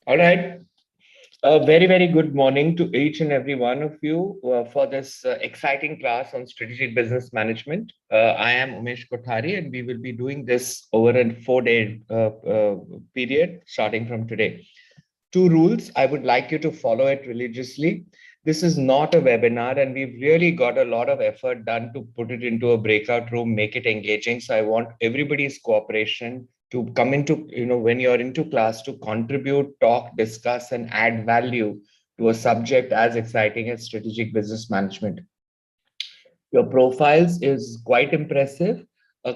All right. A very, very good morning to each and every one of you for this exciting class on strategic business management. I am Umesh Kothari, and we will be doing this over a 4-day period starting from today. Two rules. I would like you to follow it religiously. This is not a webinar, and we've really got a lot of effort done to put it into a breakout room, make it engaging. So I want everybody's cooperation to come into, when you're into class, to contribute, talk, discuss, and add value to a subject as exciting as strategic business management. Your profiles is quite impressive.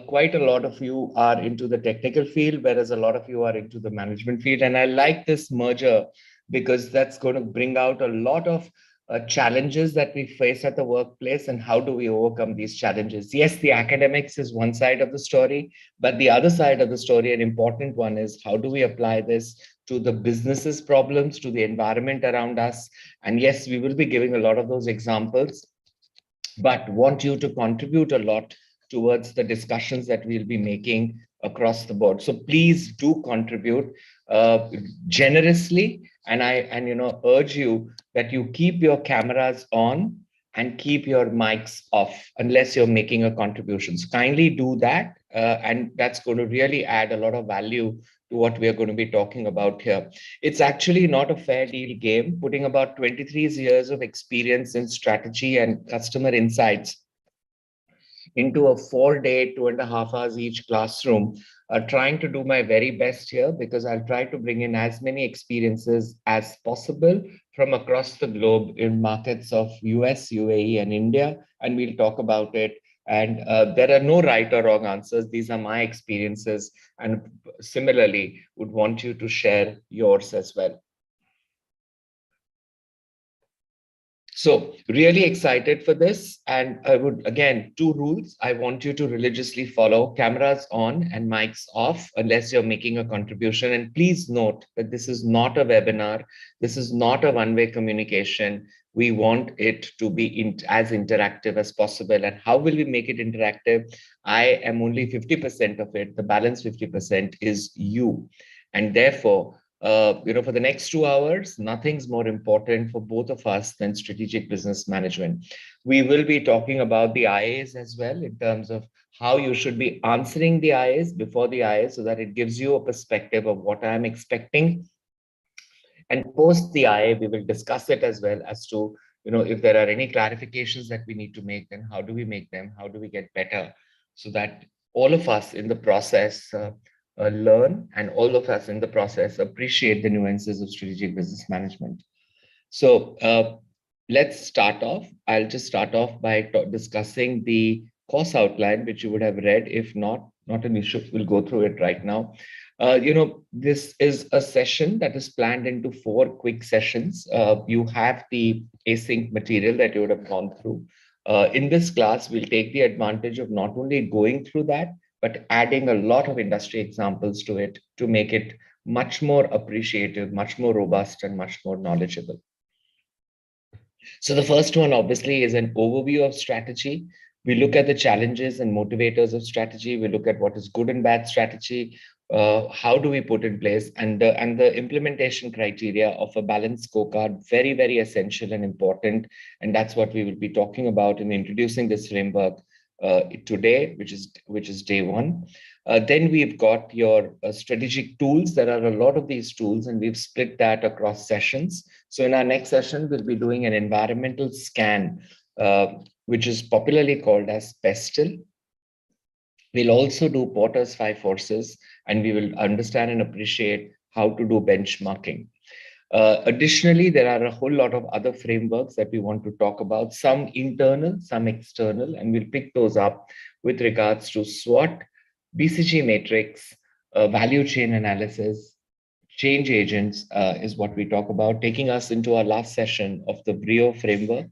Quite a lot of you are into the technical field, whereas a lot of you are into the management field. And I like this merger because that's going to bring out a lot of challenges that we face at the workplace, and how do we overcome these challenges. Yes, the academics is one side of the story, but the other side of the story, an important one, is how do we apply this to the business's problems, to the environment around us. And yes, we will be giving a lot of those examples, but want you to contribute a lot towards the discussions that we'll be making across the board. So please do contribute generously, and I urge you that you keep your cameras on and keep your mics off unless you're making a contribution. So kindly do that, and that's going to really add a lot of value to what we are going to be talking about here. It's actually not a fair deal game. Putting about 23 years of experience in strategy and customer insights into a 4-day, 2.5 hours each classroom, trying to do my very best here, because I'll try to bring in as many experiences as possible from across the globe in markets of US, UAE, and India, and we'll talk about it. And there are no right or wrong answers. These are my experiences, and similarly, would want you to share yours as well. So really excited for this. And I would, again, two rules I want you to religiously follow: cameras on and mics off, unless you're making a contribution. And please note that this is not a webinar. This is not a one-way communication. We want it to be as interactive as possible. And how will we make it interactive? I am only 50% of it. The balance 50% is you. And therefore, for the next 2 hours, nothing's more important for both of us than strategic business management. We will be talking about the IAs as well, in terms of how you should be answering the IAs before the IAs, so that it gives you a perspective of what I'm expecting. And post the IA, we will discuss it as well as to, if there are any clarifications that we need to make, then how do we make them? How do we get better? So that all of us in the process learn, and all of us in the process appreciate the nuances of strategic business management. So let's start off. I'll just start off by discussing the course outline, which you would have read. If not an issue. We'll go through it right now. This is a session that is planned into 4 quick sessions. You have the async material that you would have gone through. In this class, we'll take the advantage of not only going through that, but adding a lot of industry examples to it to make it much more appreciative, much more robust, and much more knowledgeable. So the first one, obviously, is an overview of strategy. We look at the challenges and motivators of strategy. We look at what is good and bad strategy. How do we put in place, and the implementation criteria of a balanced scorecard, very, very essential and important. And that's what we will be talking about in introducing this framework today, which is day 1. Then we've got your strategic tools. There are a lot of these tools, and we've split that across sessions. So in our next session, we'll be doing an environmental scan, which is popularly called as PESTEL. We'll also do Porter's 5 forces, and we will understand and appreciate how to do benchmarking. Additionally, there are a whole lot of other frameworks that we want to talk about, some internal, some external, and we'll pick those up with regards to SWOT, BCG matrix, value chain analysis, change agents is what we talk about, taking us into our last session of the BRIO framework,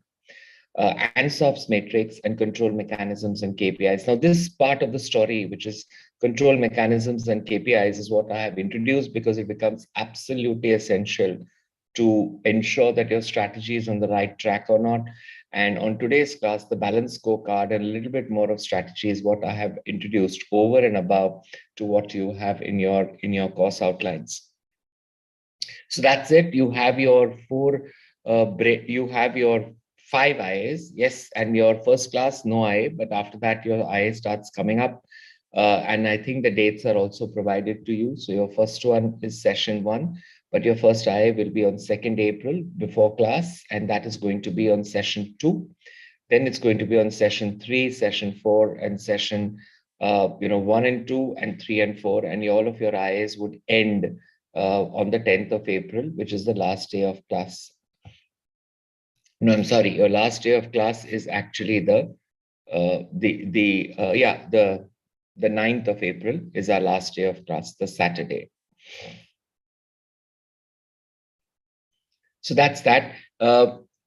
ANSOP's matrix, and control mechanisms and KPIs. Now, this part of the story, which is control mechanisms and KPIs, is what I have introduced because it becomes absolutely essential to ensure that your strategy is on the right track or not. And on today's class, the balanced scorecard and a little bit more of strategy is what I have introduced over and above to what you have in your course outlines. So that's it. You have your you have your 5 IAs, yes, and your first class, no IA, but after that, your IA starts coming up. And I think the dates are also provided to you. So your first one is session 1, but your first IA will be on 2nd April before class, and that is going to be on session 2. Then it's going to be on session 3, session 4, and session 1 and 2, and 3 and 4, and all of your IAs would end on the 10th of April, which is the last day of class. No, I'm sorry. Your last day of class is actually the 9th of April is our last day of class, the Saturday. So that's that.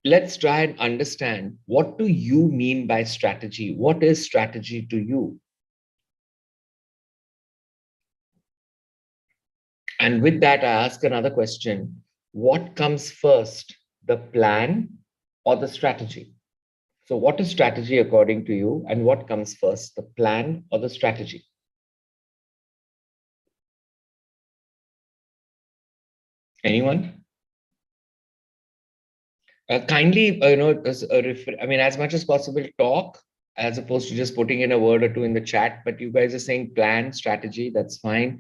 Let's try and understand, what do you mean by strategy? What is strategy to you? And with that, I ask another question. What comes first, the plan or the strategy? So what is strategy according to you, and what comes first, the plan or the strategy? Anyone? Kindly, as much as possible, talk as opposed to just putting in a word or two in the chat. But you guys are saying plan, strategy, that's fine.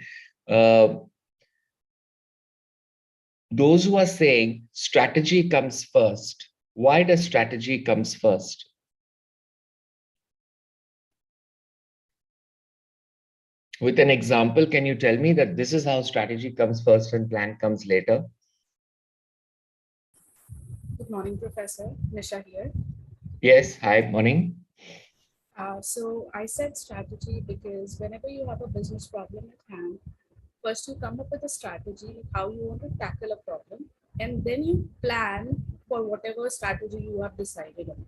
Those who are saying strategy comes first, why does strategy comes first? With an example, can you tell me that this is how strategy comes first and plan comes later? Good morning, Professor. Nisha here. Yes, hi, morning. So I said strategy because whenever you have a business problem at hand, first you come up with a strategy, like how you want to tackle a problem, and then you plan for whatever strategy you have decided on.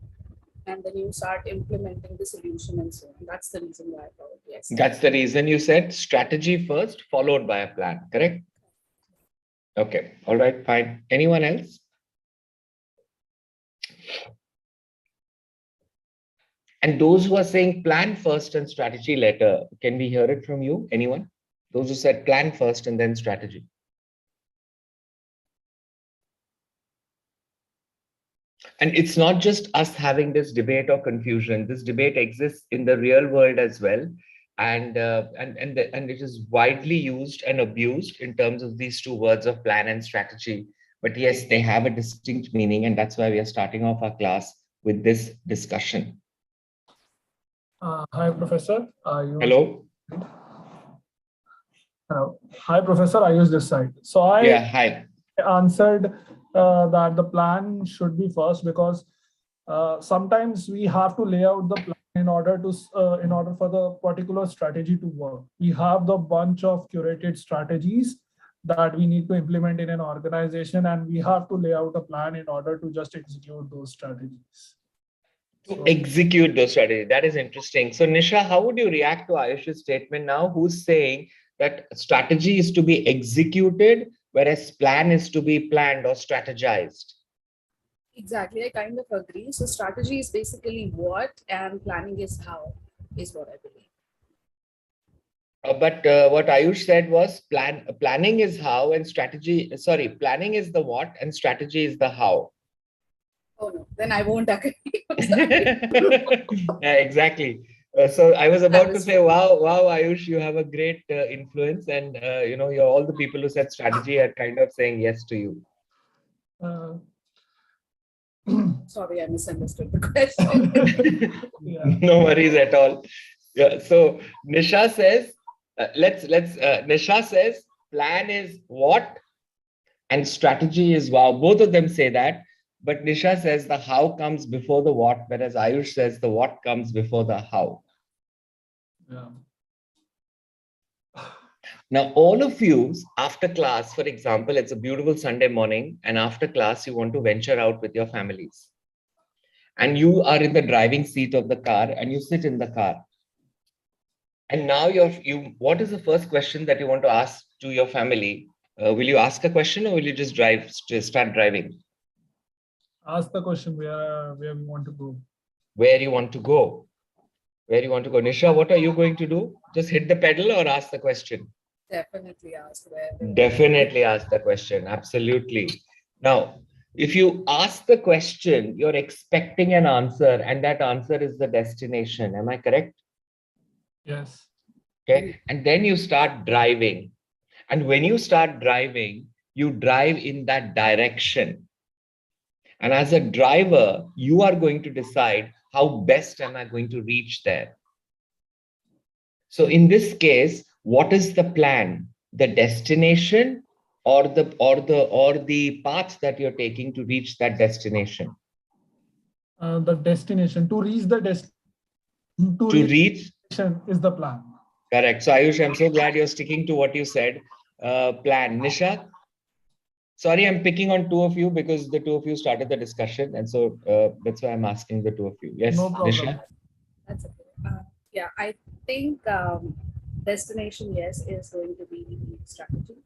And then you start implementing the solution and so on. That's the reason why I thought, yes. That's the reason you said strategy first, followed by a plan, correct? Okay, all right, fine. Anyone else? And those who are saying plan first and strategy later, can we hear it from you? Anyone? Those who said plan first and then strategy. And it's not just us having this debate or confusion. This debate exists in the real world as well. And it is widely used and abused in terms of these two words of plan and strategy. But yes, they have a distinct meaning. And that's why we are starting off our class with this discussion. Hi, Professor. Hello. Hello. Hi, Professor. I use this side. So hi. answered that the plan should be first because sometimes we have to lay out the plan in order for the particular strategy to work. We have the bunch of curated strategies that we need to implement in an organization, and we have to lay out a plan in order to just execute those strategies. To execute those strategies. That is interesting. So Nisha, how would you react to Ayush's statement now, who's saying that strategy is to be executed, whereas plan is to be planned or strategized? Exactly, I kind of agree. So strategy is basically what, and planning is how, is what I believe. But what Ayush said was planning is how, and planning is the what and strategy is the how. Oh no, then I won't agree. Yeah, exactly. So I was about to say, wow, Ayush, you have a great influence, and you're all the people who said strategy are kind of saying yes to you. Sorry, I misunderstood the question. Yeah. No worries at all. Yeah. So Nisha says, Nisha says, plan is what, and strategy is wow. Both of them say that. But Nisha says the how comes before the what, whereas Ayush says the what comes before the how. Yeah. Now, all of you, after class, for example, it's a beautiful Sunday morning, and after class, you want to venture out with your families. And you are in the driving seat of the car, and you sit in the car. And now what is the first question that you want to ask to your family Will you ask a question or will you just start driving? Ask the question where we want to go. Where you want to go? Where you want to go? Nisha, what are you going to do? Just hit the pedal or ask the question? Definitely ask where they want. Definitely ask the question. Absolutely. Now, if you ask the question, you're expecting an answer, and that answer is the destination. Am I correct? Yes. Okay. And then you start driving. And when you start driving, you drive in that direction. And as a driver, you are going to decide how best am I going to reach there. So in this case, what is the plan? The destination or the path that you're taking to reach that destination? The destination to reach the To reach, destination is the plan. correct. So Ayush, I'm so glad you're sticking to what you said. Plan. Nisha, sorry, I'm picking on two of you because the two of you started the discussion. And so that's why I'm asking the two of you. Yes, No problem. Nisha? That's okay. Yeah, I think destination, yes, is going to be the strategy,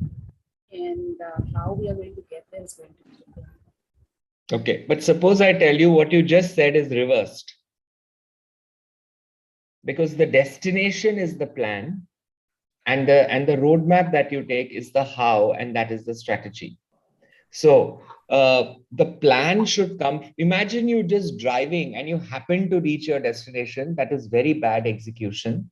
and how we are going to get there is going to be the plan. Okay. But suppose I tell you what you just said is reversed. Because the destination is the plan and the roadmap that you take is the how, and that is the strategy. So the plan should come. Imagine you just driving and you happen to reach your destination. That is very bad execution.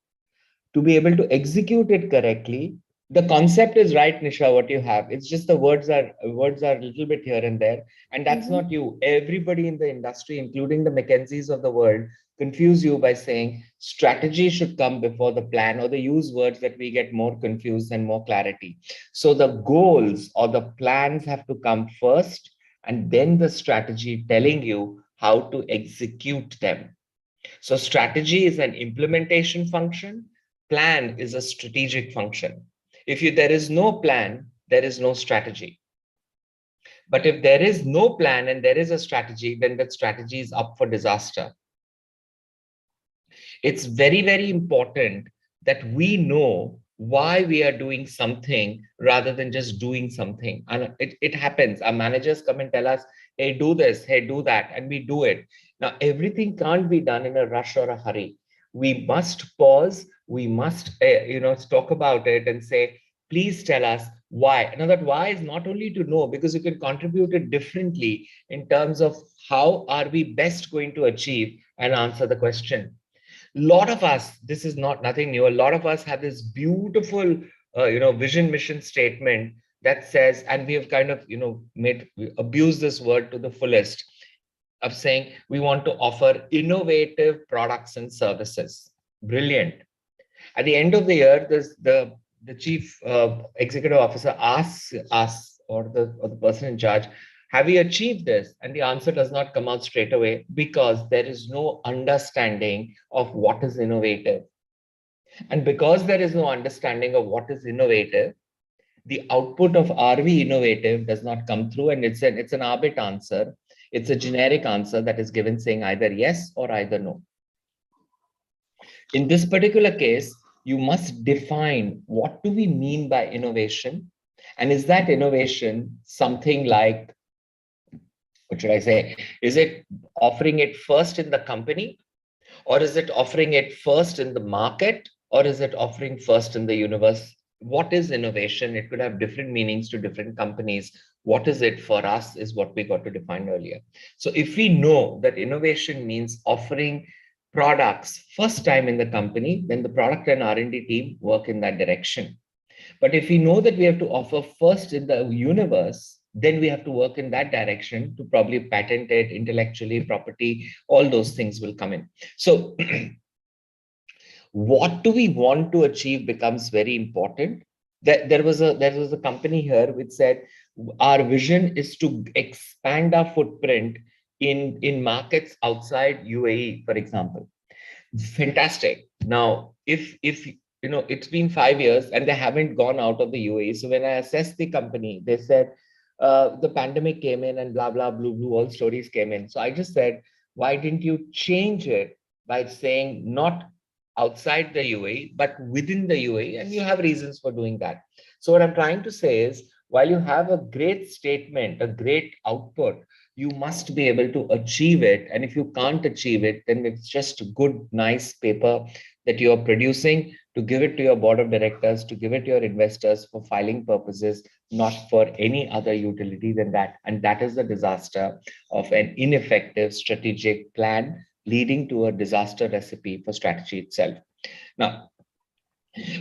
To be able to execute it correctly, the concept is right, Nisha, what you have. It's just the words are a little bit here and there. And that's not you. Everybody in the industry, including the McKinseys of the world, confuse you by saying strategy should come before the plan, or they use words that we get more confused and more clarity. So the goals or the plans have to come first, and then the strategy telling you how to execute them. So strategy is an implementation function. Plan is a strategic function. There is no plan, there is no strategy. But if there is no plan and there is a strategy, then that strategy is up for disaster. It's very, very important that we know why we are doing something rather than just doing something. And it happens. Our managers come and tell us, hey, do this, hey, do that, and we do it. Now, everything can't be done in a rush or a hurry. We must pause. We must, talk about it and say, please tell us why. Now, that why is not only to know, because you can contribute it differently in terms of how are we best going to achieve and answer the question. Lot of us, this is not nothing new, a lot of us have this beautiful vision mission statement that says, and we have kind of abused this word to the fullest, of saying we want to offer innovative products and services. Brilliant. At the end of the year, the chief executive officer asks us, or the person in charge, have we achieved this? And the answer does not come out straight away because there is no understanding of what is innovative. And because there is no understanding of what is innovative, the output of are we innovative does not come through, and it's an arbit answer. It's a generic answer that is given saying either yes or either no. In this particular case, you must define what do we mean by innovation, and is that innovation something like, what should I say? Is it offering it first in the company, or is it offering it first in the market, or is it offering first in the universe? What is innovation? It could have different meanings to different companies. What is it for us is what we got to define earlier. So if we know that innovation means offering products first time in the company, then the product and R&D team work in that direction. But if we know that we have to offer first in the universe, then we have to work in that direction to probably patent it intellectually, property, all those things will come in. So what do we want to achieve becomes very important. There was a company here which said our vision is to expand our footprint in markets outside UAE, for example. Fantastic. Now, if it's been 5 years and they haven't gone out of the UAE. So when I assessed the company, they said the pandemic came in and blah blah blue blue all stories came in. So I just said, why didn't you change it by saying not outside the UAE but within the UAE? And you have reasons for doing that. So what I'm trying to say is, while you have a great statement, a great output, you must be able to achieve it. And if you can't achieve it, then it's just good, nice paper that you are producing to give it to your board of directors, to give it to your investors for filing purposes, not for any other utility than that. And that is the disaster of an ineffective strategic plan leading to a disaster recipe for strategy itself. Now,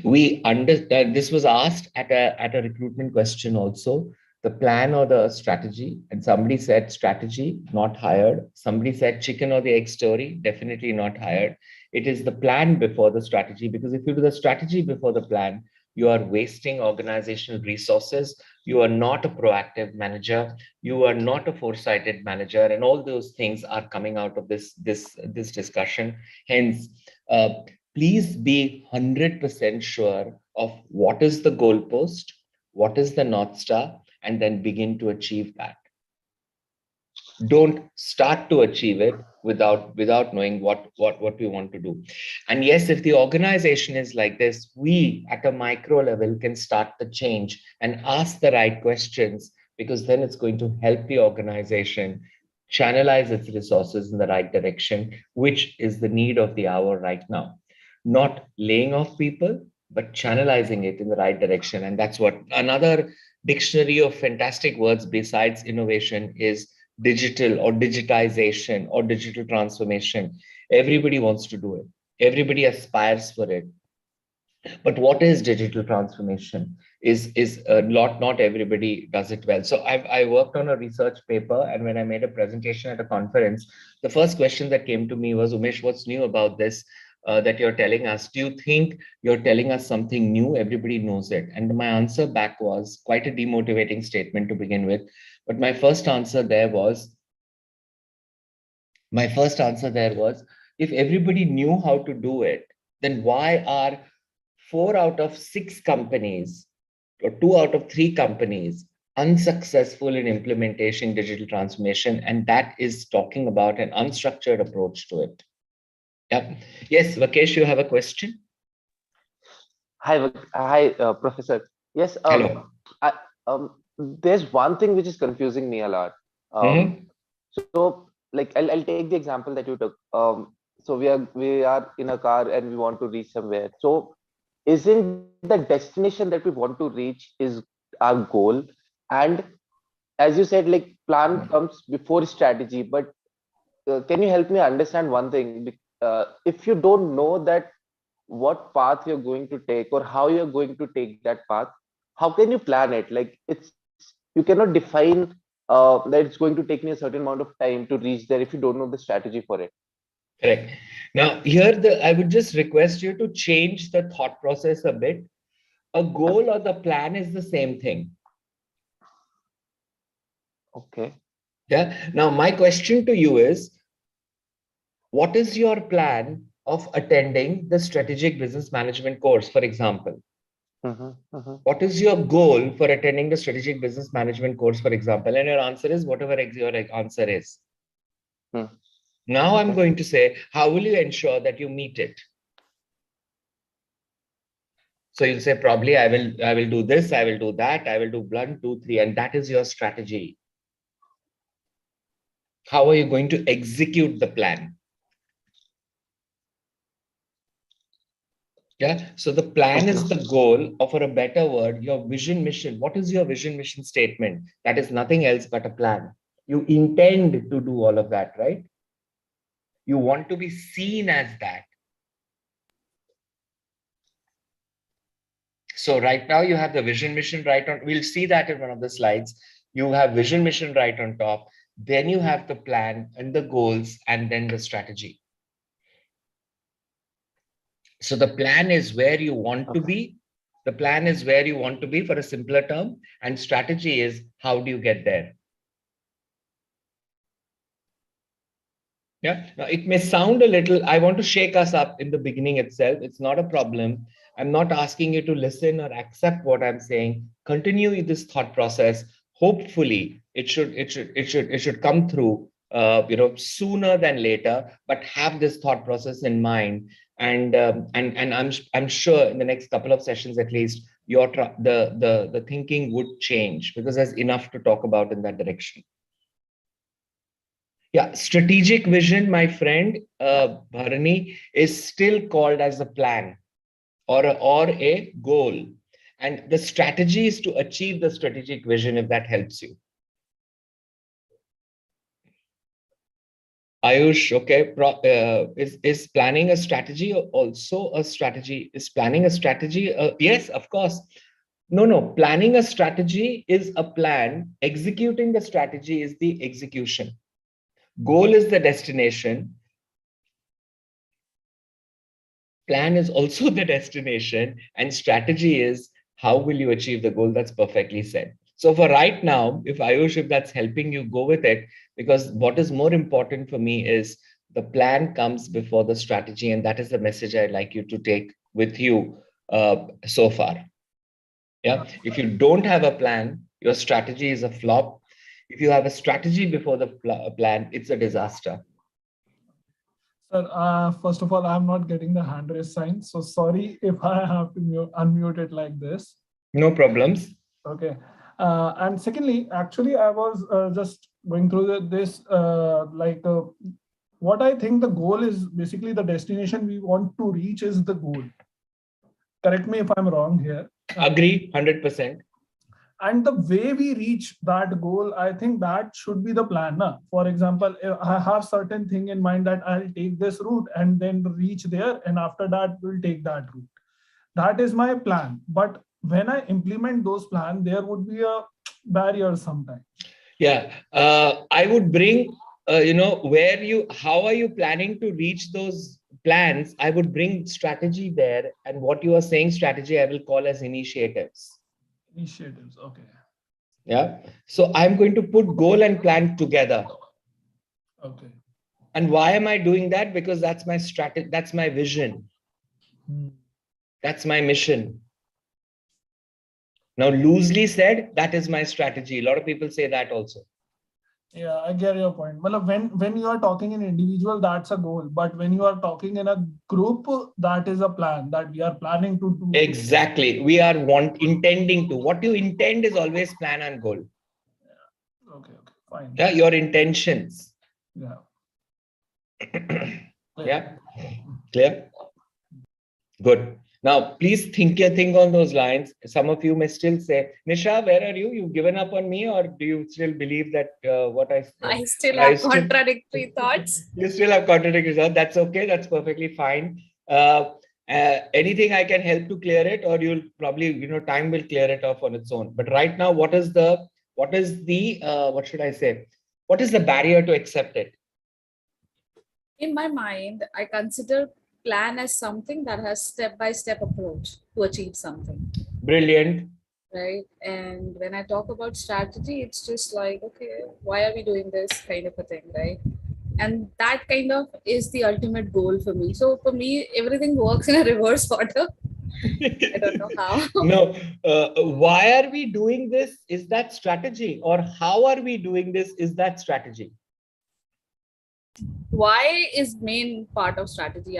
we understand this was asked at a recruitment question also, the plan or the strategy, and somebody said strategy, not hired. Somebody said chicken or the egg story, definitely not hired. It is the plan before the strategy, because if you do the strategy before the plan, you are wasting organizational resources. You are not a proactive manager. You are not a foresighted manager, and all those things are coming out of this discussion. Hence, please be 100% sure of what is the goalpost, what is the North Star, and then begin to achieve that. Don't start to achieve it without knowing what we want to do. And yes, if the organization is like this, we at a micro level can start the change and ask the right questions, because then it's going to help the organization channelize its resources in the right direction, which is the need of the hour right now. Not laying off people, but channelizing it in the right direction. And that's what another dictionary of fantastic words besides innovation is: digital or digitization or digital transformation. Everybody wants to do it. Everybody aspires for it. But what is digital transformation? Is a lot, not everybody does it well. So I worked on a research paper, and when I made a presentation at a conference, the first question that came to me was, Umesh, what's new about this that you're telling us? Do you think you're telling us something new? Everybody knows it. And my answer back was quite a demotivating statement to begin with. But my first answer there was, if everybody knew how to do it, then why are 4 out of 6 companies or 2 out of 3 companies unsuccessful in implementing digital transformation? And that is talking about an unstructured approach to it. Yeah. Yes, Vakesh, you have a question? Hi, Professor. Yes, Hello. there's one thing which is confusing me a lot. So, like, I'll take the example that you took. So we are in a car and we want to reach somewhere. So, isn't the destination that we want to reach is our goal? And as you said, like, plan comes before strategy. But can you help me understand one thing? If you don't know that what path you're going to take or how you're going to take that path, how can you plan it? Like, you cannot define that it's going to take me a certain amount of time to reach there if you don't know the strategy for it. Correct. Now, here I would just request you to change the thought process a bit. A goal or the plan is the same thing. Okay. Yeah. Now, my question to you is, what is your plan of attending the strategic business management course, for example? What is your goal for attending the strategic business management course, for example? And your answer is whatever your answer is. Now I'm going to say, how will you ensure that you meet it? So you'll say, probably I will do this, I will do that, I will do 1, 2, 3, and that is your strategy. How are you going to execute the plan? Yeah. So the plan is the goal, or for a better word, your vision mission. What is your vision mission statement? That is nothing else but a plan. You intend to do all of that, right? You want to be seen as that. So right now you have the vision mission right on. We'll see that in one of the slides. You have vision mission right on top. Then you have the plan and the goals and then the strategy. So the plan is where you want to be. The plan is where you want to be for a simpler term, and strategy is how do you get there? Yeah. Now it may sound a little, I want to shake us up in the beginning itself. It's not a problem. I'm not asking you to listen or accept what I'm saying. Continue this thought process. Hopefully it should come through sooner than later, but have this thought process in mind. And I'm sure in the next couple of sessions at least, the thinking would change, because there's enough to talk about in that direction. Yeah, strategic vision, my friend, Bharani, is still called as a plan or a goal. And the strategy is to achieve the strategic vision, if that helps you. Ayush, okay. Is planning a strategy also a strategy? Is planning a strategy? Yes, of course. No. Planning a strategy is a plan. Executing the strategy is the execution. Goal is the destination. Plan is also the destination. And strategy is how will you achieve the goal? That's perfectly said. So for right now, if Ayush, if that's helping you, go with it, because what is more important for me is the plan comes before the strategy. And that is the message I'd like you to take with you so far. Yeah. If you don't have a plan, your strategy is a flop. If you have a strategy before the plan, it's a disaster. Sir, first of all, I'm not getting the hand raise sign. So sorry if I have to unmute it like this. No problems. Okay. And secondly, actually, I was just going through this, what I think the goal is basically the destination we want to reach is the goal. Correct me if I'm wrong here. Agree, 100%. And the way we reach that goal, I think that should be the plan. Na? For example, I have certain thing in mind that I'll take this route and then reach there. And after that, we'll take that route. That is my plan. But when I implement those plans, there would be a barrier sometimes. Yeah, I would bring, how are you planning to reach those plans? I would bring strategy there. And what you are saying, strategy, I will call as initiatives. Initiatives, okay. Yeah. So I'm going to put goal and plan together. Okay. And why am I doing that? Because that's my strategy, that's my vision. That's my mission. Now, loosely said, that is my strategy. A lot of people say that also. Yeah, I get your point. Well, when you are talking in individual, that's a goal. But when you are talking in a group, that is a plan that we are planning to do. Exactly. We are intending to. What you intend is always plan and goal. Yeah. Okay, fine. Yeah, your intentions. Yeah. Yeah. Clear? Good. Now, please think on those lines. Some of you may still say, Nisha, where are you? You've given up on me, or do you still believe that I still have contradictory thoughts. You still have contradictory thoughts. That's okay. That's perfectly fine. Anything I can help to clear it, or you'll probably, time will clear it off on its own. But right now, what is the what should I say? What is the barrier to accept it? In my mind, I consider plan as something that has step-by-step approach to achieve something. Brilliant. Right. And when I talk about strategy, it's just like, okay, why are we doing this kind of a thing, right? And that kind of is the ultimate goal for me. So for me, everything works in a reverse order. I don't know how. No, why are we doing this? Is that strategy? Or how are we doing this? Is that strategy? Why is main part of strategy,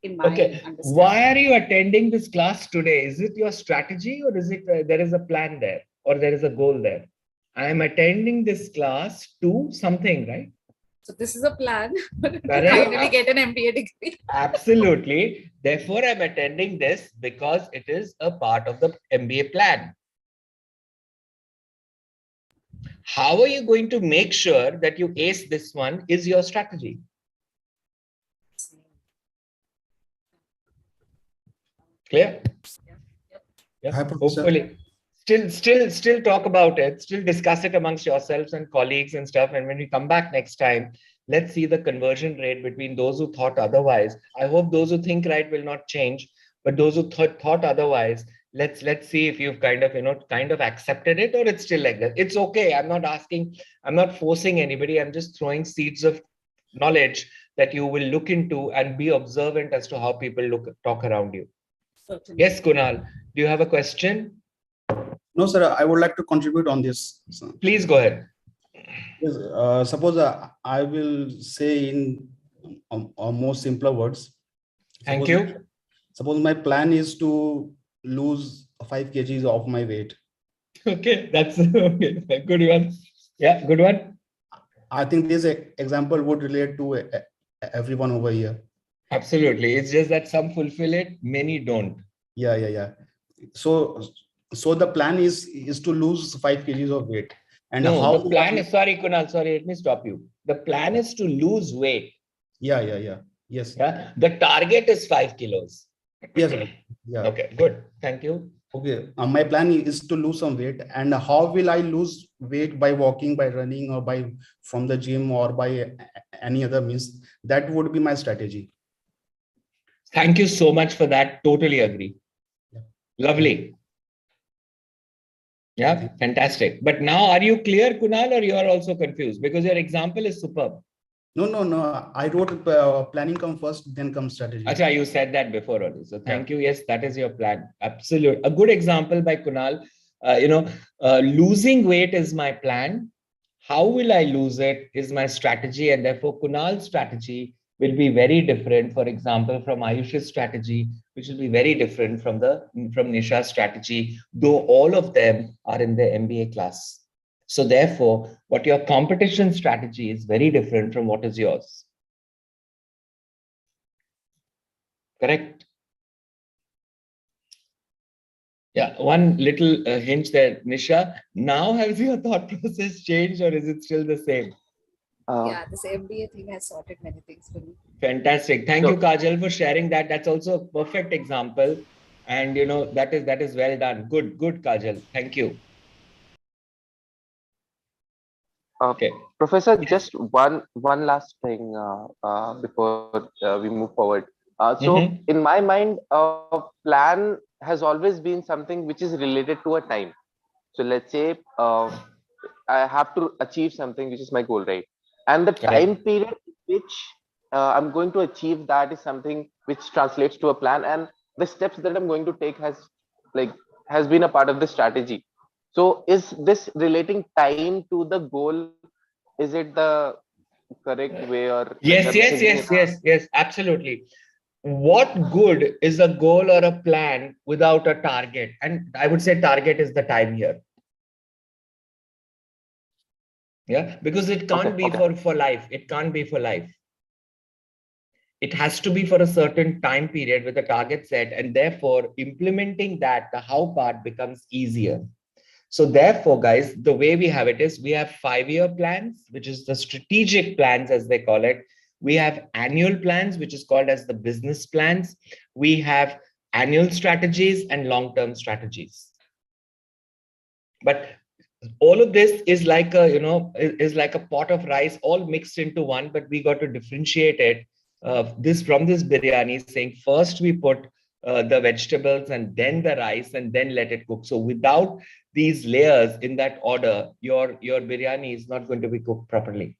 in my understanding. Why are you attending this class today? Is it your strategy, or is it there is a plan there, or there is a goal there? I am attending this class to something, right? So this is a plan to finally get an MBA degree. Absolutely. Therefore, I'm attending this because it is a part of the MBA plan. How are you going to make sure that you ace this one is your strategy? Clear? Yeah. Hopefully. Still talk about it, still discuss it amongst yourselves and colleagues and stuff. And when we come back next time, let's see the conversion rate between those who thought otherwise. I hope those who think right will not change, but those who thought otherwise, let's see if you've kind of accepted it, or it's still like that. It's okay. I'm not forcing anybody. I'm just throwing seeds of knowledge that you will look into and be observant as to how people talk around you. Certainly. Yes, Kunal, do you have a question? No, sir, I would like to contribute on this. Please go ahead. Yes, suppose I will say in more simpler words. Thank you. Suppose my plan is to lose 5 kgs of my weight. Okay, that's okay. Good one. Yeah, good one. I think this example would relate to everyone over here. Absolutely. It's just that some fulfill it, many don't. Yeah. So, so the plan is to lose 5 kgs of weight. And No, how the will plan I? is, sorry, Kunal, sorry, let me stop you. The plan is to lose weight. Yeah. Yes. Yeah. The target is 5 kilos. Yes. Yeah. Okay, good. Thank you. Okay. My plan is to lose some weight. And how will I lose weight? By walking, by running, or by from the gym, or by any other means? That would be my strategy. Thank you so much for that. Totally agree. Yeah. Lovely. Yeah, fantastic. But now are you clear, Kunal, or you are also confused? Because your example is superb. No. I wrote planning come first, then comes strategy. Acha, you said that before already. So thank Yeah. you. Yes, that is your plan. Absolute. A good example by Kunal. Losing weight is my plan. How will I lose it is my strategy. And therefore, Kunal's strategy will be very different, for example, from Ayush's strategy, which will be very different from Nisha's strategy, though all of them are in the MBA class. So therefore, what your competition strategy is very different from what is yours. Correct? Yeah, one little hint there, Nisha. Now has your thought process changed or is it still the same? Yeah, this MBA thing has sorted many things for me. Fantastic. Thank you, So, Kajal, for sharing that. That's also a perfect example. And that is well done. Good, Kajal. Thank you. Okay. Professor, Yes. just one last thing before we move forward. So, Mm-hmm. in my mind, a plan has always been something which is related to a time. So, let's say I have to achieve something which is my goal, right? And the time Correct. period which I'm going to achieve that is something which translates to a plan, and the steps that I'm going to take like has been a part of the strategy. So, is this relating time to the goal? Is it the correct way, or like Yes, I'm yes, thinking in yes, a yes, yes, absolutely. What good is a goal or a plan without a target? And I would say target is the time here. Yeah, because it okay, can't be okay. for life. It can't be for life. It has to be for a certain time period with a target set, and therefore implementing that, the how part becomes easier. So therefore, guys, the way we have it is we have 5-year plans, which is the strategic plans as they call it. We have annual plans, which is called as the business plans. We have annual strategies and long-term strategies. But all of this is like is like a pot of rice all mixed into one, but we got to differentiate it this from this biryani, saying first we put the vegetables and then the rice and then let it cook. So without these layers in that order, your biryani is not going to be cooked properly.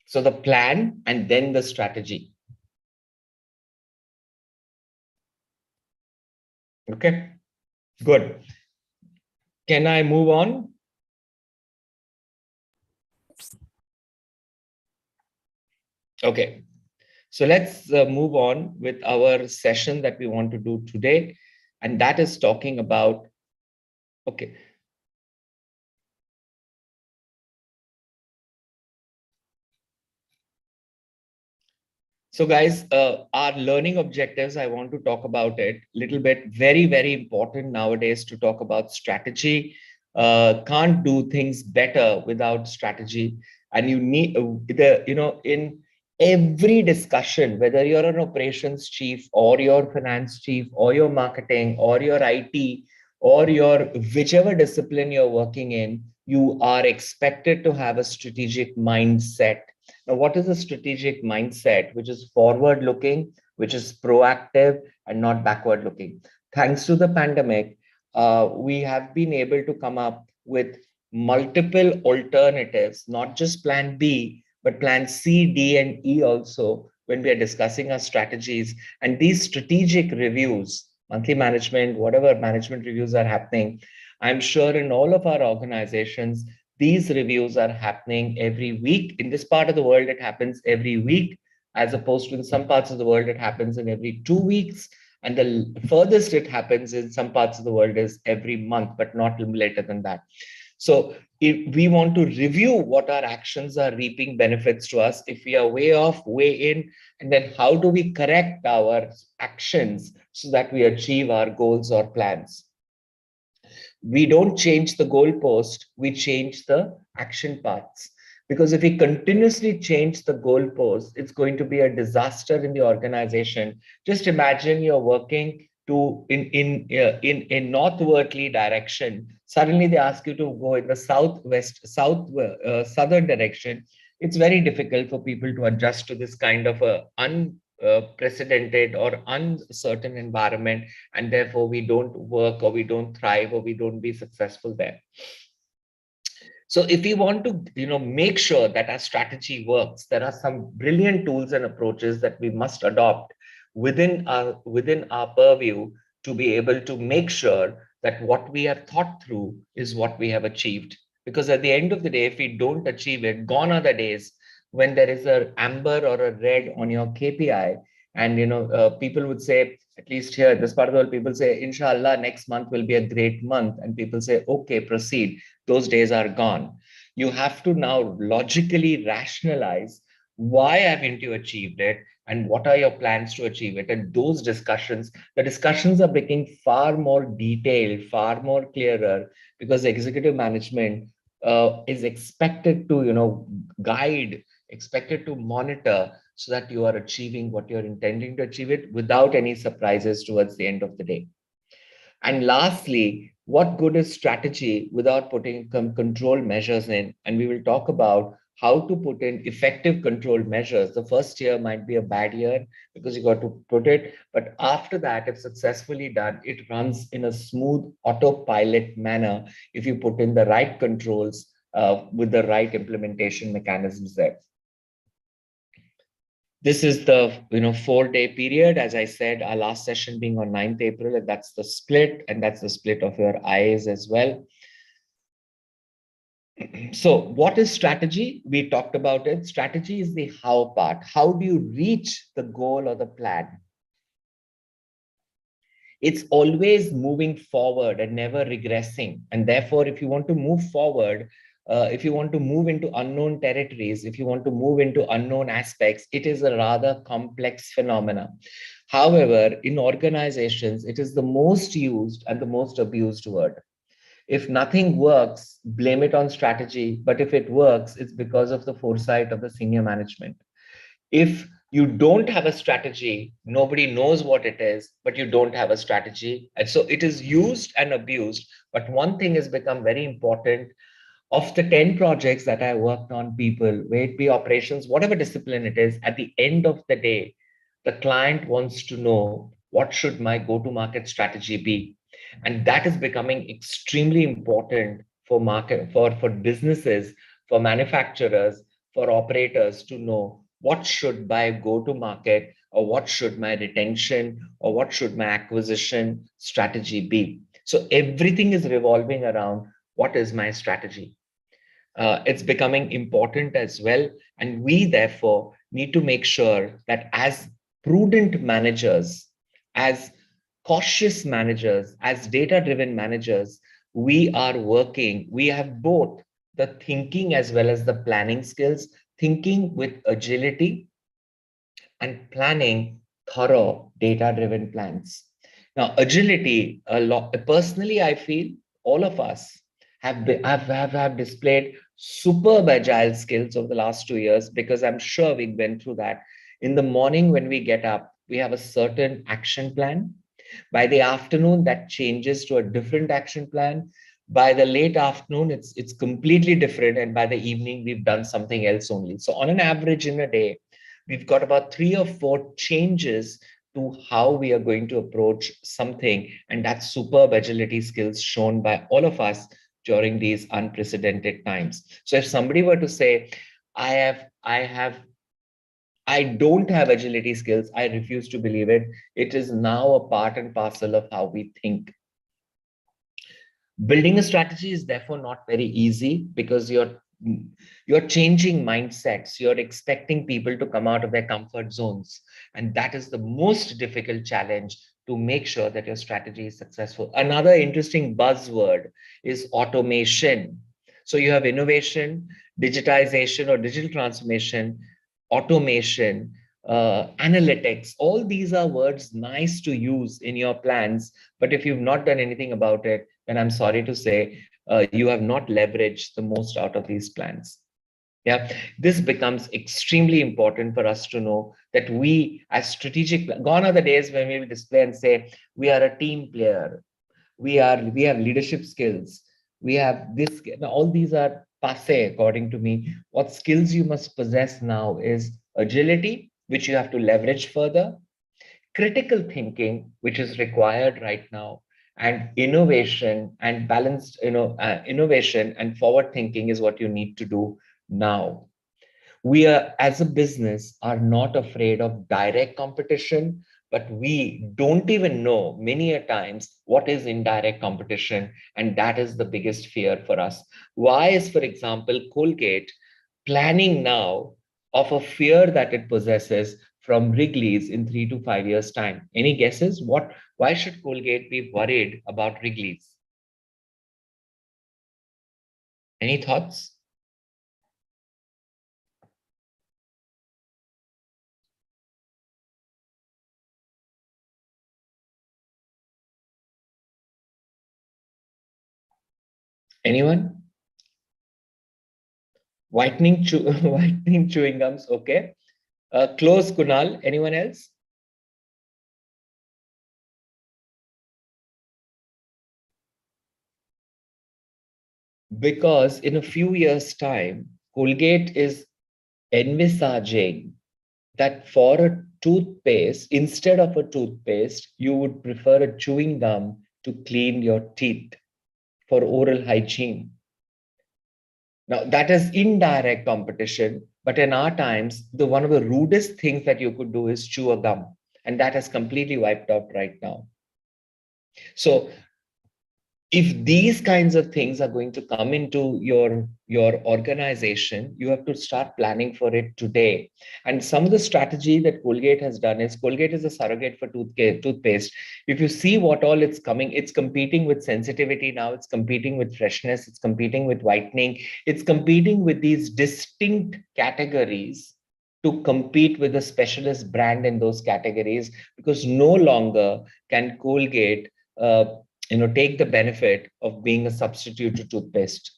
So the plan and then the strategy. Okay, good. Can I move on? Okay. So let's move on with our session that we want to do today. And that is talking about, okay. So guys, our learning objectives, I want to talk about it a little bit. Very, very important nowadays to talk about strategy. Can't do things better without strategy. And you need in every discussion, whether you're an operations chief or your finance chief or your marketing or your IT or your whichever discipline you're working in, you are expected to have a strategic mindset. Now, what is a strategic mindset? Which is forward looking, which is proactive and not backward looking. Thanks to the pandemic, we have been able to come up with multiple alternatives, not just plan B, but plan C, D, and E also when we are discussing our strategies. And these strategic reviews, monthly management, whatever management reviews are happening, I'm sure in all of our organizations, these reviews are happening every week. In this part of the world, it happens every week, as opposed to in some parts of the world, it happens in every 2 weeks. And the furthest it happens in some parts of the world is every month, but not later than that. So if we want to review what our actions are reaping benefits to us, if we are way off, way in, and then how do we correct our actions so that we achieve our goals or plans? We don't change the goalpost, we change the action paths. Because if we continuously change the goalpost, it's going to be a disaster in the organization. Just imagine you're working to in a northwardly direction. Suddenly they ask you to go in the southern direction. It's very difficult for people to adjust to this kind of a unprecedented or uncertain environment, and therefore we don't work or we don't thrive or we don't be successful there. So if we want to, make sure that our strategy works, there are some brilliant tools and approaches that we must adopt within our purview to be able to make sure that what we have thought through is what we have achieved. Because at the end of the day, if we don't achieve it, gone are the days when there is a amber or a red on your KPI, and people would say, at least here this part of the world, people say, inshallah, next month will be a great month, and people say, okay, proceed. Those days are gone. You have to now logically rationalize, why haven't you achieved it, and what are your plans to achieve it. And those the discussions are becoming far more detailed, far more clearer, because executive management is expected to guide, expected to monitor, so that you are achieving what you're intending to achieve it without any surprises towards the end of the day. And lastly, what good is strategy without putting control measures in? And we will talk about how to put in effective control measures. The first year might be a bad year because you got to put it, but after that, if successfully done, it runs in a smooth autopilot manner if you put in the right controls with the right implementation mechanisms there. This is the 4-day period. As I said, our last session being on 9th April, and that's the split, and that's the split of your eyes as well. So what is strategy? We talked about it. Strategy is the how part. How do you reach the goal or the plan? It's always moving forward and never regressing. And therefore, if you want to move forward, if you want to move into unknown territories, if you want to move into unknown aspects, it is a rather complex phenomena. However, in organizations, it is the most used and the most abused word. If nothing works, blame it on strategy. But if it works, it's because of the foresight of the senior management. If you don't have a strategy, nobody knows what it is, but you don't have a strategy. And so it is used and abused. But one thing has become very important. Of the 10 projects that I worked on, people, whether it be operations, whatever discipline it is, at the end of the day, the client wants to know, what should my go-to-market strategy be? And that is becoming extremely important for businesses, for manufacturers, for operators to know, what should my go-to-market, or what should my retention, or what should my acquisition strategy be? So everything is revolving around, what is my strategy? It's becoming important as well. And we therefore need to make sure that as prudent managers, as cautious managers, as data-driven managers, we have both the thinking as well as the planning skills, thinking with agility and planning thorough data-driven plans. Now, agility, personally, I feel all of us have displayed superb agile skills over the last 2 years, because I'm sure we went through that. In the morning when we get up, we have a certain action plan. By the afternoon, that changes to a different action plan. By the late afternoon, it's completely different. And by the evening, we've done something else only. So on an average in a day, we've got about 3 or 4 changes to how we are going to approach something. And that's superb agility skills shown by all of us during these unprecedented times. So if somebody were to say, I don't have agility skills, I refuse to believe it. It is now a part and parcel of how we think. Building a strategy is therefore not very easy, because you're you're changing mindsets. You're expecting people to come out of their comfort zones. And that is the most difficult challenge to make sure that your strategy is successful. Another interesting buzzword is automation. So you have innovation, digitization or digital transformation, automation, analytics. All these are words nice to use in your plans. But if you've not done anything about it, then I'm sorry to say, you have not leveraged the most out of these plans. Yeah, this becomes extremely important for us to know that we, as strategic, gone are the days when we will display and say we are a team player, we have leadership skills, we have this. Now, all these are passe, according to me. What skills you must possess now is agility, which you have to leverage further, critical thinking, which is required right now, and innovation and balanced, innovation and forward thinking is what you need to do now. We are, as a business, are not afraid of direct competition, but we don't even know many a times what is indirect competition, and that is the biggest fear for us. Why is, for example, Colgate planning now of a fear that it possesses from Wrigley's in 3 to 5 years' time? Any guesses? Why should Colgate be worried about Wrigley's? Any thoughts? Anyone? Whitening chewing gums. Okay. Close, Kunal. Anyone else? Because in a few years' time, Colgate is envisaging that for a toothpaste, instead of a toothpaste, you would prefer a chewing gum to clean your teeth for oral hygiene. Now, that is indirect competition, but in our times, one of the rudest things that you could do is chew a gum, and that has completely wiped out right now. So if these kinds of things are going to come into your organization, you have to start planning for it today. And some of the strategy that Colgate has done is, Colgate is a surrogate for toothpaste. If you see what all it's competing with sensitivity now, it's competing with freshness, it's competing with whitening, it's competing with these distinct categories to compete with a specialist brand in those categories, because no longer can Colgate take the benefit of being a substitute to toothpaste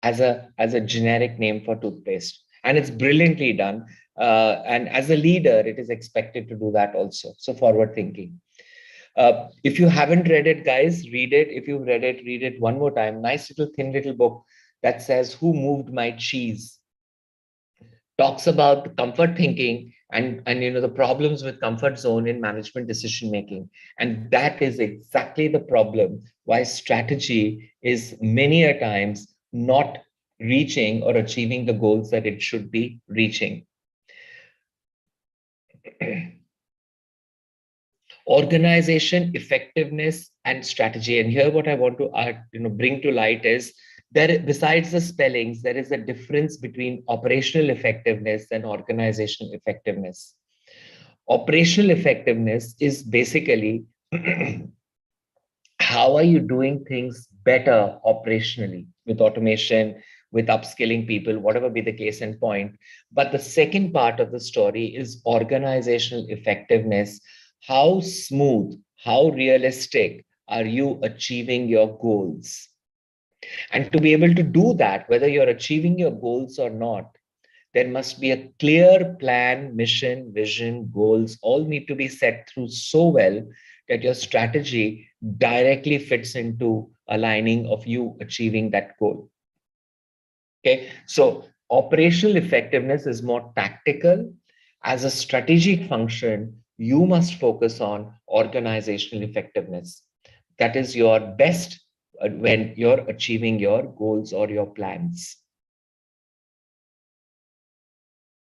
as a generic name for toothpaste. And it's brilliantly done. And as a leader, it is expected to do that also. So forward thinking. If you haven't read it, guys, read it. If you've read it one more time. Nice little thin little book that says Who Moved My Cheese? Talks about comfort thinking and the problems with comfort zone in management decision making. And that is exactly the problem why strategy is many a times not reaching or achieving the goals that it should be reaching. Organization, effectiveness, and strategy. And here what I want to bring to light is, there, besides the spellings, there is a difference between operational effectiveness and organizational effectiveness. Operational effectiveness is basically how are you doing things better operationally with automation, with upskilling people, whatever be the case and point. But the second part of the story is organizational effectiveness. How smooth, how realistic are you achieving your goals? And to be able to do that, whether you're achieving your goals or not, there must be a clear plan, mission, vision, goals, all need to be set through so well that your strategy directly fits into aligning of you achieving that goal. Okay, so operational effectiveness is more tactical. As a strategic function, you must focus on organizational effectiveness. That is your best when you're achieving your goals or your plans.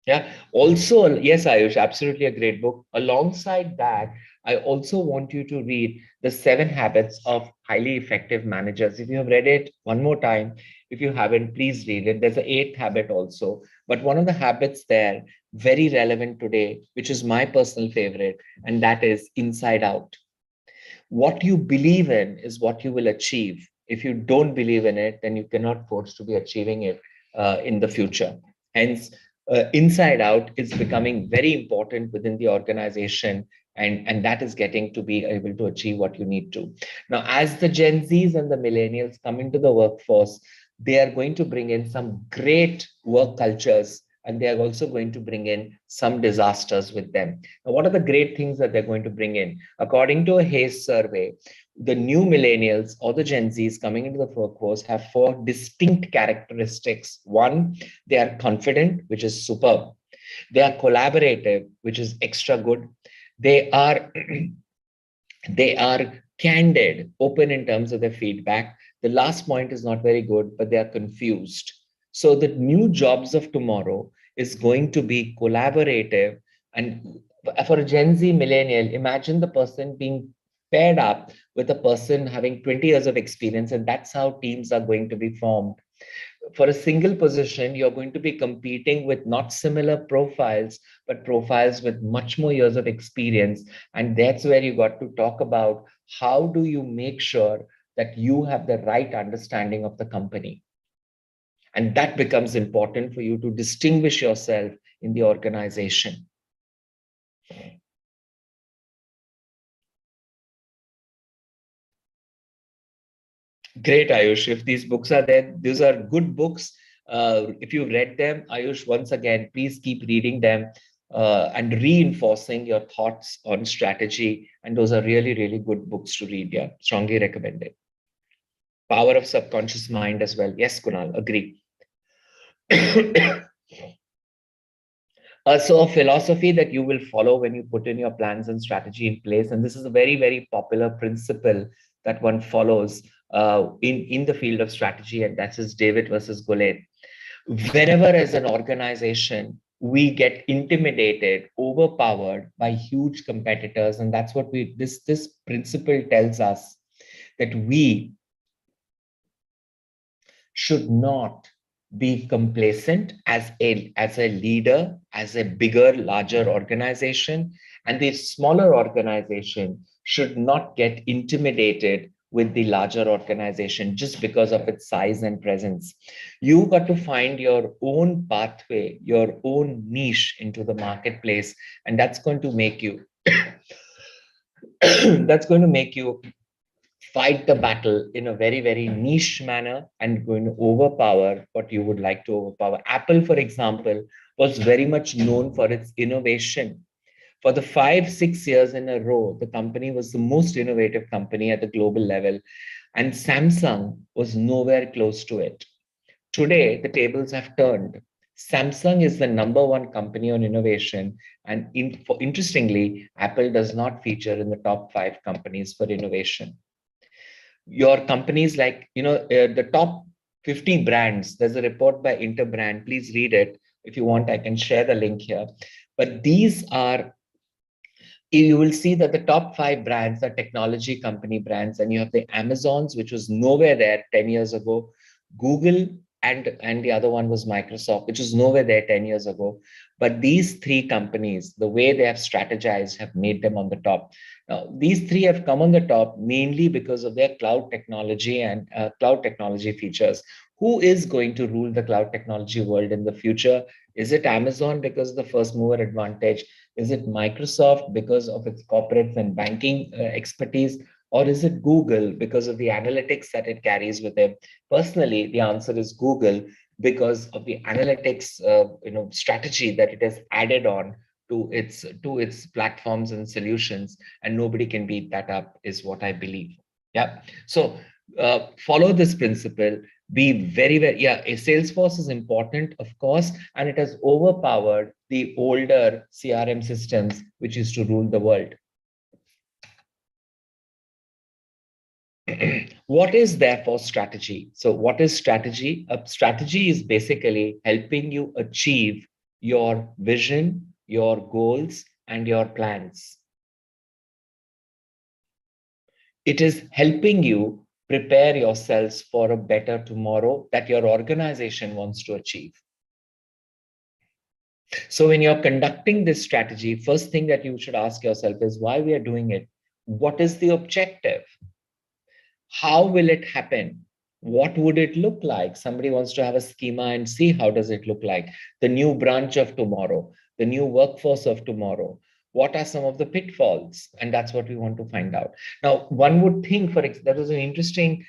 Yeah. Also, yes, Ayush, absolutely a great book. Alongside that, I also want you to read The 7 Habits of Highly Effective Managers. If you have read it one more time, If you haven't, please read it. There's an eighth habit also. But one of the habits there, very relevant today, which is my personal favorite, and that is inside out. What you believe in is what you will achieve. If you don't believe in it, then you cannot force to be achieving it in the future. Hence, inside out is becoming very important within the organization, and that is getting to be able to achieve what you need to. Now, as the Gen Zs and the millennials come into the workforce, they are going to bring in some great work cultures, and they are also going to bring in some disasters with them. Now, what are the great things that they're going to bring in? According to a Hayes survey, the new millennials or the Gen Zs coming into the workforce have four distinct characteristics. One, they are confident, which is superb. They are collaborative, which is extra good. They are they are candid, open in terms of their feedback. The last point is not very good, but they are confused. So the new jobs of tomorrow is going to be collaborative. And for a Gen Z millennial, imagine the person being paired up with a person having 20 years of experience, and that's how teams are going to be formed. For a single position, you're going to be competing with not similar profiles, but profiles with much more years of experience. And that's where you got to talk about how do you make sure that you have the right understanding of the company. And that becomes important for you to distinguish yourself in the organization. Great, Ayush. If these books are there, these are good books. If you've read them, Ayush, once again, please keep reading them and reinforcing your thoughts on strategy. And those are really, really good books to read. Yeah, strongly recommended. Power of Subconscious Mind as well. Yes, Kunal, agree. So a philosophy that you will follow when you put in your plans and strategy in place, and this is a very, very popular principle that one follows in the field of strategy, and that's his David versus Goliath. Whenever as an organization, we get intimidated, overpowered by huge competitors, and that's what this principle tells us, that we should not be complacent as a leader, as a bigger, larger organization, and the smaller organization should not get intimidated with the larger organization just because of its size and presence. You got to find your own pathway, your own niche into the marketplace, and that's going to make you that's going to make you fight the battle in a very, very niche manner and going to overpower what you would like to overpower. Apple, for example, was very much known for its innovation. For the 5-6 years in a row, the company was the most innovative company at the global level, and Samsung was nowhere close to it. Today, the tables have turned. Samsung is the number one company on innovation, and interestingly, Apple does not feature in the top 5 companies for innovation. Your companies like, the top 50 brands, there's a report by Interbrand, please read it. If you want, I can share the link here. But these are, you will see that the top 5 brands are technology company brands, and you have the Amazons, which was nowhere there 10 years ago, Google, and the other one was Microsoft, which was nowhere there 10 years ago. But these 3 companies, the way they have strategized, have made them on the top. Now, these 3 have come on the top mainly because of their cloud technology and cloud technology features. Who is going to rule the cloud technology world in the future? Is it Amazon because of the first mover advantage? Is it Microsoft because of its corporates and banking expertise? Or is it Google because of the analytics that it carries with it? Personally, the answer is Google because of the analytics strategy that it has added on to its platforms and solutions, and nobody can beat that up, is what I believe. Yeah. So follow this principle. Be very, very, yeah, a Salesforce is important, of course, and it has overpowered the older CRM systems which used to rule the world. What is therefore strategy? So what is strategy? A strategy is basically helping you achieve your vision, your goals, and your plans. It is helping you prepare yourselves for a better tomorrow that your organization wants to achieve. So when you're conducting this strategy, first thing that you should ask yourself is why we are doing it. What is the objective? How will it happen? What would it look like? Somebody wants to have a schema and see how does it look like. The new branch of tomorrow, the new workforce of tomorrow. What are some of the pitfalls? And that's what we want to find out. Now, one would think, there was an interesting,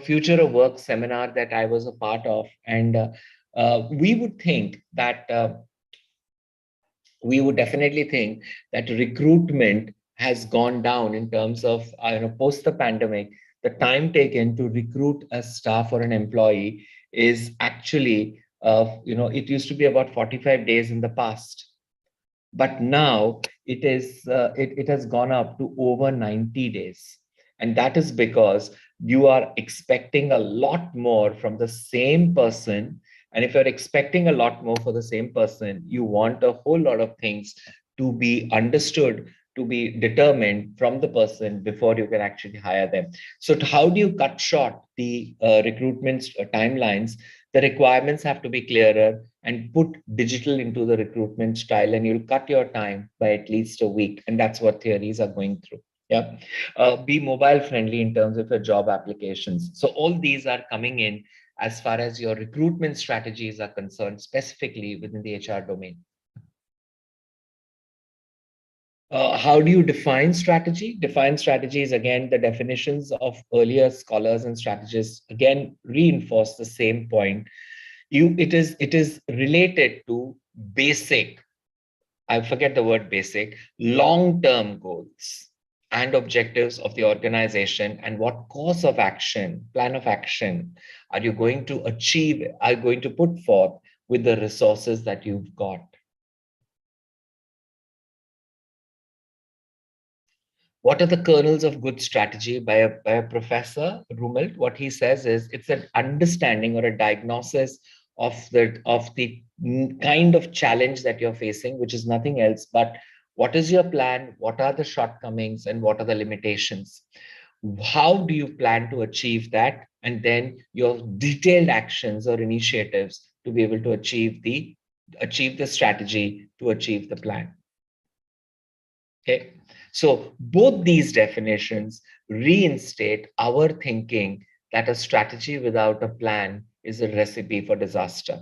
future of work seminar that I was a part of, and we would think that we would definitely think that recruitment has gone down in terms of post the pandemic. The time taken to recruit a staff or an employee is actually it used to be about 45 days in the past, but now it has gone up to over 90 days, and that is because you are expecting a lot more from the same person. And if you're expecting a lot more for the same person, you want a whole lot of things to be understood, to be determined from the person before you can actually hire them. So how do you cut short the recruitment timelines? The requirements have to be clearer, and put digital into the recruitment style, and you'll cut your time by at least a week. And that's what theories are going through. Yeah. Be mobile friendly in terms of your job applications. So all these are coming in as far as your recruitment strategies are concerned, specifically within the HR domain. How do you define strategy? Define strategies, again, the definitions of earlier scholars and strategists, again, reinforce the same point. It is related to basic, I forget the word basic, long-term goals and objectives of the organization, and what course of action, plan of action are you going to achieve, are going to put forth with the resources that you've got. What are the kernels of good strategy by a professor, Rumelt? What he says is it's an understanding or a diagnosis of the kind of challenge that you're facing, which is nothing else but what is your plan, what are the shortcomings, and what are the limitations? How do you plan to achieve that? And then your detailed actions or initiatives to be able to achieve the strategy to achieve the plan. Okay. So both these definitions reinstate our thinking that a strategy without a plan is a recipe for disaster.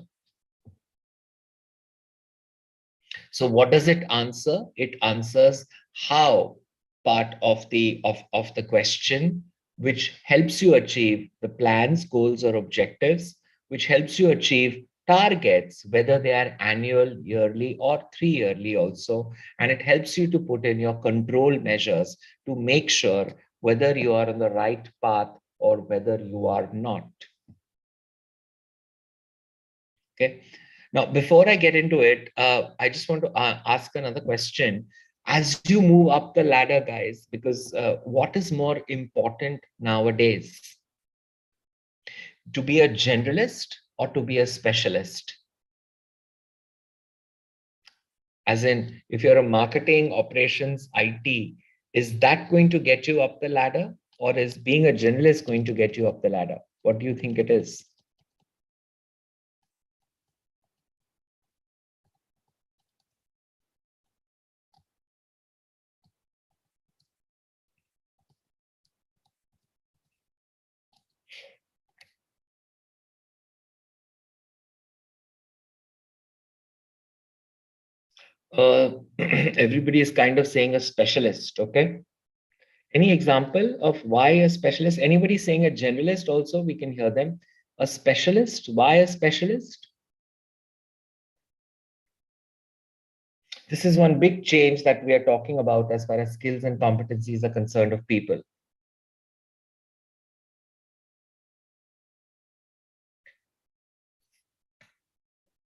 So what does it answer? It answers how part of the question, which helps you achieve the plans, goals, or objectives, which helps you achieve targets, whether they are annual, yearly, or 3-yearly also. And it helps you to put in your control measures to make sure whether you are on the right path or whether you are not. Okay. Now, before I get into it, I just want to ask another question. As you move up the ladder, guys, because what is more important nowadays? To be a generalist or to be a specialist? As in, if you're a marketing, operations, IT, is that going to get you up the ladder, or is being a generalist going to get you up the ladder? What do you think it is? Everybody is kind of saying a specialist, okay? Any example of why a specialist? Anybody saying a generalist also, we can hear them. A specialist, why a specialist? This is one big change that we are talking about as far as skills and competencies are concerned of people.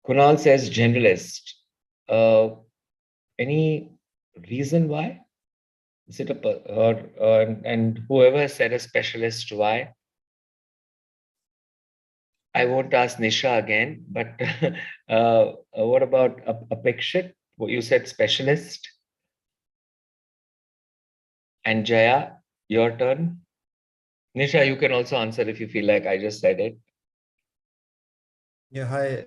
Kunal says generalist. Any reason why? Is it and whoever said a specialist, why? I won't ask Nisha again, but what about Apekshit? You said specialist. And Jaya, your turn. Nisha, you can also answer if you feel like I just said it. Yeah, hi.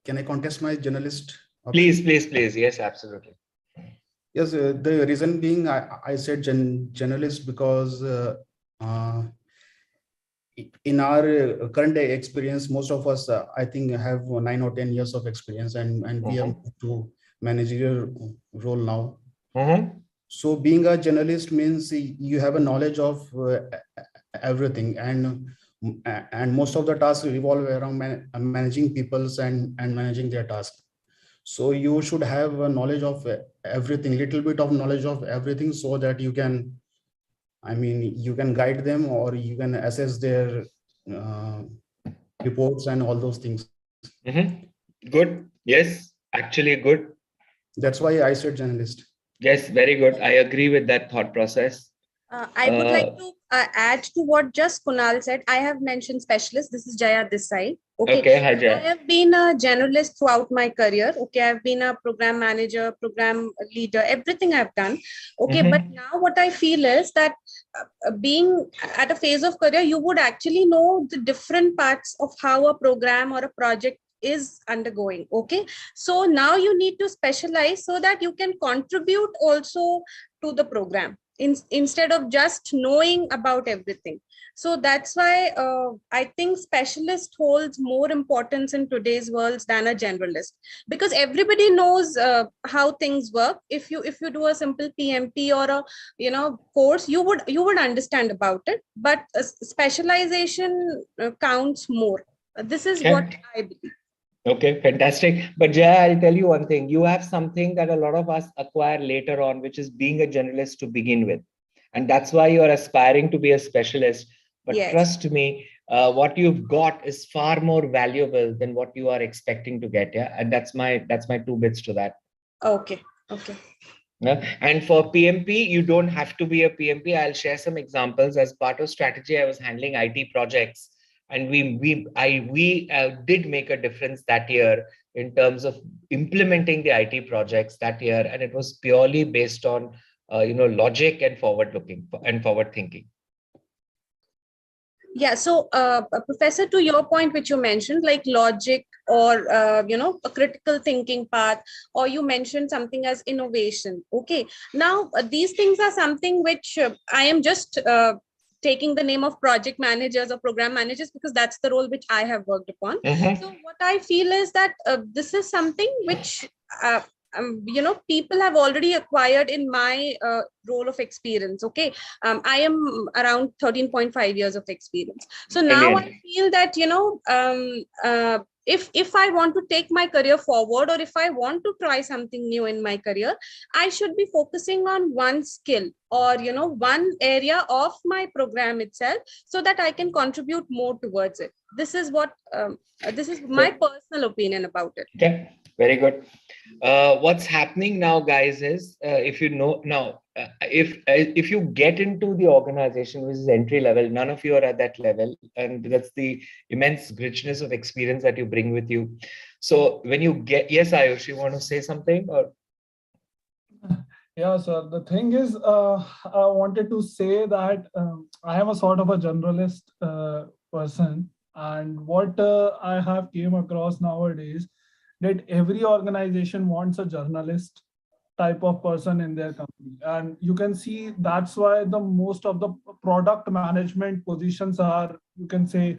Can I contest my journalist option? Please. Yes, absolutely. Yes, the reason being I said journalist because uh, in our current day experience, most of us, I think, have 9 or 10 years of experience, and we have moved to managerial role now. So being a journalist means you have a knowledge of everything, and most of the tasks revolve around managing people's and managing their tasks. So you should have a knowledge of everything, little bit of knowledge of everything, so that you can, I mean, you can guide them or you can assess their uh, reports and all those things. Good. Yes, actually good. That's why I said journalist. Yes, very good. I agree with that thought process. I would like to add to what just Kunal said. I have mentioned specialist. This is Jaya this side. Okay, hi I Jaya. have been a generalist throughout my career. Okay, I've been a program manager, program leader, everything I've done. Okay, but now what I feel is that being at a phase of career, you would actually know the different parts of how a program or a project is undergoing. Okay, so now you need to specialize so that you can contribute also to the program instead of just knowing about everything. So that's why I think specialist holds more importance in today's world than a generalist, because everybody knows how things work. If you do a simple PMP or a course, you would understand about it, but specialization counts more. This is what I believe. Okay, fantastic. But Jaya, I'll tell you one thing. You have something that a lot of us acquire later on, which is being a generalist to begin with. And that's why you're aspiring to be a specialist. But Yes. trust me, what you've got is far more valuable than what you are expecting to get. Yeah. And that's my 2 bits to that. Okay. Yeah. And for PMP, you don't have to be a PMP. I'll share some examples. As part of strategy, I was handling IT projects, and we did make a difference that year in terms of implementing the IT projects that year, and it was purely based on logic and forward thinking. Yeah, so Professor, to your point which you mentioned, like logic or a critical thinking path, or you mentioned something as innovation. Okay, now these things are something which I am just taking the name of project managers or program managers because that's the role which I have worked upon. So what I feel is that this is something which people have already acquired in my role of experience. Okay, I am around 13.5 years of experience. So now I feel that if I want to take my career forward, or if I want to try something new in my career, I should be focusing on one skill or one area of my program itself, so that I can contribute more towards it. This is what this is my personal opinion about it. Okay, very good. What's happening now, guys, is if you get into the organization, which is entry level, none of you are at that level, and that's the immense richness of experience that you bring with you. So when you get, yes, Ayush, you want to say something? Or yeah, sir. The thing is, I wanted to say that I am a sort of a generalist person, and what I have came across nowadays, that every organization wants a journalist type of person in their company, and you can see that's why the most of the product management positions are, you can say,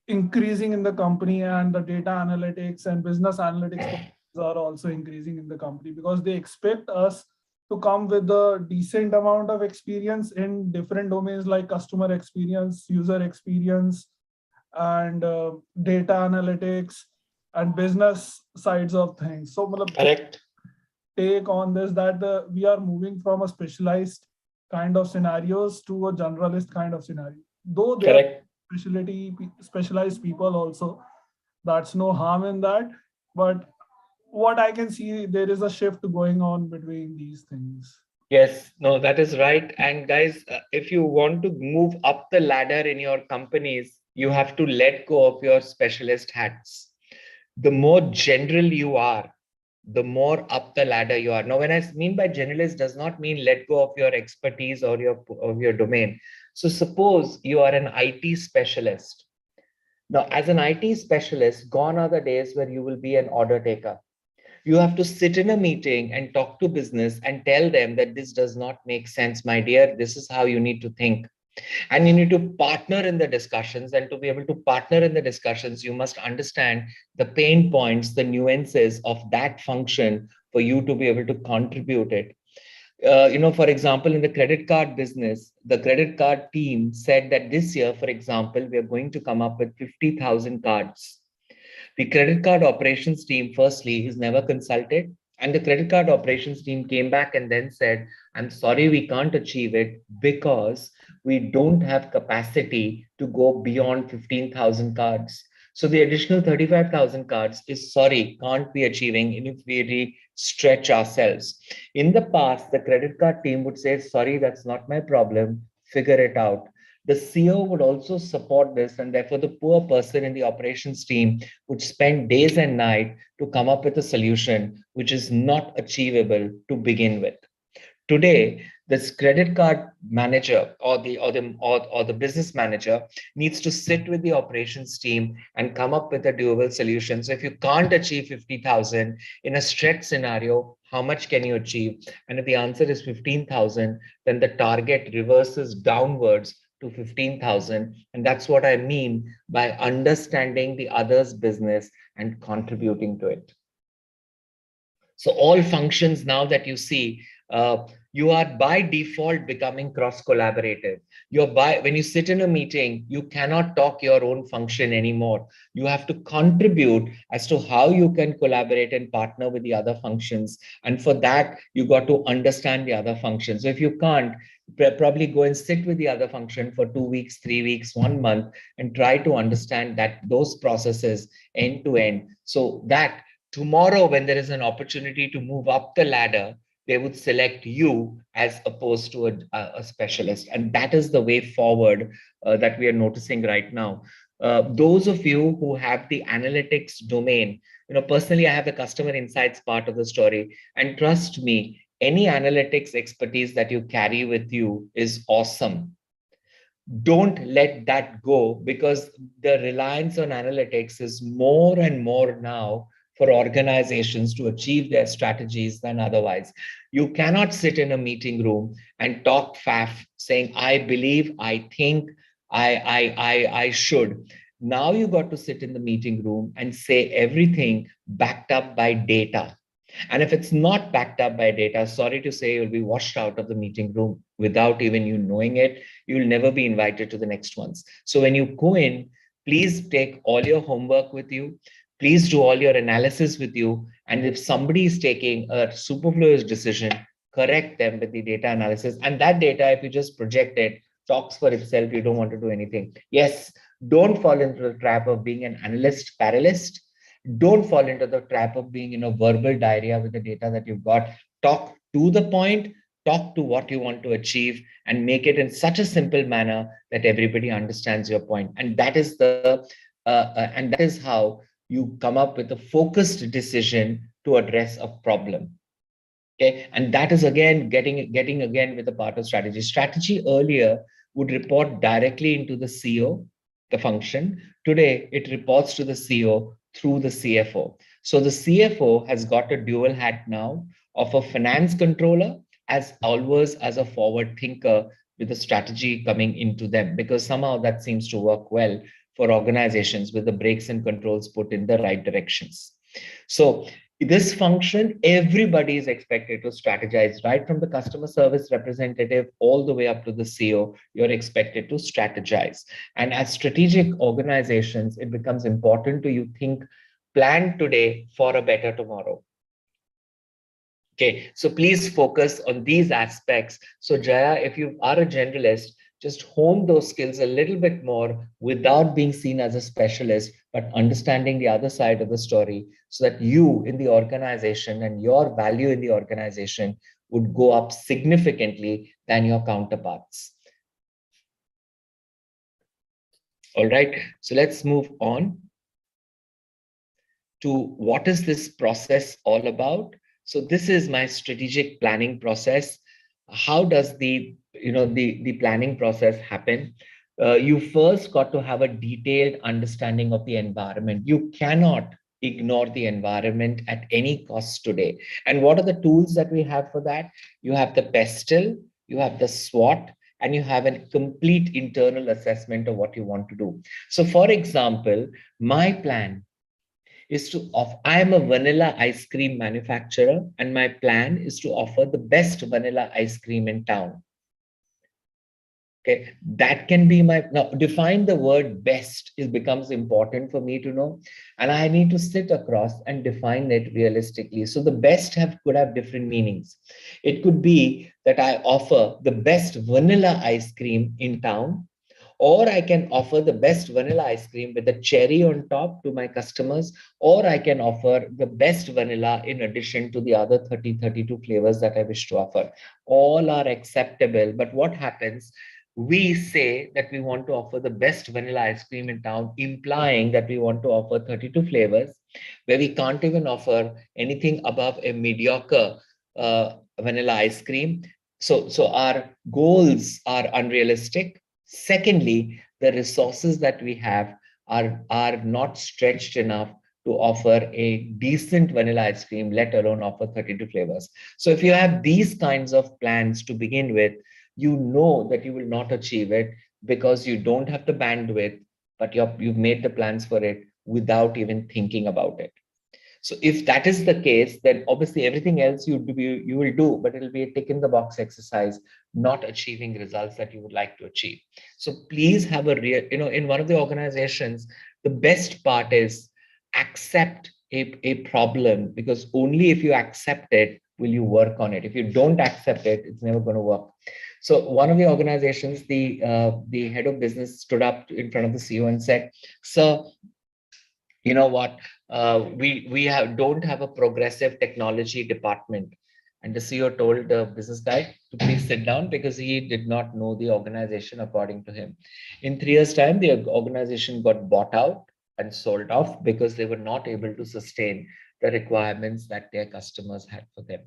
increasing in the company, and the data analytics and business analytics are also increasing in the company, because they expect us to come with a decent amount of experience in different domains like customer experience, user experience, and data analytics and business sides of things. So correct. Take on this that we are moving from a specialized kind of scenarios to a generalist kind of scenario, though there are specialized people also. That's no harm in that, but what I can see, there is a shift going on between these things. Yes, no, that is right. And guys, if you want to move up the ladder in your companies, you have to let go of your specialist hats. The more general you are, the more up the ladder you are. Now, when I mean by generalist does not mean let go of your expertise or your domain. So suppose you are an IT specialist. Now, as an IT specialist, gone are the days where you will be an order taker. You have to sit in a meeting and talk to business and tell them that this does not make sense, my dear. This is how you need to think. And you need to partner in the discussions. And to be able to partner in the discussions, you must understand the pain points, the nuances of that function for you to be able to contribute it. For example, in the credit card business, the credit card team said that this year, for example, we are going to come up with 50,000 cards. The credit card operations team, firstly, is never consulted. And the credit card operations team came back and then said, I'm sorry, we can't achieve it because we don't have capacity to go beyond 15,000 cards. So the additional 35,000 cards is sorry, can't be achieving if we really stretch ourselves. In the past, the credit card team would say, sorry, that's not my problem, figure it out. The CEO would also support this, and therefore the poor person in the operations team would spend days and night to come up with a solution which is not achievable to begin with. Today, this credit card manager or the business manager needs to sit with the operations team and come up with a doable solution. So if you can't achieve 50,000 in a stretch scenario, how much can you achieve? And if the answer is 15,000, then the target reverses downwards to 15,000. And that's what I mean by understanding the other's business and contributing to it. So all functions now that you see, you are by default becoming cross-collaborative. When you sit in a meeting, you cannot talk your own function anymore. You have to contribute as to how you can collaborate and partner with the other functions. And for that, you got to understand the other functions. So if you can't, probably go and sit with the other function for 2 weeks, 3 weeks, 1 month, and try to understand those processes end to end. So that tomorrow, when there is an opportunity to move up the ladder, they would select you as opposed to a specialist. And that is the way forward that we are noticing right now. Those of you who have the analytics domain, personally, I have the customer insights part of the story. And trust me, any analytics expertise that you carry with you is awesome. Don't let that go, because the reliance on analytics is more and more now for organizations to achieve their strategies than otherwise. You cannot sit in a meeting room and talk faff saying, I believe, I think, I should. Now you got to sit in the meeting room and say everything backed up by data. And if it's not backed up by data, sorry to say, you'll be washed out of the meeting room without even you knowing it. You'll never be invited to the next ones. So when you go in, please take all your homework with you. Please do all your analysis with you. And if somebody is taking a superfluous decision, correct them with the data analysis. And that data, if you just project it, talks for itself. You don't want to do anything. Yes, don't fall into the trap of being an analyst paralyst. Don't fall into the trap of being in a verbal diarrhea with the data that you've got. Talk to the point, talk to what you want to achieve, and make it in such a simple manner that everybody understands your point. And that is how you come up with a focused decision to address a problem. Okay, and that is again getting again with the part of strategy. Strategy earlier would report directly into the CEO, the function. Today, it reports to the CEO through the CFO. So the CFO has got a dual hat now of a finance controller as always as a forward thinker with the strategy coming into them, because somehow that seems to work well for organizations with the brakes and controls put in the right directions. So this function, everybody is expected to strategize, right from the customer service representative all the way up to the CEO. You're expected to strategize. And as strategic organizations, it becomes important to you think, plan today for a better tomorrow. Okay, so please focus on these aspects. So Jaya, if you are a generalist, just hone those skills a little bit more without being seen as a specialist, but understanding the other side of the story, so that you in the organization and your value in the organization would go up significantly than your counterparts. All right, so let's move on. to what is this process all about. So this is my strategic planning process. How does the planning process happen? You first got to have a detailed understanding of the environment. You cannot ignore the environment at any cost today. And what are the tools that we have for that? You have the pestle, you have the SWOT, and you have a complete internal assessment of what you want to do. So for example, my plan is to offer, I am a vanilla ice cream manufacturer, and my plan is to offer the best vanilla ice cream in town. Okay, that can be my, now define the word best. It becomes important for me to know, and I need to sit across and define it realistically. So the best could have different meanings. It could be that I offer the best vanilla ice cream in town, or I can offer the best vanilla ice cream with a cherry on top to my customers, or I can offer the best vanilla in addition to the other 32 flavors that I wish to offer. All are acceptable, but what happens? We say that we want to offer the best vanilla ice cream in town, implying that we want to offer 32 flavors, where we can't even offer anything above a mediocre vanilla ice cream. So our goals are unrealistic. Secondly, the resources that we have are not stretched enough to offer a decent vanilla ice cream, let alone offer 32 flavors. So if you have these kinds of plans to begin with, you know that you will not achieve it because you don't have the bandwidth, but you've made the plans for it without even thinking about it. So if that is the case, then obviously everything else you will do, but it'll be a tick in the box exercise, not achieving results that you would like to achieve. So please have a real, in one of the organizations, the best part is accept a problem, because only if you accept it will you work on it. If you don't accept it, it's never going to work. So one of the organizations, the head of business stood up in front of the CEO and said, "Sir, you know what, don't have a progressive technology department." And the CEO told the business guy to please sit down, because he did not know the organization according to him. In 3 years time, the organization got bought out and sold off because they were not able to sustain the requirements that their customers had for them.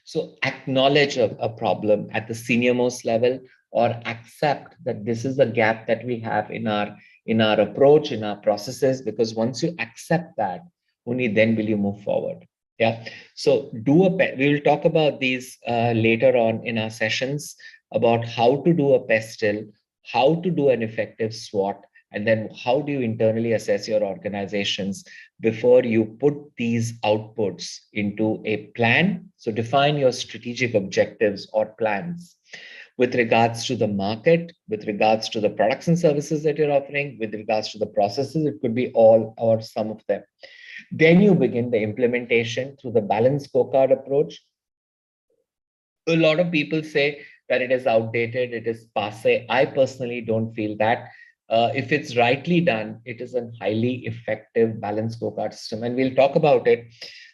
So acknowledge a problem at the senior most level, or accept that this is a gap that we have in our approach, in our processes, because once you accept that, only then will you move forward. Yeah. So we will talk about these later on in our sessions, about how to do a pestle, how to do an effective SWOT, and then how do you internally assess your organizations before you put these outputs into a plan. So define your strategic objectives or plans with regards to the market, with regards to the products and services that you're offering, with regards to the processes. It could be all or some of them. Then you begin the implementation through the balanced scorecard approach. A lot of people say that it is outdated, it is passe. I personally don't feel that. If it's rightly done, it is a highly effective balanced scorecard system. And we'll talk about it.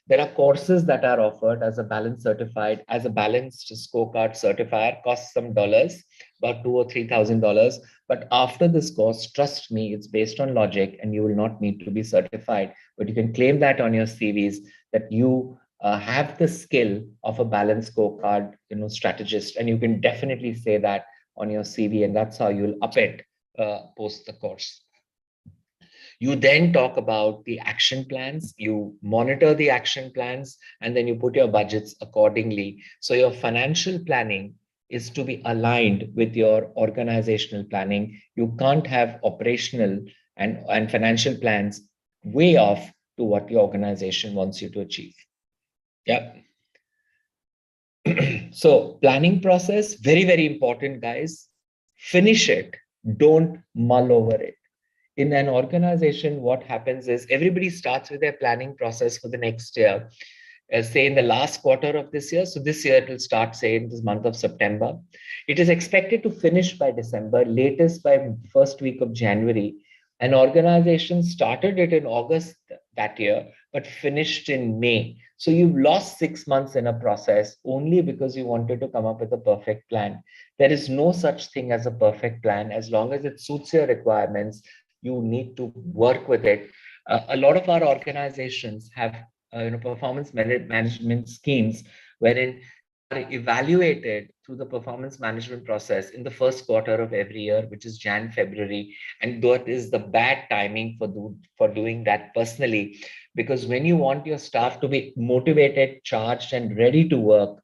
There are courses that are offered as a balanced scorecard certifier, costs some dollars, about $2,000 or $3,000. But after this course, trust me, it's based on logic, and you will not need to be certified. But you can claim that on your CVs that you have the skill of a balanced scorecard, strategist, and you can definitely say that on your CV, and that's how you'll up it post the course. You then talk about the action plans, you monitor the action plans, and then you put your budgets accordingly. So your financial planning is to be aligned with your organizational planning. You can't have operational and financial plans way off to what your organization wants you to achieve. Yeah. So planning process, very, very important, guys. Finish it. Don't mull over it. In an organization, what happens is everybody starts with their planning process for the next year, say in the last quarter of this year. So this year it will start, say, in this month of September. It is expected to finish by December, latest by first week of January. An organization started it in August that year, but finished in May. So you've lost 6 months in a process only because you wanted to come up with a perfect plan. There is no such thing as a perfect plan. As long as it suits your requirements, you need to work with it. A lot of our organizations have performance management schemes wherein they are evaluated through the performance management process in the first quarter of every year, which is Jan, February. And that is the bad timing for doing that personally, because when you want your staff to be motivated, charged, and ready to work,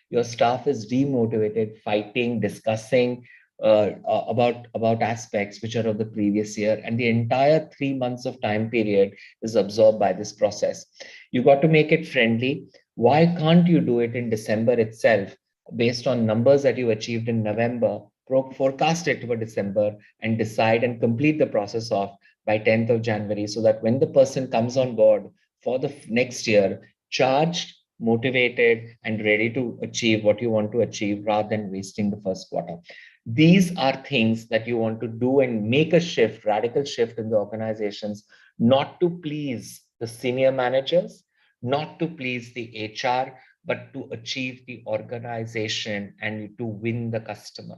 your staff is demotivated, fighting, discussing about aspects which are of the previous year, and the entire 3 months of time period is absorbed by this process. You got to make it friendly. Why can't you do it in December itself, based on numbers that you achieved in November? Forecast it for December and decide and complete the process off by 10th of January, so that when the person comes on board for the next year, charged, motivated, and ready to achieve what you want to achieve, rather than wasting the first quarter. These are things that you want to do and make a shift, radical shift in the organizations, not to please the senior managers, not to please the HR, but to achieve the organization and to win the customer.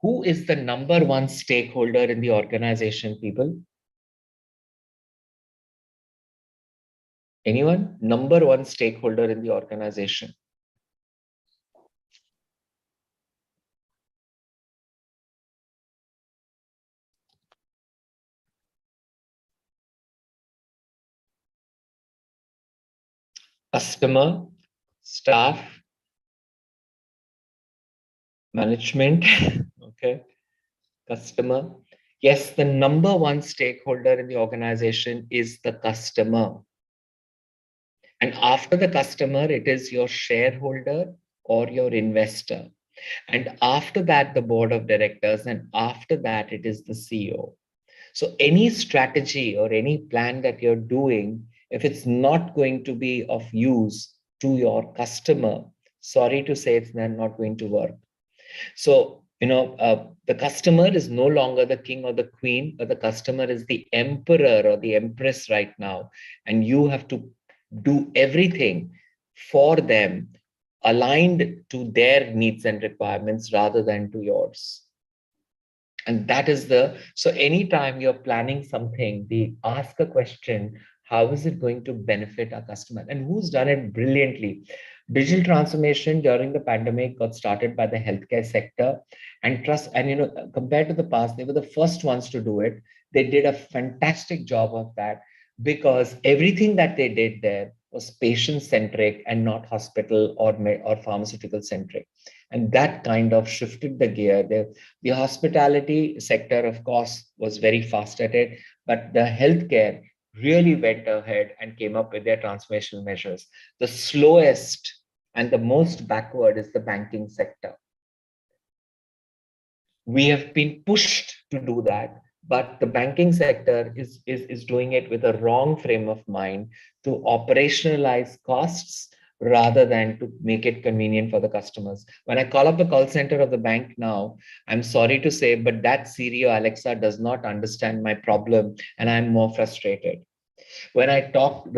Who is the number one stakeholder in the organization, people? Anyone? Number one stakeholder in the organization. Customer, staff, management, okay, customer. Yes, the number one stakeholder in the organization is the customer. And after the customer, it is your shareholder or your investor. And after that, the board of directors. And after that, it is the CEO. So any strategy or any plan that you're doing, if it's not going to be of use to your customer, sorry to say, it's not going to work. So, the customer is no longer the king or the queen, but the customer is the emperor or the empress right now. And you have to do everything for them aligned to their needs and requirements rather than to yours. And that is so anytime you're planning something, ask a question, how is it going to benefit our customer? And who's done it brilliantly? Digital transformation during the pandemic got started by the healthcare sector, and compared to the past, they were the first ones to do it. They did a fantastic job of that, because everything that they did there was patient centric and not hospital or pharmaceutical centric. And that kind of shifted the gear. The hospitality sector, of course, was very fast at it, but the healthcare really went ahead and came up with their transformational measures. The slowest and the most backward is the banking sector. We have been pushed to do that, but the banking sector is doing it with a wrong frame of mind to operationalize costs rather than to make it convenient for the customers. When I call up the call center of the bank now, I'm sorry to say, but that Siri or Alexa does not understand my problem, and I'm more frustrated. When I talk to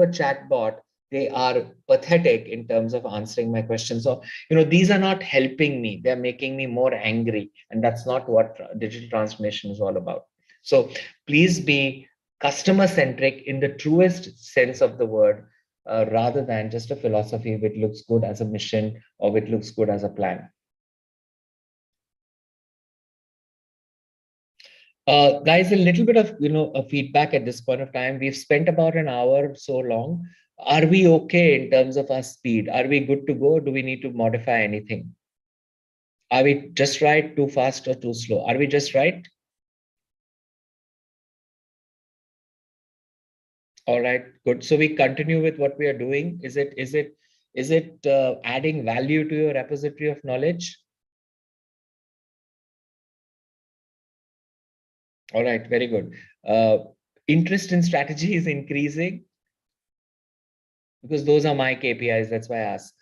a chatbot, they are pathetic in terms of answering my questions. So, these are not helping me. They're making me more angry. And that's not what digital transformation is all about. So please be customer centric in the truest sense of the word, rather than just a philosophy which looks good as a mission or which looks good as a plan. Guys, a little bit of a feedback at this point of time. We've spent about an hour so long. Are we okay in terms of our speed? Are we good to go? Do we need to modify anything? Are we just right, too fast or too slow? Are we just right? All right, good. So we continue with what we are doing. Is it adding value to your repository of knowledge? All right, very good. Interest in strategy is increasing, because those are my KPIs. That's why I ask.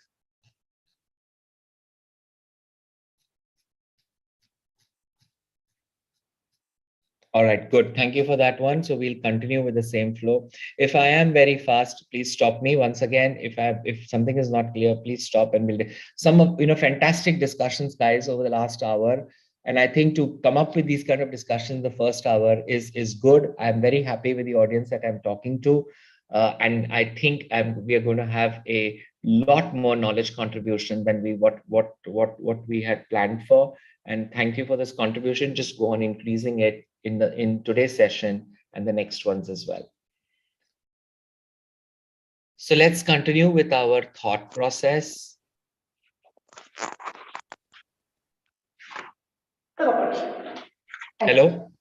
All right, good. Thank you for that one. So we'll continue with the same flow. If I am very fast, please stop me once again. If something is not clear, please stop, and we'll do some of fantastic discussions, guys, over the last hour. And I think to come up with these kind of discussions in the first hour is good. I'm very happy with the audience that I'm talking to. And I think we are going to have a lot more knowledge contribution than what we had planned for. And thank you for this contribution. Just go on increasing it in today's session and the next ones as well. So let's continue with our thought process. Hello.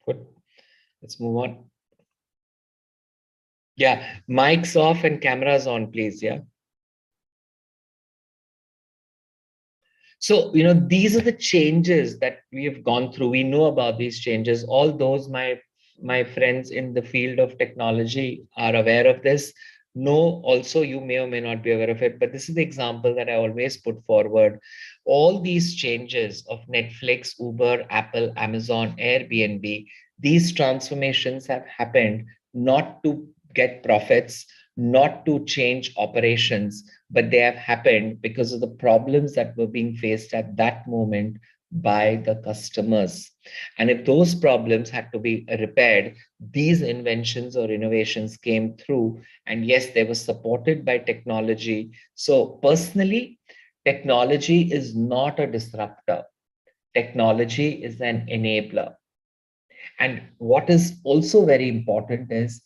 Good. Let's move on. Yeah, mics off and cameras on, please. Yeah. So, these are the changes that we have gone through. We know about these changes. All those my friends in the field of technology are aware of this. No, also you may or may not be aware of it, but this is the example that I always put forward. All these changes of Netflix, Uber, Apple, Amazon, Airbnb, these transformations have happened not to get profits, not to change operations, but they have happened because of the problems that were being faced at that moment by the customers. And if those problems had to be repaired, these inventions or innovations came through. And yes, they were supported by technology. So personally, technology is not a disruptor. Technology is an enabler. And what is also very important is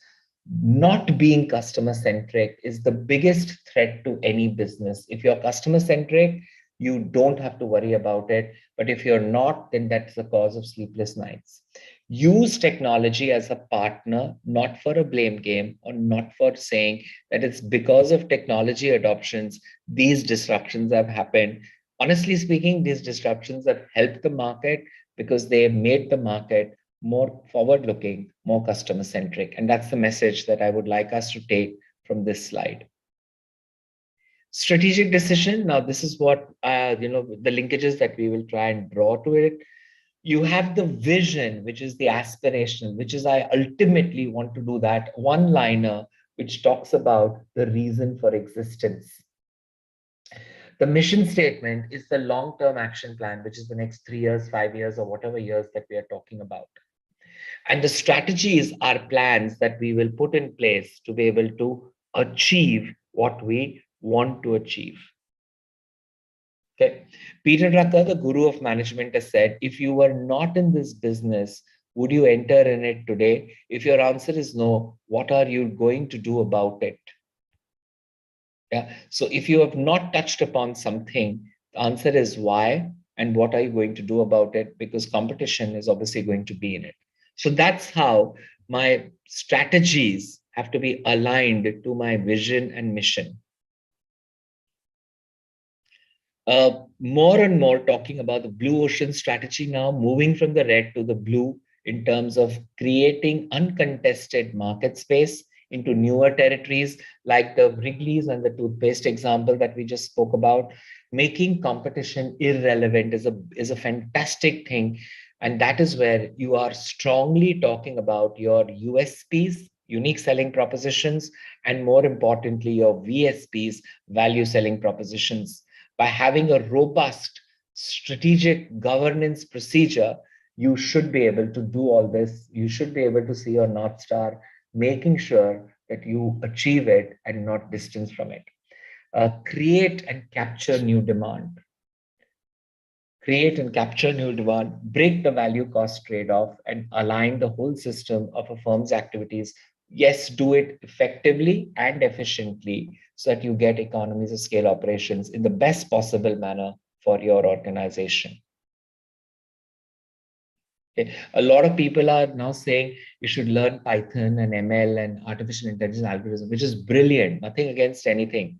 not being customer centric is the biggest threat to any business. If you're customer centric, you don't have to worry about it. But if you're not, then that's the cause of sleepless nights. Use technology as a partner, not for a blame game or not for saying that it's because of technology adoptions, these disruptions have happened. Honestly speaking, these disruptions have helped the market because they have made the market more forward-looking, more customer-centric. And that's the message that I would like us to take from this slide. Strategic decision. Now, this is what, the linkages that we will try and draw to it. You have the vision, which is the aspirational, which is I ultimately want to do that one-liner, which talks about the reason for existence. The mission statement is the long-term action plan, which is the next 3 years, 5 years, or whatever years that we are talking about. And the strategies are plans that we will put in place to be able to achieve what we want to achieve. Okay. Peter Drucker, the guru of management, has said, if you were not in this business, would you enter in it today? If your answer is no, what are you going to do about it? Yeah. So if you have not touched upon something, the answer is why and what are you going to do about it? Because competition is obviously going to be in it. So that's how my strategies have to be aligned to my vision and mission. More and more talking about the blue ocean strategy now, moving from the red to the blue in terms of creating uncontested market space into newer territories like the Wrigley's and the toothpaste example that we just spoke about. Making competition irrelevant is a fantastic thing. And that is where you are strongly talking about your USPs, unique selling propositions, and more importantly, your VSPs, value selling propositions. By having a robust strategic governance procedure, you should be able to do all this. You should be able to see your North Star, making sure that you achieve it and not distance from it. Create and capture new demand. Create and capture new demand, break the value cost trade-off, and align the whole system of a firm's activities. Yes, do it effectively and efficiently so that you get economies of scale operations in the best possible manner for your organization. Okay. A lot of people are now saying you should learn Python and ML and artificial intelligence algorithm, which is brilliant, nothing against anything.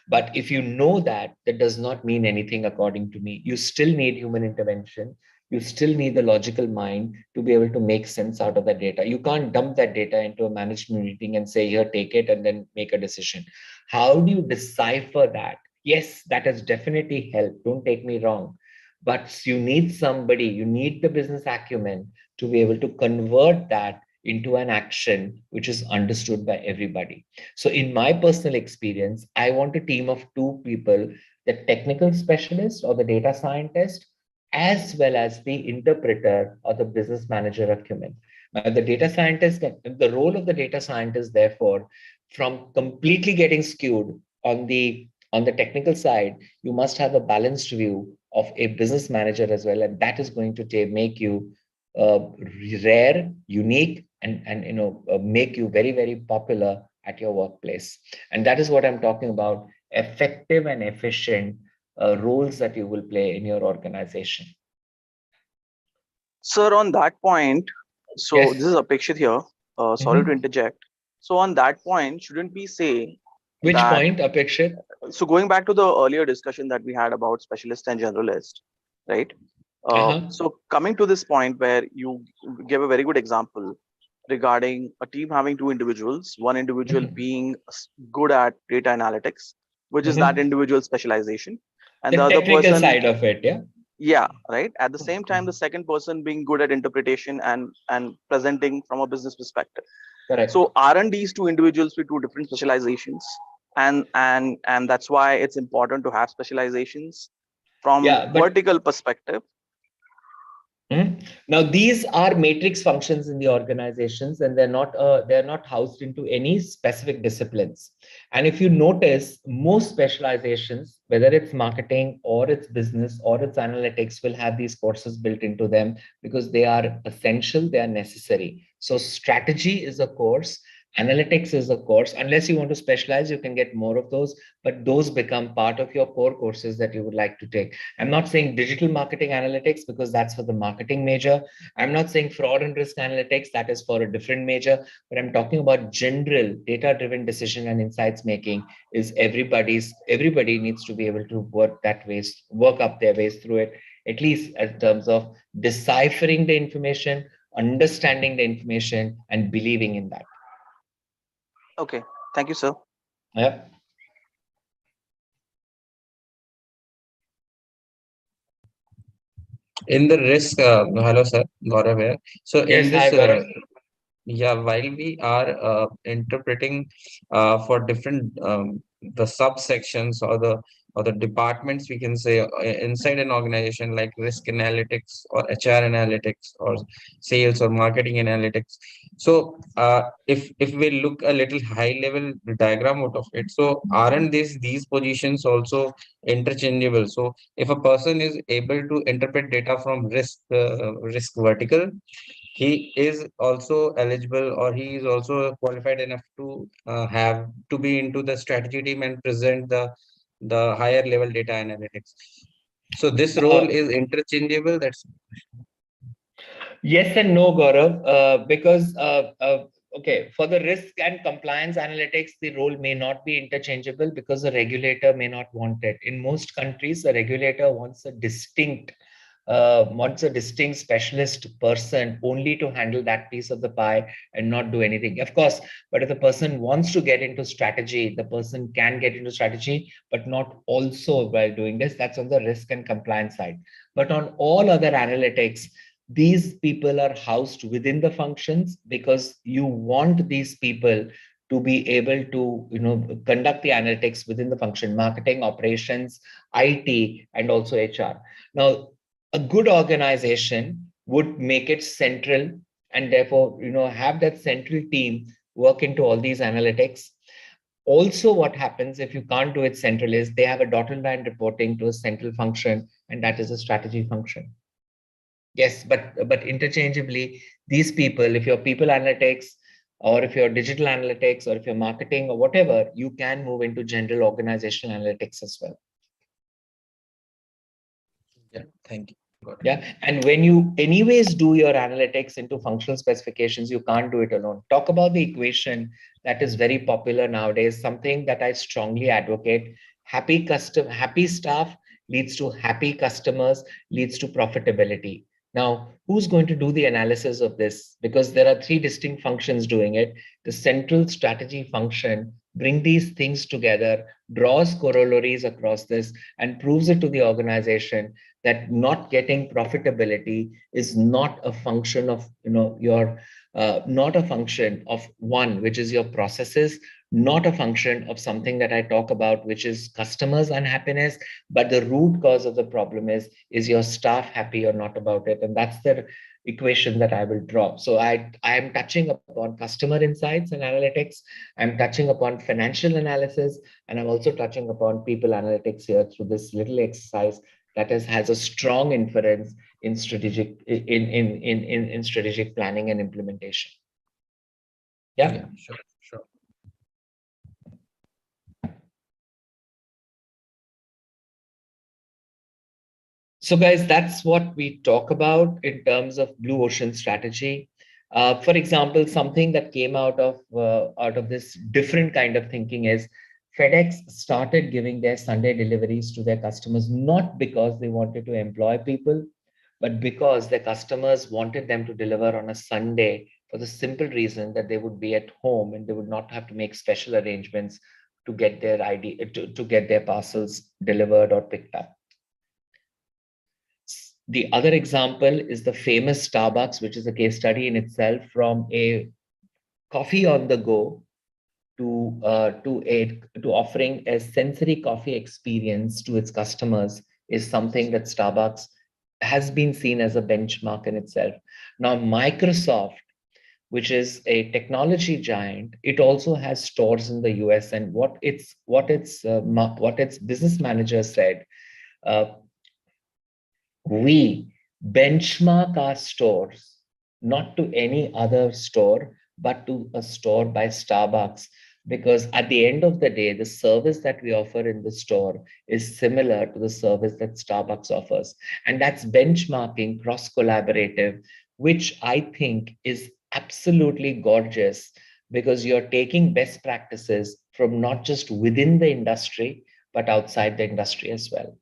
But if you know that, that does not mean anything according to me. You still need human intervention. You still need the logical mind to be able to make sense out of that data. You can't dump that data into a management meeting and say, here, take it, and then make a decision. How do you decipher that? Yes, that has definitely helped. Don't take me wrong. But you need somebody, you need the business acumen to be able to convert that into an action which is understood by everybody. So in my personal experience, I want a team of two people, the technical specialist or the data scientist, as well as the interpreter or the business manager acumen. The data scientist, the role of the data scientist, therefore, from completely getting skewed on the technical side, you must have a balanced view of a business manager as well, and that is going to make you rare, unique, and make you very, very popular at your workplace. And that is what I'm talking about: effective and efficient roles that you will play in your organization. Sir, on that point, so Yes. this is Apekshit here. Sorry to interject. So on that point, shouldn't we say Which that, point, Apekshit? so going back to the earlier discussion that we had about specialist and generalist, right? So coming to this point where you gave a very good example regarding a team having two individuals, one individual being good at data analytics, which is that individual specialization, and the other technical person side of it, yeah, right, at the same time the second person being good at interpretation and presenting from a business perspective. Correct. So aren't these two individuals with two different specializations, and that's why it's important to have specializations from vertical perspective. Now, these are matrix functions in the organizations, and they're not housed into any specific disciplines. And if you notice, most specializations, whether it's marketing or it's business or it's analytics, will have these courses built into them because they are essential, they are necessary. So strategy is a course. Analytics is a course. Unless you want to specialize, you can get more of those, but those become part of your core courses that you would like to take. I'm not saying digital marketing analytics because that's for the marketing major. I'm not saying fraud and risk analytics, that is for a different major, but I'm talking about general data-driven decision and insights making is everybody needs to be able to work up their ways through it, at least in terms of deciphering the information, understanding the information, and believing in that. Okay, thank you, sir. Yeah. In the risk, hello sir, Gaurav here. So Yes, in this, hi, while we are interpreting for different the subsections or the departments, we can say inside an organization like risk analytics or HR analytics or sales or marketing analytics. So if we look a little high level diagram out of it, so aren't these positions also interchangeable? So if a person is able to interpret data from risk vertical, he is also eligible or he is also qualified enough to have to be into the strategy team and present the higher level data analytics. So this role is interchangeable. That's yes and no, Gaurav, because okay, for the risk and compliance analytics, the role may not be interchangeable because the regulator may not want it. In most countries, the regulator wants a distinct specialist person only to handle that piece of the pie and not do anything. Of course, but if the person wants to get into strategy, the person can get into strategy, but not also while doing this. That's on the risk and compliance side. But on all other analytics, these people are housed within the functions because you want these people to be able to conduct the analytics within the function: marketing, operations, IT, and also HR. Now, a good organization would make it central and therefore have that central team work into all these analytics. Also, what happens if you can't do it central is they have a dotted line reporting to a central function, and that is a strategy function. Yes, but interchangeably, these people, if you're people analytics or if you're digital analytics or if you're marketing or whatever, you can move into general organizational analytics as well. yeah. Thank you. Yeah, and when you anyways do your analytics into functional specifications, you can't do it alone. Talk about the equation that is very popular nowadays, something that I strongly advocate. Happy staff leads to happy customers, leads to profitability. Now, who's going to do the analysis of this? Because there are three distinct functions doing it. The central strategy function brings these things together, draws corollaries across this, and proves it to the organization that not getting profitability is not a function of your not a function of one, which is your processes, not a function of something that I talk about, which is customers' unhappiness, but the root cause of the problem is your staff happy or not about it? And that's the equation that I will draw. So I am touching upon customer insights and analytics. I'm touching upon financial analysis, and I'm also touching upon people analytics here through this little exercise that has a strong inference in strategic planning and implementation. Yeah, sure, sure. So guys, that's what we talk about in terms of blue ocean strategy. For example, something that came out of this different kind of thinking is FedEx started giving their Sunday deliveries to their customers, not because they wanted to employ people, but because their customers wanted them to deliver on a Sunday for the simple reason that they would be at home and they would not have to make special arrangements to get their to get their parcels delivered or picked up. The other example is the famous Starbucks, which is a case study in itself, from a coffee on the go to offering a sensory coffee experience to its customers, is something that Starbucks has been seen as a benchmark in itself. Now, Microsoft, which is a technology giant, it also has stores in the US, and what its business manager said. We benchmark our stores not to any other store, but to a store by Starbucks, because at the end of the day, the service that we offer in the store is similar to the service that Starbucks offers. And that's benchmarking cross collaborative, which I think is absolutely gorgeous, because you're taking best practices from not just within the industry, but outside the industry as well.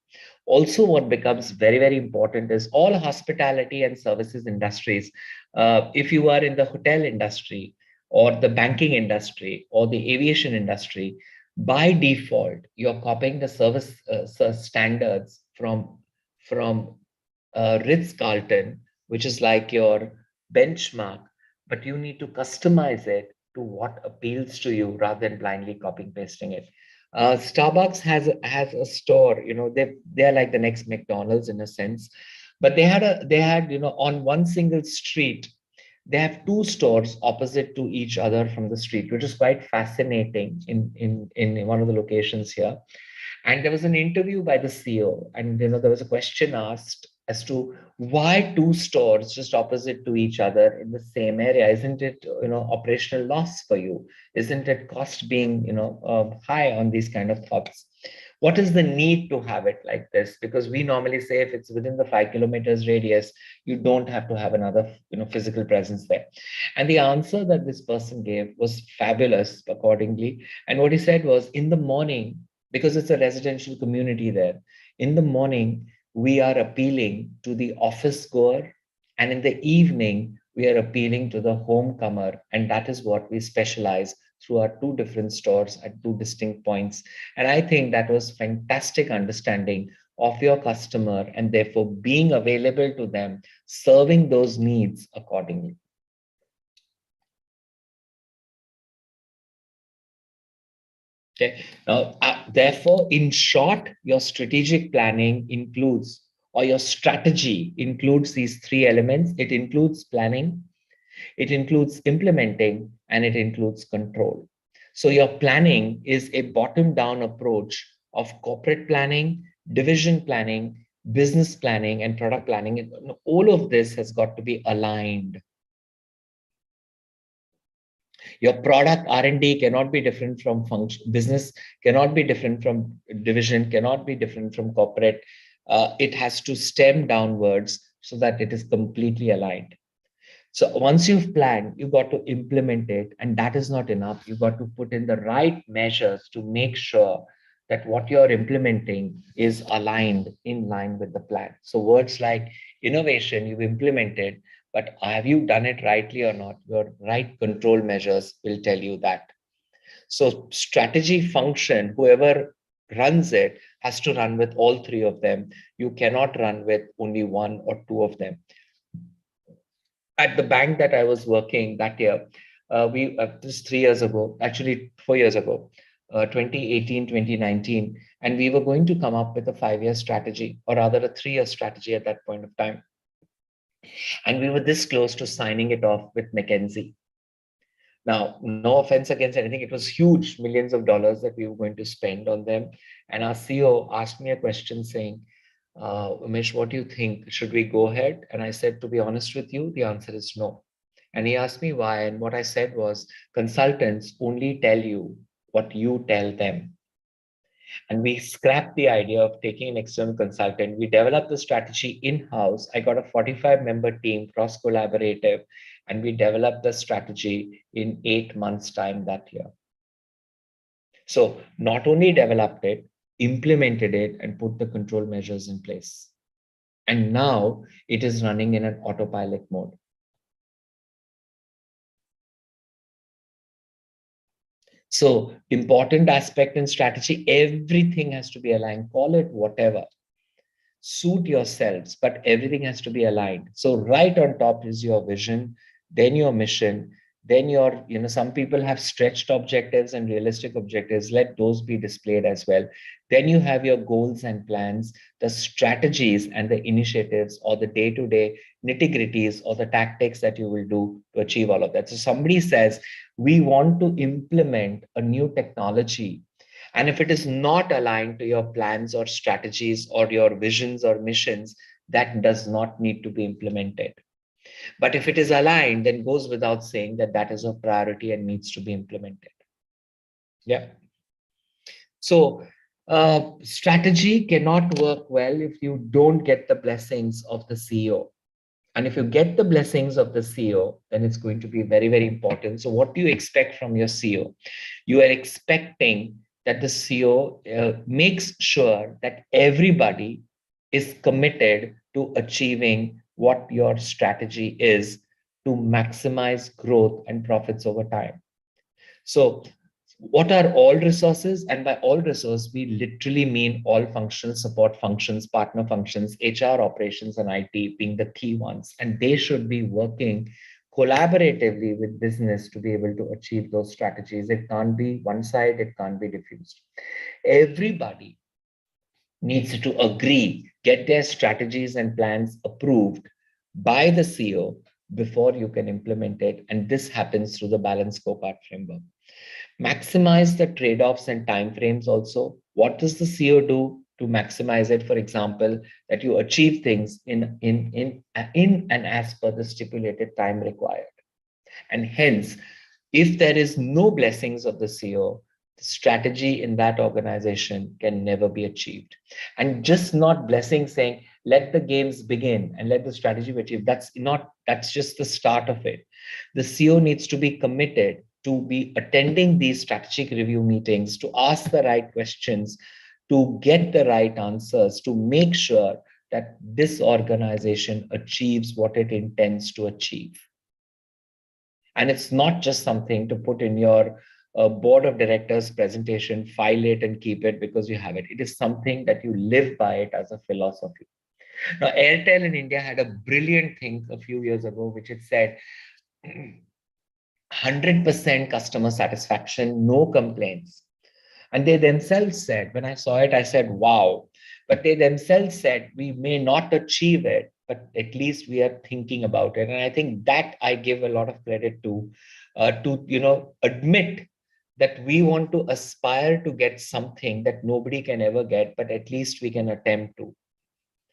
Also, what becomes very, very important is all hospitality and services industries. If you are in the hotel industry or the banking industry or the aviation industry, by default, you're copying the service standards from Ritz-Carlton, which is like your benchmark, but you need to customize it to what appeals to you rather than blindly copying pasting it. Starbucks has a store, they're like the next McDonald's in a sense, but they had on one single street, they have two stores opposite to each other from the street, which is quite fascinating in one of the locations here. And there was an interview by the CEO, and there was a question asked as to why two stores just opposite to each other in the same area. Isn't it operational loss for you? Isn't it cost being high on these kind of thoughts? What is the need to have it like this? Because we normally say if it's within the 5 kilometers radius, you don't have to have another physical presence there. And the answer that this person gave was fabulous accordingly. And what he said was, in the morning, because it's a residential community there, in the morning, we are appealing to the office goer, and in the evening, we are appealing to the homecomer. And that is what we specialize through our two different stores at two distinct points. And I think that was fantastic understanding of your customer, and therefore being available to them, serving those needs accordingly. Okay. Now, therefore, in short, your strategic planning includes, or your strategy includes, these three elements. It includes planning, it includes implementing, and it includes control. So your planning is a bottom-down approach of corporate planning, division planning, business planning, and product planning. And all of this has got to be aligned. Your product R&D cannot be different from function, business cannot be different from division, cannot be different from corporate. It has to stem downwards so that it is completely aligned. So once you've planned, you've got to implement it, and that is not enough. You've got to put in the right measures to make sure that what you're implementing is aligned in line with the plan. So words like innovation, you've implemented, but have you done it rightly or not? Your right control measures will tell you that. So strategy function, whoever runs it has to run with all three of them. You cannot run with only one or two of them. At the bank that I was working that year, this 3 years ago, actually 4 years ago, 2018, 2019, and we were going to come up with a 5-year strategy, or rather a 3-year strategy at that point of time. And we were this close to signing it off with McKinsey. Now, no offense against anything, it was huge, millions of dollars that we were going to spend on them. And our CEO asked me a question saying, Umesh, what do you think? Should we go ahead? And I said, to be honest with you, the answer is no. And he asked me why. And what I said was, consultants only tell you what you tell them. And we scrapped the idea of taking an external consultant. We developed the strategy in-house. I got a 45-member team, cross-collaborative, and we developed the strategy in 8 months' time that year. So not only developed it, implemented it, and put the control measures in place. And now it is running in an autopilot mode. So important aspect in strategy, everything has to be aligned, call it whatever. Suit yourselves, but everything has to be aligned. So right on top is your vision, then your mission, then your, some people have stretched objectives and realistic objectives. Let those be displayed as well. Then you have your goals and plans, the strategies and the initiatives, or the day-to-day nitty-gritties or the tactics that you will do to achieve all of that. So somebody says, we want to implement a new technology. And if it is not aligned to your plans or strategies or your visions or missions, that does not need to be implemented. But if it is aligned, then goes without saying that that is a priority and needs to be implemented. Yeah. So strategy cannot work well if you don't get the blessings of the CEO. And if you get the blessings of the CEO, then it's going to be very, very important. So what do you expect from your CEO? You are expecting that the CEO makes sure that everybody is committed to achieving what your strategy is to maximize growth and profits over time. So what are all resources? And by all resources, we literally mean all functional support functions, partner functions, HR, operations, and IT being the key ones. And they should be working collaboratively with business to be able to achieve those strategies. It can't be one side, it can't be diffused. Everybody needs to agree, get their strategies and plans approved by the CEO before you can implement it. And this happens through the balanced scorecard framework. Maximize the trade-offs and timeframes also. What does the CEO do to maximize it? For example, that you achieve things in and as per the stipulated time required. And hence, if there is no blessings of the CEO, the strategy in that organization can never be achieved. And just not blessing saying, let the games begin and let the strategy be achieved. That's just the start of it. The CEO needs to be committed to be attending these strategic review meetings, to ask the right questions, to get the right answers, to make sure that this organization achieves what it intends to achieve. And it's not just something to put in your board of directors presentation, file it and keep it because you have it. It is something that you live by it as a philosophy. Now, Airtel in India had a brilliant thing a few years ago, which it said, 100% customer satisfaction, no complaints. And they themselves said, when I saw it, I said, wow. But they themselves said, we may not achieve it, but at least we are thinking about it. And I think that I give a lot of credit to admit that we want to aspire to get something that nobody can ever get, but at least we can attempt to.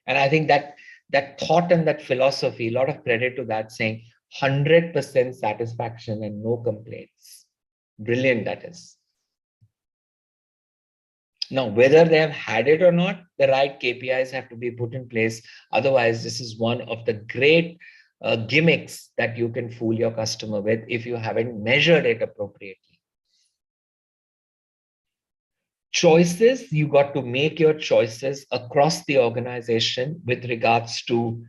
And I think that thought and that philosophy, a lot of credit to that, saying 100% satisfaction and no complaints. Brilliant that is. Now, whether they have had it or not, the right KPIs have to be put in place. Otherwise, this is one of the great gimmicks that you can fool your customer with if you haven't measured it appropriately. Choices, you got to make your choices across the organization with regards to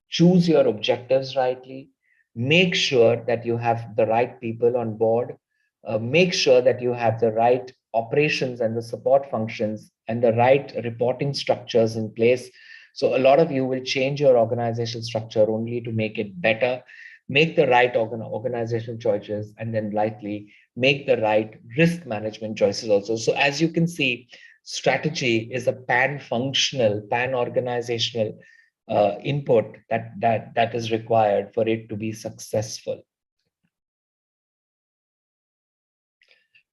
choose your objectives rightly, make sure that you have the right people on board, make sure that you have the right operations and the support functions and the right reporting structures in place. So a lot of you will change your organizational structure only to make it better. make the right organizational choices, and then likely make the right risk management choices also. So as you can see, strategy is a pan-functional, pan-organizational input that is required for it to be successful.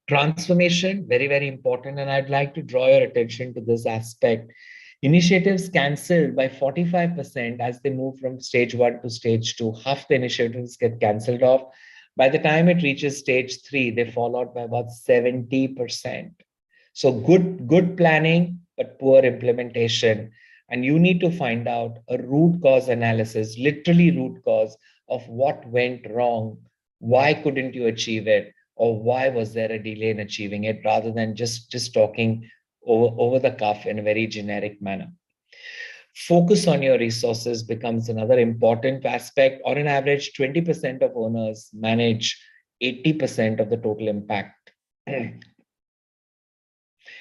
Transformation, very, very important. And I'd like to draw your attention to this aspect. Initiatives cancelled by 45% as they move from stage 1 to stage 2. Half the initiatives get cancelled off. By the time it reaches stage 3, they fall out by about 70%. So good planning, but poor implementation. And you need to find out a root cause analysis, literally root cause of what went wrong. Why couldn't you achieve it? Or why was there a delay in achieving it, rather than just talking over the cuff in a very generic manner. Focus on your resources becomes another important aspect. On an average, 20% of owners manage 80% of the total impact.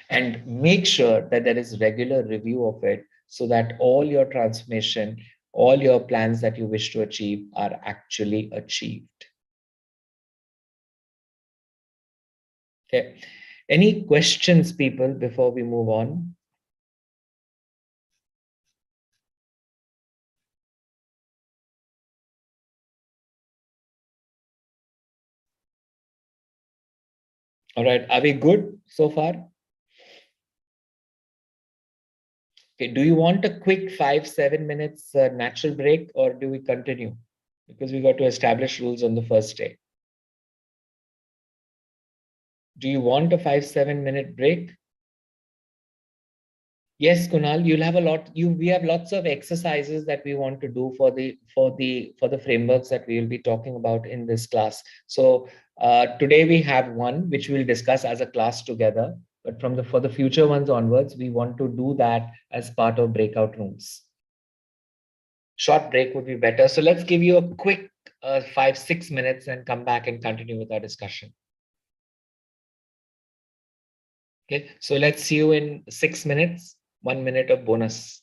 And make sure that there is regular review of it so that all your transformation, all your plans that you wish to achieve are actually achieved. Okay. Any questions, people, before we move on? All right. Are we good so far? Okay. Do you want a quick 5-7 minutes natural break, or do we continue? Because we got to establish rules on the first day. Do you want a 5-7 minute break? Yes, Kunal, you'll have a lot. We have lots of exercises that we want to do for the frameworks that we will be talking about in this class. So today we have one which we'll discuss as a class together. But for the future ones onwards, we want to do that as part of breakout rooms. Short break would be better. So let's give you a quick 5-6 minutes and come back and continue with our discussion. Okay, so let's see you in 6 minutes. 1 minute of bonus.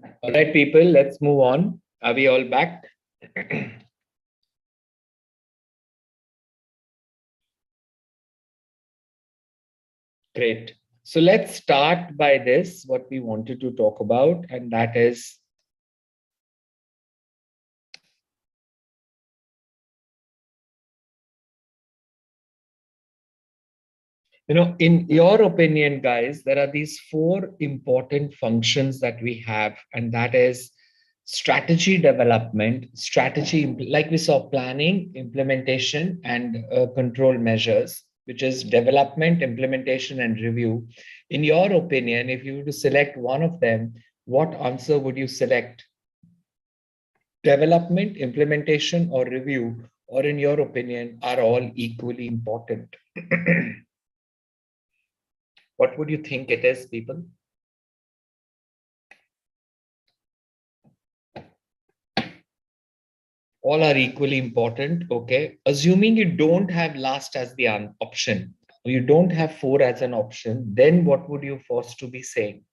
All right, people, let's move on. Are we all back? Great. So let's start by this, what we wanted to talk about, and that is in your opinion, guys, there are these four important functions that we have, and that is strategy development, strategy, like we saw, planning, implementation, and control measures, which is development, implementation, and review. In your opinion, if you were to select one of them, what answer would you select? Development, implementation, or review, or in your opinion, are all equally important? What would you think it is, people? All are equally important, okay? Assuming you don't have last as the option, you don't have four as an option, then what would you force to be saying?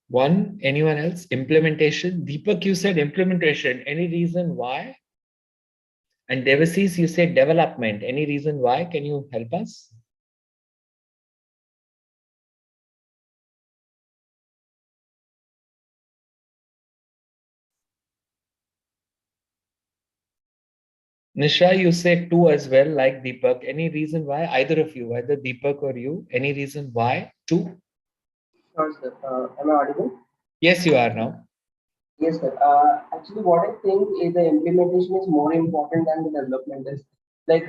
One, anyone else? Implementation. Deepak, you said implementation. Any reason why? And Devasis, you said development. Any reason why? Can you help us? Nisha, you said two as well, like Deepak. Any reason why? Either of you, either Deepak or you. Any reason why? Two? Sure, sir. Am I audible? Yes, you are now. Yes, sir. Actually, what I think is the implementation is more important than the development is. Like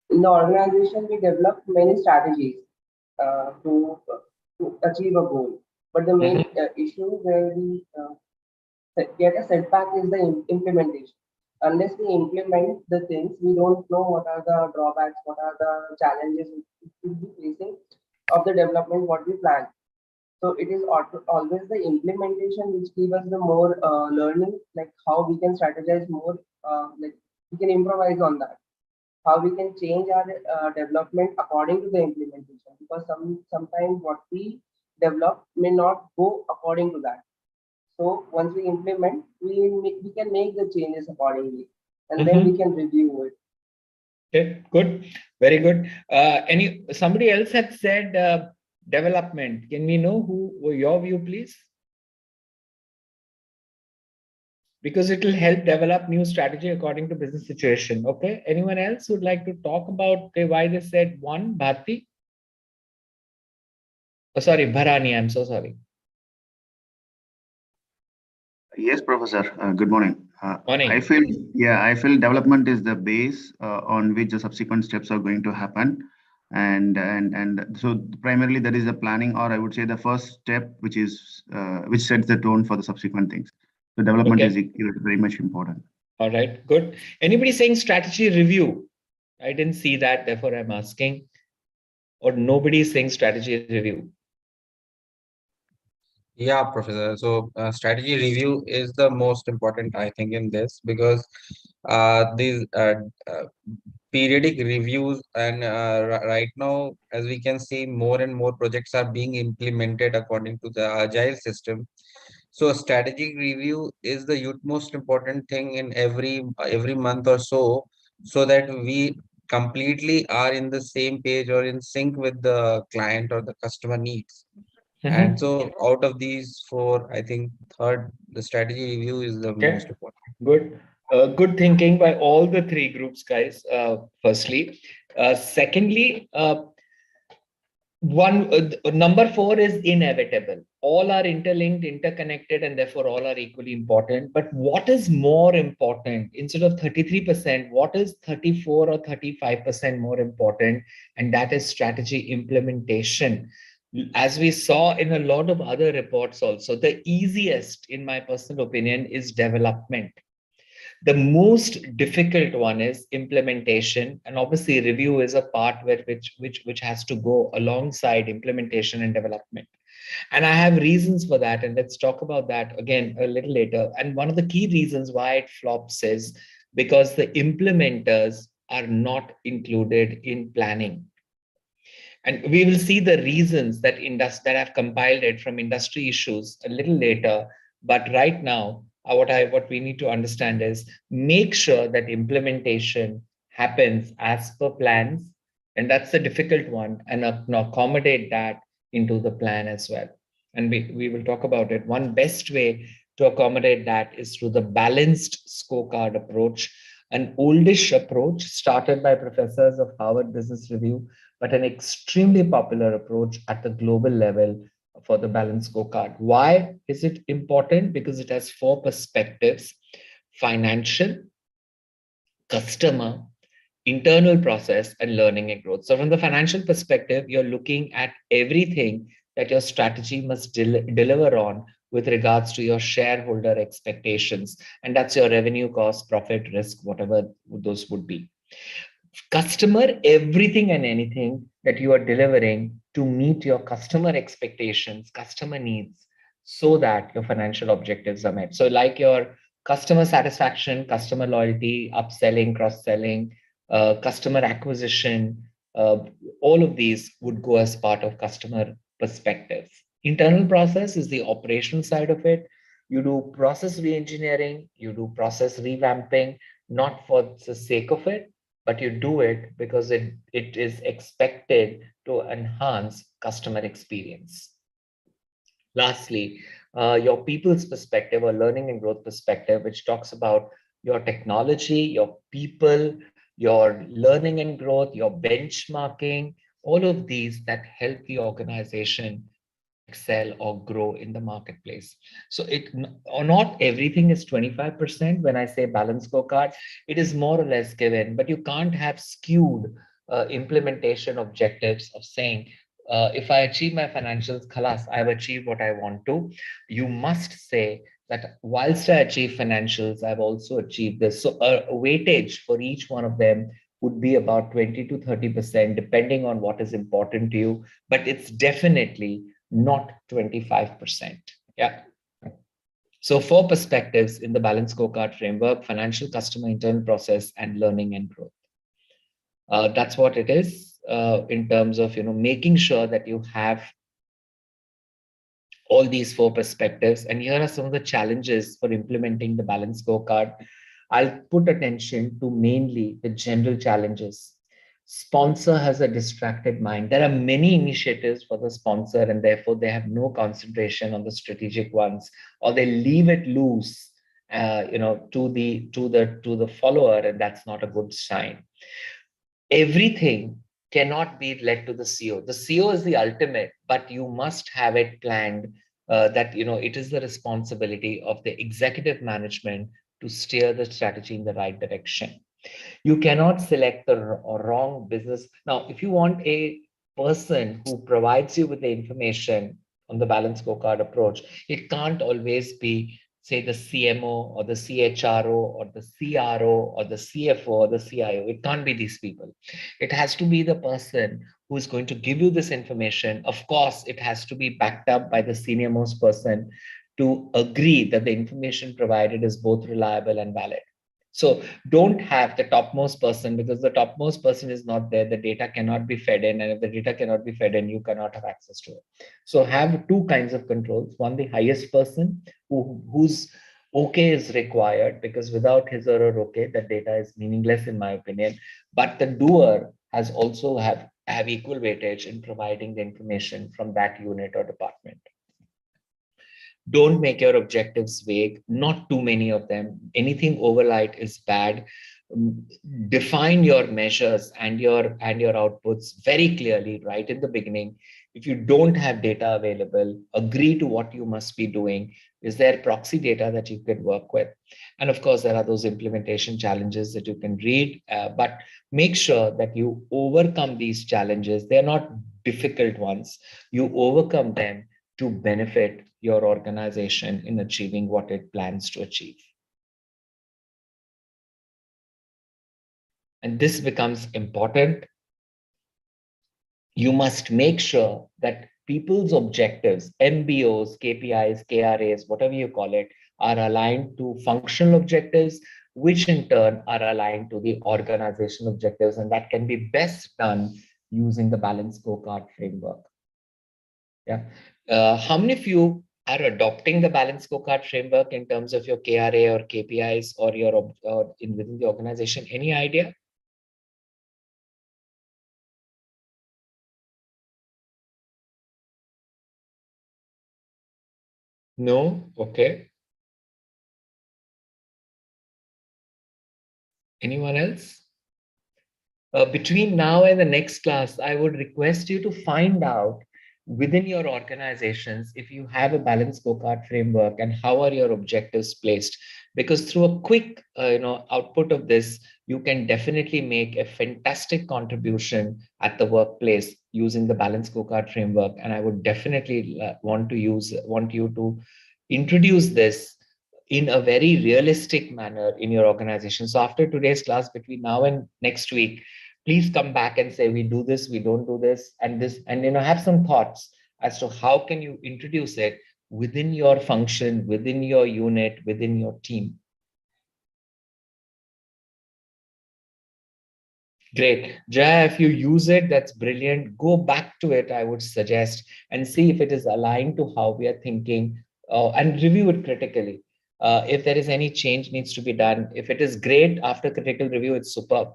in the organization, we develop many strategies to achieve a goal. But the main issue where we get a setback is the implementation. Unless we implement the things, we don't know what are the drawbacks, what are the challenges we will be facing of the development what we plan. So it is always the implementation which gives us the more learning, like how we can strategize more, like we can improvise on that, how we can change our development according to the implementation. Because sometimes what we develop may not go according to that. So once we implement, we can make the changes accordingly, and then we can review it. Okay, good, very good. Somebody else had said development. Can we know who your view, please? Because it will help develop new strategy according to business situation. Okay, anyone else would like to talk about why they said one? Bharti? Oh, sorry, Bharani. I'm so sorry. Yes, Professor. Good morning. Morning. I feel development is the base on which the subsequent steps are going to happen, and so primarily that is the planning, or I would say the first step, which sets the tone for the subsequent things. So development is very much important. All right, good. Anybody saying strategy review? I didn't see that, therefore I'm asking. Or nobody is saying strategy review? Yeah, Professor. So strategy review is the most important, I think, in this, because these periodic reviews and right now, as we can see, more and more projects are being implemented according to the agile system. So strategic review is the most important thing in every month or so that we completely are in the same page or in sync with the client or the customer needs. And so out of these four, I think the strategy review is the most important. Good. Good thinking by all the three groups, guys. Firstly, secondly, number four is inevitable. All are interlinked, interconnected, and therefore all are equally important. But what is more important? Instead of 33%, what is 34 or 35% more important? And that is strategy implementation. As we saw in a lot of other reports also, the easiest, in my personal opinion, is development. The most difficult one is implementation, and obviously review is a part which has to go alongside implementation and development. And I have reasons for that. And let's talk about that again a little later. And one of the key reasons why it flops is because the implementers are not included in planning. And we will see the reasons that I've compiled it from industry issues a little later. But right now, what we need to understand is make sure that implementation happens as per plans, and that's the difficult one, and accommodate that into the plan as well. And we will talk about it. One best way to accommodate that is through the balanced scorecard approach, an oldish approach started by professors of Harvard Business Review, but an extremely popular approach at the global level for the balanced scorecard. Why is it important? Because it has 4 perspectives: financial, customer, internal process, and learning and growth. So from the financial perspective, you're looking at everything that your strategy must deliver on with regards to your shareholder expectations. And that's your revenue, cost, profit, risk, whatever those would be. Customer, everything and anything that you are delivering to meet your customer expectations, customer needs, so that your financial objectives are met. So like your customer satisfaction, customer loyalty, upselling, cross-selling, customer acquisition, all of these would go as part of customer perspective. Internal process is the operational side of it. You do process re-engineering, you do process revamping, not for the sake of it, but you do it because it is expected to enhance customer experience. Lastly, your people's perspective or learning and growth perspective, which talks about your technology, your people, your learning and growth, your benchmarking, all of these that help the organization to excel or grow in the marketplace. So not everything is 25%. When I say balanced scorecard, it is more or less given, but you can't have skewed implementation objectives of saying, if I achieve my financials, khalas, I've achieved what I want to. You must say that whilst I achieve financials, I've also achieved this. So a weightage for each one of them would be about 20 to 30%, depending on what is important to you, but it's definitely not 25%. Yeah. So 4 perspectives in the balanced scorecard framework: financial, customer, internal process, and learning and growth. That's what it is in terms of making sure that you have all these 4 perspectives. And here are some of the challenges for implementing the balanced scorecard. I'll put attention to mainly the general challenges. Sponsor has a distracted mind. There are many initiatives for the sponsor, and therefore they have no concentration on the strategic ones, or they leave it loose, to the follower, and that's not a good sign. Everything cannot be led to the CEO. The CEO is the ultimate, but you must have it planned that it is the responsibility of the executive management to steer the strategy in the right direction. You cannot select the wrong business. Now, if you want a person who provides you with the information on the balanced scorecard approach, it can't always be, say, the CMO or the CHRO or the CRO or the CFO or the CIO. It can't be these people. It has to be the person who is going to give you this information. Of course, it has to be backed up by the senior most person to agree that the information provided is both reliable and valid. So don't have the topmost person, because the topmost person is not there. The data cannot be fed in, and if the data cannot be fed in, you cannot have access to it. So have 2 kinds of controls. One, the highest person whose okay is required, because without his or her okay, the data is meaningless in my opinion. But the doer has also have equal weightage in providing the information from that unit or department. Don't make your objectives vague, not too many of them. Anything overlight is bad. Define your measures and your outputs very clearly right in the beginning. If you don't have data available, agree to what you must be doing. Is there proxy data that you could work with? And of course, there are those implementation challenges that you can read, but make sure that you overcome these challenges. They're not difficult ones. You overcome them to benefit your organization in achieving what it plans to achieve. And this becomes important. You must make sure that people's objectives, MBOs, KPIs, KRAs, whatever you call it, are aligned to functional objectives, which in turn are aligned to the organization objectives. And that can be best done using the balanced scorecard framework. Yeah. How many of you are adopting the balanced scorecard framework in terms of your KRA or KPIs or your within the organization? Any idea? No? Okay. Anyone else? Between now and the next class, I would request you to find out within your organizations if you have a balanced scorecard framework and how are your objectives placed. Because through a quick output of this, you can definitely make a fantastic contribution at the workplace using the balanced scorecard framework. And I would definitely want you to introduce this in a very realistic manner in your organization. So after today's class, between now and next week, please come back and say, we do this, we don't do this, and this, and have some thoughts as to how can you introduce it within your function, within your unit, within your team. Great. Jaya, if you use it, that's brilliant. Go back to it, I would suggest, and see if it is aligned to how we are thinking, and review it critically. If there is any change needs to be done, if it is great after critical review, it's superb.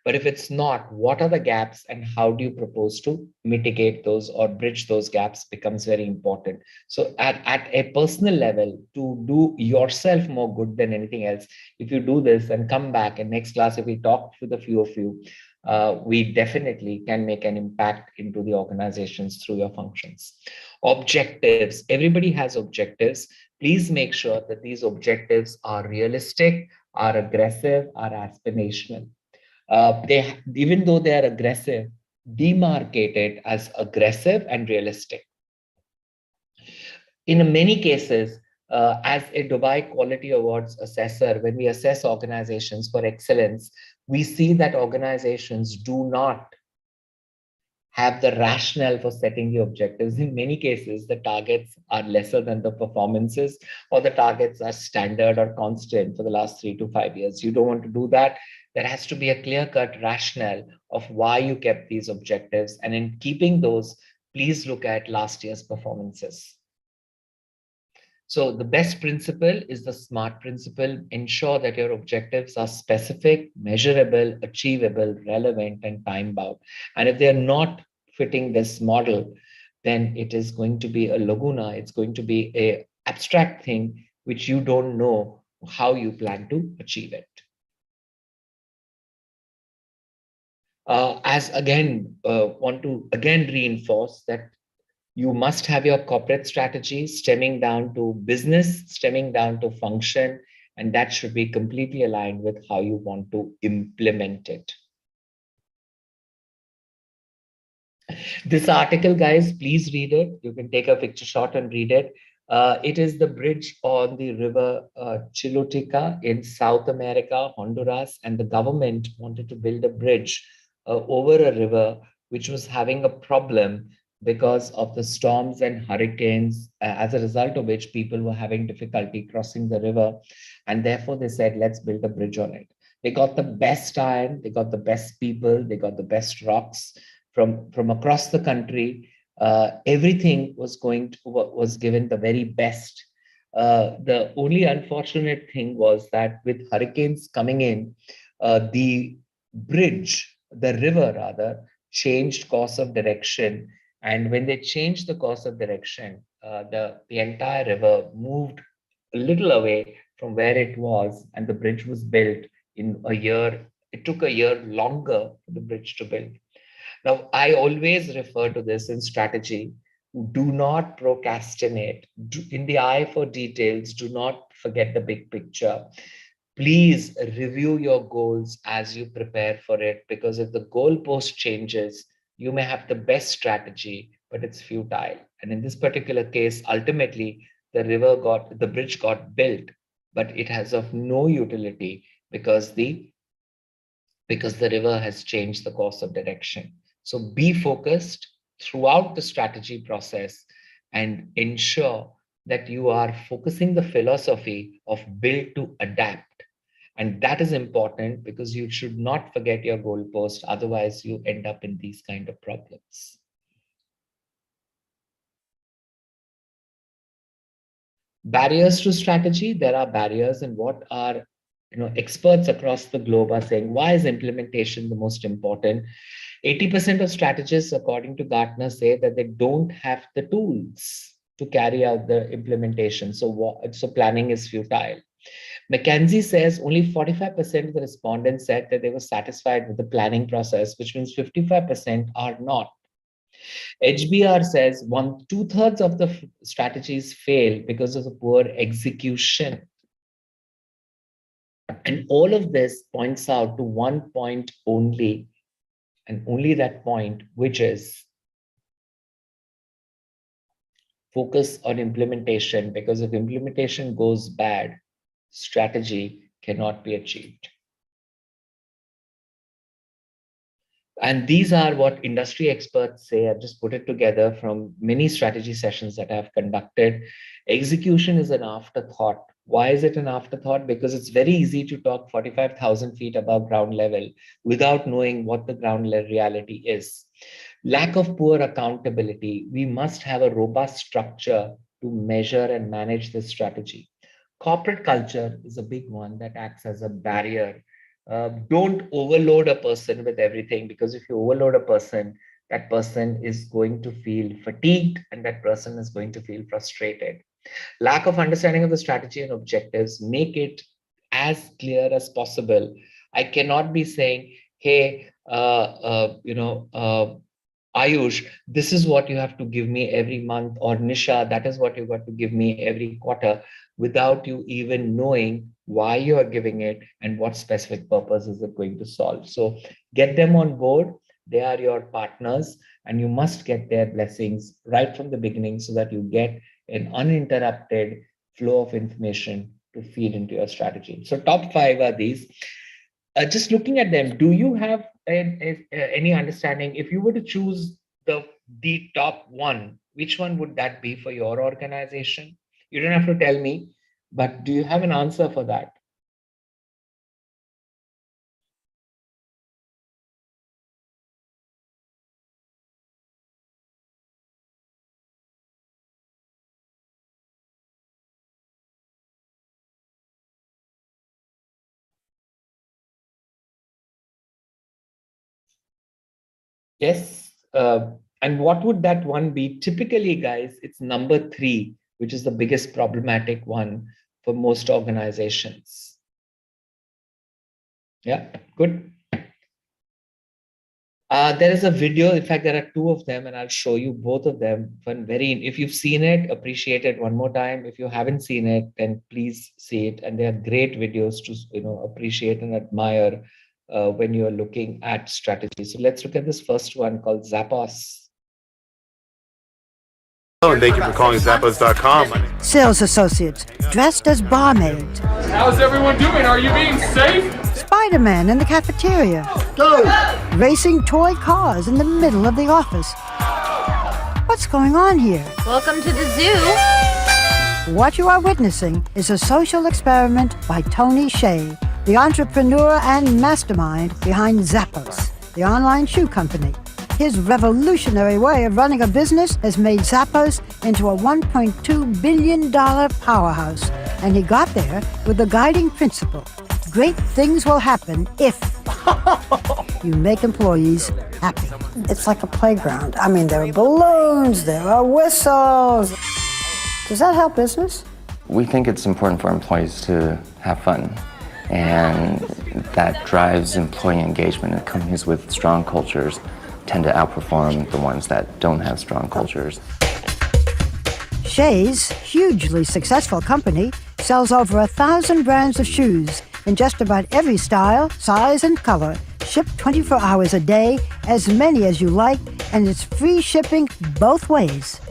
But if it's not, what are the gaps and how do you propose to mitigate those or bridge those gaps becomes very important. So at a personal level, to do yourself more good than anything else, if you do this and come back in next class, if we talk with a few of you, we definitely can make an impact into the organizations through your functions. Objectives. Everybody has objectives. Please make sure that these objectives are realistic, are aggressive, are aspirational. Even though they are aggressive, demarcate it as aggressive and realistic. In many cases, as a Dubai Quality Awards assessor, when we assess organizations for excellence, we see that organizations do not have the rationale for setting the objectives. In many cases, the targets are lesser than the performances, or the targets are standard or constant for the last 3 to 5 years. You don't want to do that. There has to be a clear-cut rationale of why you kept these objectives. And in keeping those, please look at last year's performances. So the best principle is the SMART principle. Ensure that your objectives are specific, measurable, achievable, relevant, and time-bound. And if they're not fitting this model, then it is going to be a laguna. It's going to be an abstract thing which you don't know how you plan to achieve it. Want to again reinforce that you must have your corporate strategy stemming down to business, stemming down to function, and that should be completely aligned with how you want to implement it. This article, guys, please read it. You can take a picture shot and read it. It is the bridge on the river Choluteca in South America, Honduras, and the government wanted to build a bridge over a river which was having a problem because of the storms and hurricanes, as a result of which people were having difficulty crossing the river. And therefore they said, let's build a bridge on it. They got the best iron, they got the best people, they got the best rocks from across the country. Everything was given the very best. The only unfortunate thing was that with hurricanes coming in, the river rather, changed course of direction. And when they changed the course of direction, the entire river moved a little away from where it was, and the bridge was built in a year. It took a year longer for the bridge to build. Now, I always refer to this in strategy. Do not procrastinate. In the eye for details, do not forget the big picture. Please review your goals as you prepare for it, because if the goalpost changes, you may have the best strategy, but it's futile. And in this particular case, ultimately, the bridge got built, but it has of no utility because the river has changed the course of direction. So be focused, throughout the strategy process and ensure that you are focusing the philosophy of build to adapt. And that is important because you should not forget your goalpost. Otherwise, you end up in these kind of problems. Barriers to strategy. There are barriers, and what are experts across the globe are saying, why is implementation the most important? 80% of strategists, according to Gartner, say that they don't have the tools to carry out the implementation. So planning is futile. McKinsey says only 45% of the respondents said that they were satisfied with the planning process, which means 55% are not. HBR says 2/3 of the strategies fail because of the poor execution. And all of this points out to one point only, and only that point, which is focus on implementation, because if implementation goes bad, strategy cannot be achieved. And these are what industry experts say. I've just put it together from many strategy sessions that I've conducted. Execution is an afterthought. Why is it an afterthought? Because it's very easy to talk 45,000 feet above ground level without knowing what the ground level reality is. Lack of poor accountability. We must have a robust structure to measure and manage this strategy. Corporate culture is a big one that acts as a barrier. Don't overload a person with everything, because if you overload a person, that person is going to feel fatigued and that person is going to feel frustrated. Lack of understanding of the strategy and objectives. Make it as clear as possible. I cannot be saying, hey, Ayush, this is what you have to give me every month, or Nisha, that is what you got to give me every quarter, without you even knowing why you are giving it and what specific purpose is it going to solve. So get them on board. They are your partners, and you must get their blessings right from the beginning so that you get an uninterrupted flow of information to feed into your strategy. So top 5 are these. Just looking at them, do you have any understanding, if you were to choose the top one, which one would that be for your organization? You don't have to tell me, but do you have an answer for that? Yes. And what would that one be? Typically, guys, it's number 3, which is the biggest problematic one for most organizations. Yeah, good. There is a video. In fact, there are 2 of them, and I'll show you both of them. If you've seen it, appreciate it one more time. If you haven't seen it, then please see it. And they are great videos to appreciate and admire when you are looking at strategy. So let's look at this first one called Zappos. Hello, and thank you for calling Zappos.com. Sales associates dressed as barmaids. How's everyone doing? Are you being safe? Spider-Man in the cafeteria. Go! Racing toy cars in the middle of the office. What's going on here? Welcome to the zoo. What you are witnessing is a social experiment by Tony Hsieh, the entrepreneur and mastermind behind Zappos, the online shoe company. His revolutionary way of running a business has made Zappos into a $1.2 billion powerhouse, and he got there with the guiding principle: great things will happen if you make employees happy. It's like a playground. I mean, there are balloons, there are whistles. Does that help business? We think it's important for employees to have fun, and that drives employee engagement. And companies with strong cultures tend to outperform the ones that don't have strong cultures. Hsieh's hugely successful company sells over 1,000 brands of shoes in just about every style, size, and color, shipped 24 hours a day, as many as you like, and it's free shipping both ways.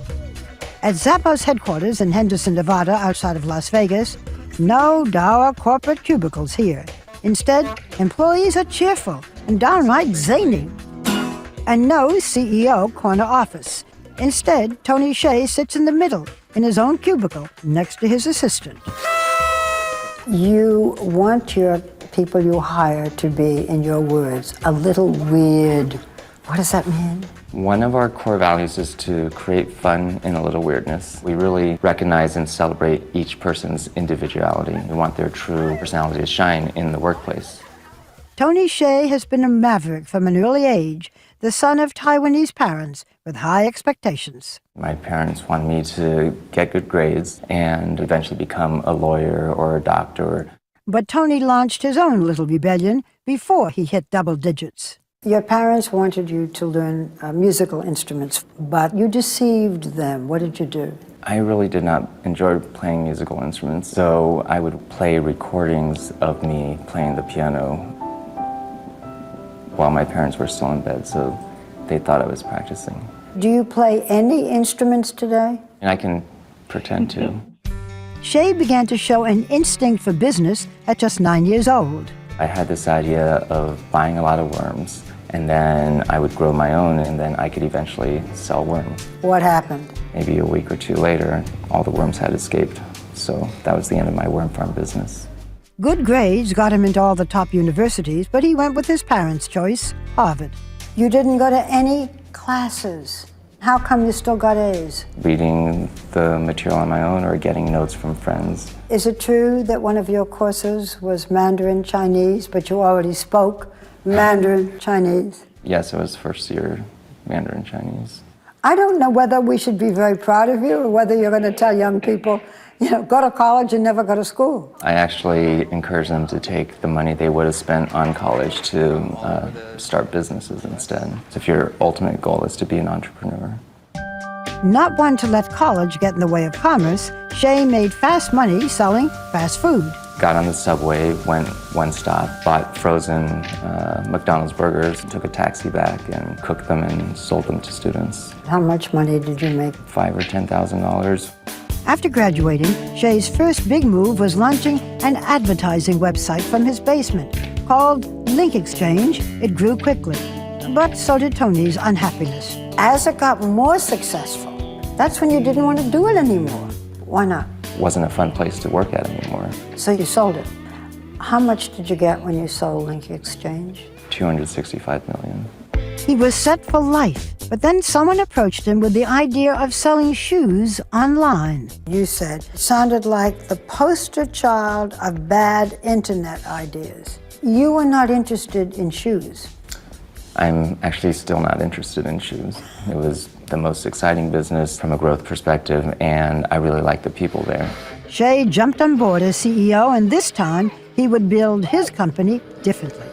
At Zappos headquarters in Henderson, Nevada, outside of Las Vegas, no dour corporate cubicles here. Instead, employees are cheerful and downright zany. And no CEO corner office. Instead, Tony Hsieh sits in the middle in his own cubicle next to his assistant. You want your people you hire to be, in your words, a little weird. What does that mean? One of our core values is to create fun in a little weirdness. We really recognize and celebrate each person's individuality. We want their true personality to shine in the workplace. Tony Hsieh has been a maverick from an early age, the son of Taiwanese parents with high expectations. My parents wanted me to get good grades and eventually become a lawyer or a doctor. But Tony launched his own little rebellion before he hit double digits. Your parents wanted you to learn musical instruments, but you deceived them. What did you do? I really did not enjoy playing musical instruments, so I would play recordings of me playing the piano while my parents were still in bed, so they thought I was practicing. Do you play any instruments today? And I can pretend to. Hsieh began to show an instinct for business at just 9 years old. I had this idea of buying a lot of worms, and then I would grow my own, and then I could eventually sell worms. What happened? Maybe a week or two later, all the worms had escaped, so that was the end of my worm farm business. Good grades got him into all the top universities, but he went with his parents' choice, Harvard. You didn't go to any classes. How come you still got A's? Reading the material on my own or getting notes from friends. Is it true that one of your courses was Mandarin Chinese, but you already spoke Mandarin Chinese? Yes, it was first year Mandarin Chinese. I don't know whether we should be very proud of you or whether you're going to tell young people, go to college and never go to school. I actually encourage them to take the money they would have spent on college to start businesses instead. So if your ultimate goal is to be an entrepreneur. Not one to let college get in the way of commerce, Hsieh made fast money selling fast food. Got on the subway, went one stop, bought frozen McDonald's burgers, took a taxi back and cooked them and sold them to students. How much money did you make? $5,000 or $10,000. After graduating, Hsieh's first big move was launching an advertising website from his basement called Link Exchange. It grew quickly, but so did Tony's unhappiness. As it got more successful, that's when you didn't want to do it anymore. Why not? Wasn't a fun place to work at anymore. So you sold it. How much did you get when you sold Link Exchange? $265 million. He was set for life, but then someone approached him with the idea of selling shoes online. You said it sounded like the poster child of bad internet ideas. You were not interested in shoes. I'm actually still not interested in shoes. It was the most exciting business from a growth perspective, and I really like the people there. Hsieh jumped on board as CEO, and this time he would build his company differently.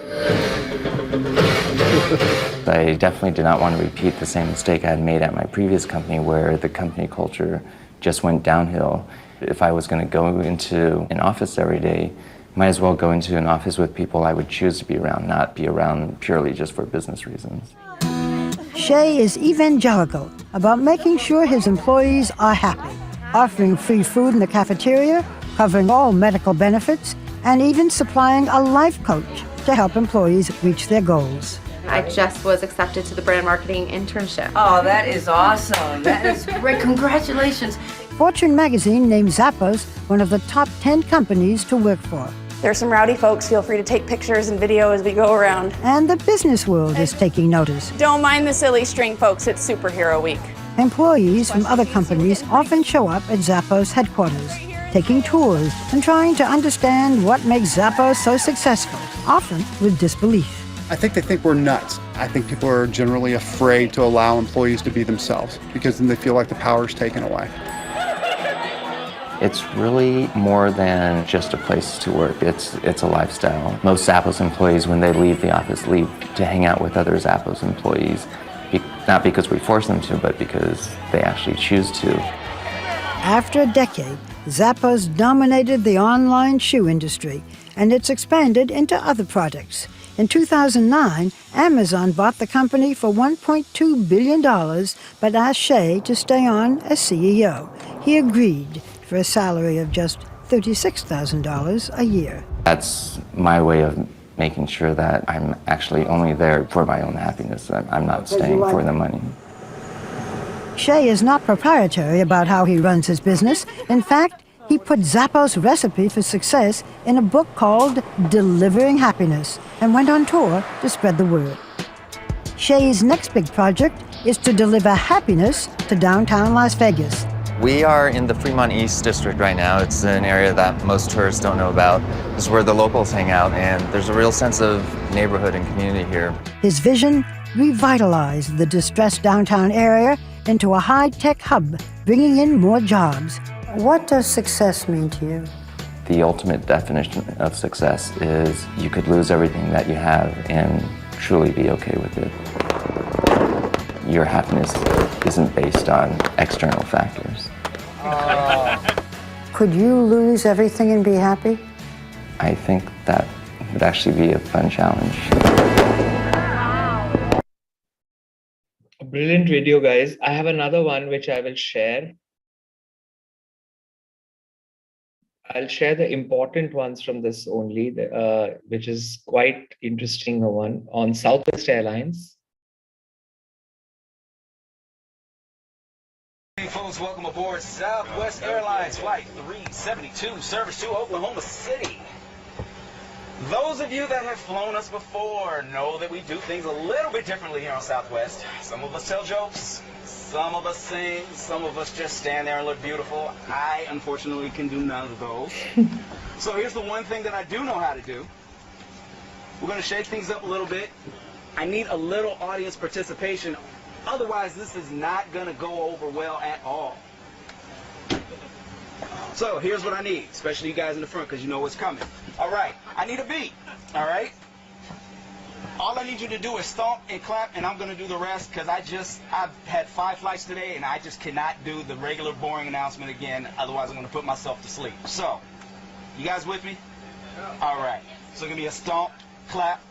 I definitely did not want to repeat the same mistake I had made at my previous company where the company culture just went downhill. If I was going to go into an office every day, might as well go into an office with people I would choose to be around, not be around purely just for business reasons. Hsieh is evangelical about making sure his employees are happy, offering free food in the cafeteria, covering all medical benefits, and even supplying a life coach to help employees reach their goals. I just was accepted to the brand marketing internship. Oh, that is awesome. That is great. Congratulations. Fortune magazine named Zappos one of the top 10 companies to work for. There's some rowdy folks. Feel free to take pictures and video as we go around. And the business world is taking notice. Don't mind the silly string, folks. It's Superhero Week. Employees from other companies often show up at Zappos headquarters, taking tours and trying to understand what makes Zappos so successful, often with disbelief. I think they think we're nuts. I think people are generally afraid to allow employees to be themselves because then they feel like the power is taken away. It's really more than just a place to work. It's a lifestyle. Most Zappos employees, when they leave the office, leave to hang out with other Zappos employees. Not because we force them to, but because they actually choose to. After a decade, Zappos dominated the online shoe industry, and it's expanded into other products. In 2009, Amazon bought the company for $1.2 billion, but asked Hsieh to stay on as CEO. He agreed for a salary of just $36,000 a year. That's my way of making sure that I'm actually only there for my own happiness. I'm not staying for the money. Shay is not proprietary about how he runs his business. In fact, he put Zappos' recipe for success in a book called Delivering Happiness and went on tour to spread the word. Shay's next big project is to deliver happiness to downtown Las Vegas. We are in the Fremont East District right now. It's an area that most tourists don't know about. This is where the locals hang out, and there's a real sense of neighborhood and community here. His vision: revitalize the distressed downtown area into a high-tech hub, bringing in more jobs. What does success mean to you? The ultimate definition of success is you could lose everything that you have and truly be okay with it. Your happiness isn't based on external factors. Could you lose everything and be happy? I think that would actually be a fun challenge. A brilliant video, guys. I have another one which I will share. I'll share the important ones from this only, which is quite interesting one on Southwest Airlines. Hey folks, welcome aboard Southwest Airlines Flight 372, service to Oklahoma City. Those of you that have flown us before know that we do things a little bit differently here on Southwest. Some of us tell jokes, some of us sing, some of us just stand there and look beautiful. I, unfortunately, can do none of those. So here's the one thing that I do know how to do. We're going to shake things up a little bit. I need a little audience participation. Otherwise, this is not going to go over well at all. So here's what I need, especially you guys in the front because you know what's coming. All right, I need a beat, all right? All I need you to do is stomp and clap, and I'm going to do the rest because I've had 5 flights today, and I just cannot do the regular boring announcement again. Otherwise, I'm going to put myself to sleep. So, you guys with me? All right. So, give me a stomp, clap,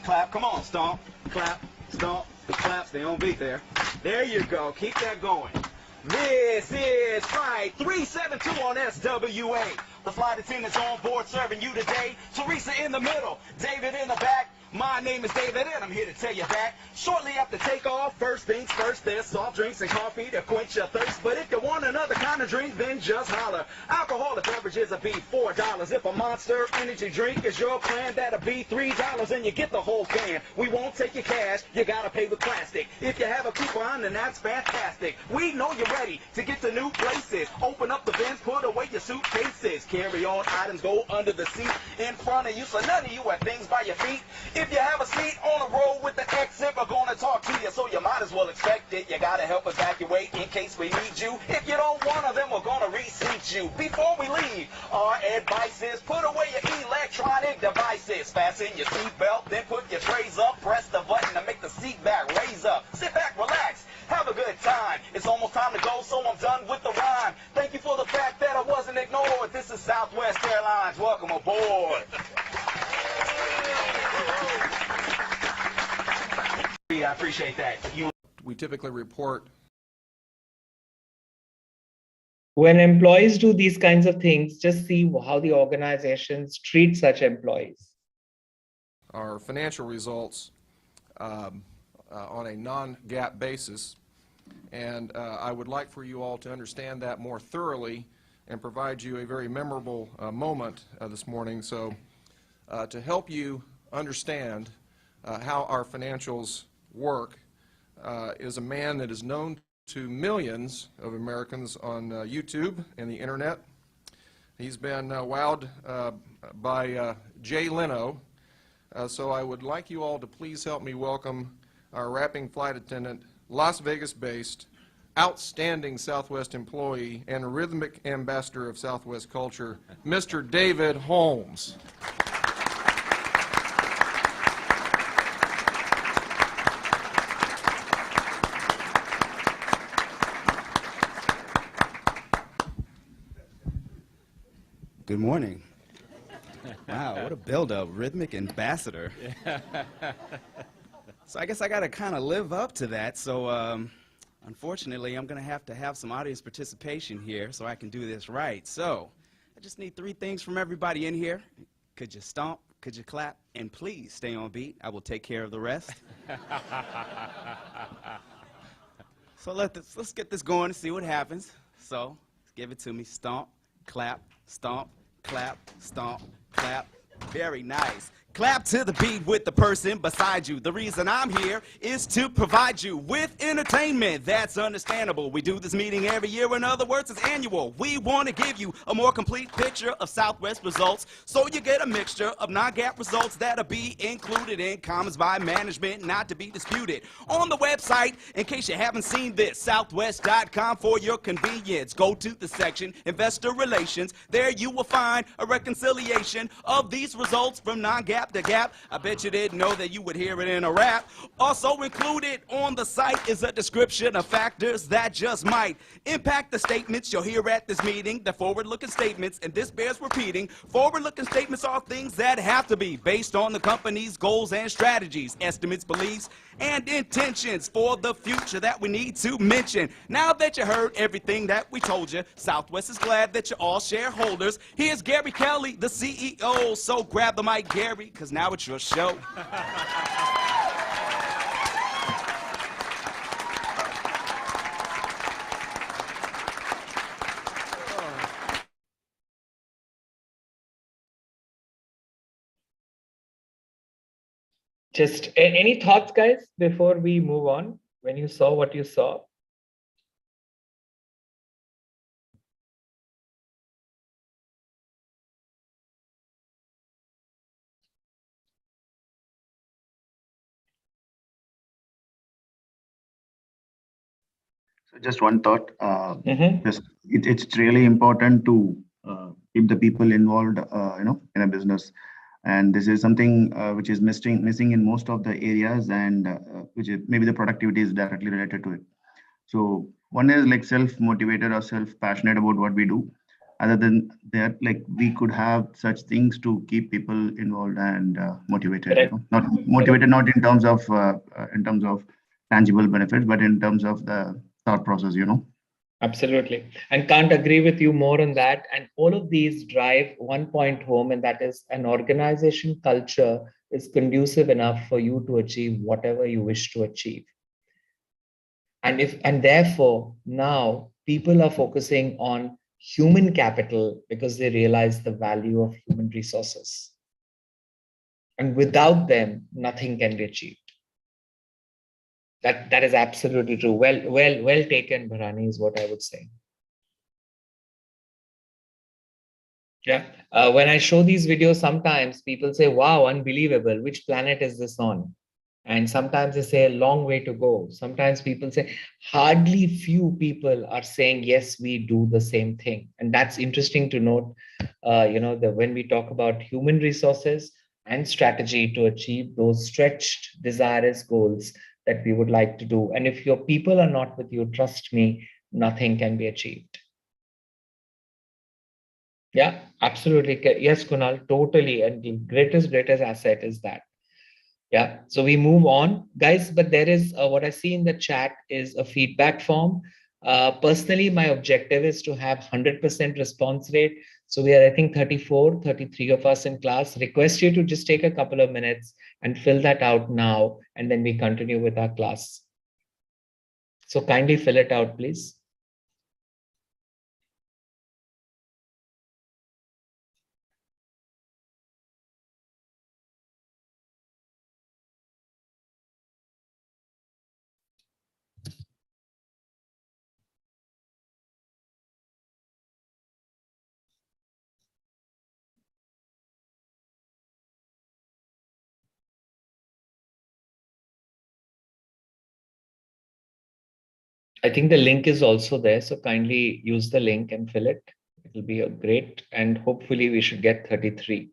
clap. Come on, stomp, clap, clap. Stay on beat there. There you go. Keep that going. This is Flight 372 on SWA. The flight attendants on board serving you today. Teresa in the middle, David in the back. My name is David and I'm here to tell you that shortly after takeoff, first things first, there's soft drinks and coffee to quench your thirst. But if you want another kind of drink, then just holler. Alcoholic beverages will be $4. If a Monster energy drink is your plan, that'll be $3 and you get the whole can. We won't take your cash, you gotta pay with plastic. If you have a coupon, then that's fantastic. We know you're ready to get to new places. Open up the bins, put away your suitcases. Carry on items, go under the seat in front of you, so none of you have things by your feet. If you have a seat on the road with the exit, we're going to talk to you, so you might as well expect it. You got to help evacuate in case we need you. If you don't want them, we're going to reseat you. Before we leave, our advice is put away your electronic devices. Fasten your seatbelt, then put your trays up. Press the button to make the seat back raise up. Sit back, relax, have a good time. It's almost time to go, so I'm done with the rhyme. Thank you for the fact that I wasn't ignored. This is Southwest Airlines. Welcome aboard. I appreciate that. We typically report. When employees do these kinds of things, just see how the organizations treat such employees. Our financial results on a non-GAAP basis, and I would like for you all to understand that more thoroughly and provide you a very memorable moment this morning. So to help you understand how our financials work is a man that is known to millions of Americans on YouTube and the internet. He's been wowed by Jay Leno. So I would like you all to please help me welcome our rapping flight attendant, Las Vegas-based, outstanding Southwest employee, and rhythmic ambassador of Southwest culture, Mr. David Holmes. Good morning. Wow, what a build-up, rhythmic ambassador. So I guess I got to kind of live up to that. So unfortunately, I'm going to have some audience participation here so I can do this right. So I just need 3 things from everybody in here. Could you stomp, Could you clap? And please stay on beat. I will take care of the rest. So let's get this going and see what happens. So give it to me. Stomp, clap, stomp, clap, stomp, clap. Very nice. Clap to the beat with the person beside you. The reason I'm here is to provide you with entertainment. That's understandable. We do this meeting every year. In other words, it's annual. We want to give you a more complete picture of Southwest results, so you get a mixture of non-GAAP results that'll be included in comments by management, not to be disputed. On the website, in case you haven't seen this, southwest.com for your convenience. Go to the section, Investor Relations. There you will find a reconciliation of these results from non-GAAP to GAAP. I bet you didn't know that you would hear it in a rap. Also included on the site is a description of factors that just might impact the statements you'll hear at this meeting. The forward-looking statements, and this bears repeating, forward-looking statements are things that have to be based on the company's goals and strategies, estimates, beliefs, and intentions for the future that we need to mention. Now that you heard everything that we told you, Southwest is glad that you're all shareholders. Here's Gary Kelly, the CEO. So grab the mic, Gary, because now it's your show. Just any thoughts, guys, before we move on, when you saw what you saw? So just one thought. It's really important to keep the people involved, in a business. And this is something which is missing in most of the areas, and which is maybe the productivity is directly related to it. So one is like self-motivated or self-passionate about what we do. Other than that, like we could have such things to keep people involved and motivated. Not motivated, not in terms of tangible benefits, but in terms of the thought process. Absolutely. And can't agree with you more on that. And all of these drive one point home, and that is an organization culture is conducive enough for you to achieve whatever you wish to achieve. And therefore now people are focusing on human capital because they realize the value of human resources. And without them, nothing can be achieved. That is absolutely true. Well taken, Bharani, is what I would say. Yeah. When I show these videos, sometimes people say, wow, unbelievable. Which planet is this on? And sometimes they say a long way to go. Sometimes people say hardly few people are saying, yes, we do the same thing. And that's interesting to note, that when we talk about human resources and strategy to achieve those stretched, desirous goals that we would like to do. And if your people are not with you, trust me, nothing can be achieved. Yeah, absolutely. Yes, Kunal, totally. And the greatest asset is that. Yeah, so we move on, guys, but there is what I see in the chat is a feedback form. Personally, my objective is to have 100% response rate. So we are, I think, 33 of us in class. Request you to just take a couple of minutes and fill that out now, and then we continue with our class. So kindly fill it out, please. I think the link is also there, so kindly use the link and fill it. It will be great, and hopefully we should get 33.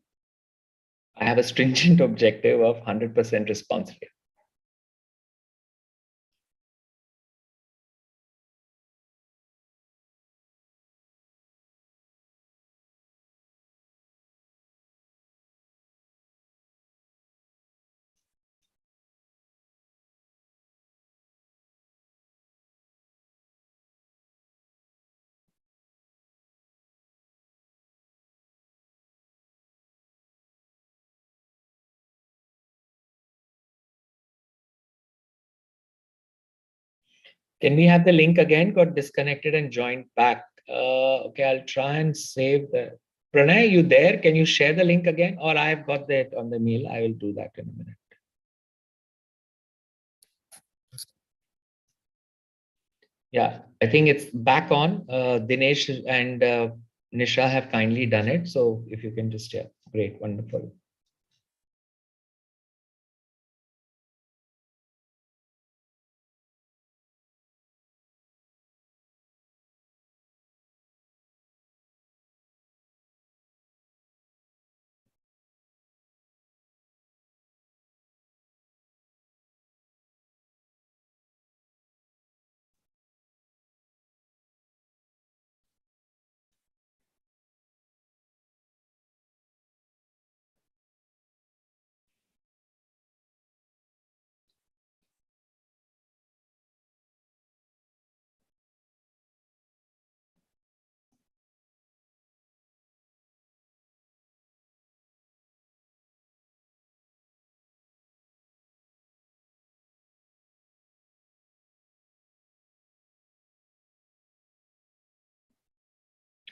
I have a stringent objective of 100% response rate. Can we have the link again? Got disconnected and joined back. Okay, I'll try and save the. Pranay, you there? Can you share the link again? Or I've got that on the mail. I will do that in a minute. Yeah, I think it's back on. Dinesh and Nisha have kindly done it. So if you can just, yeah, great, wonderful.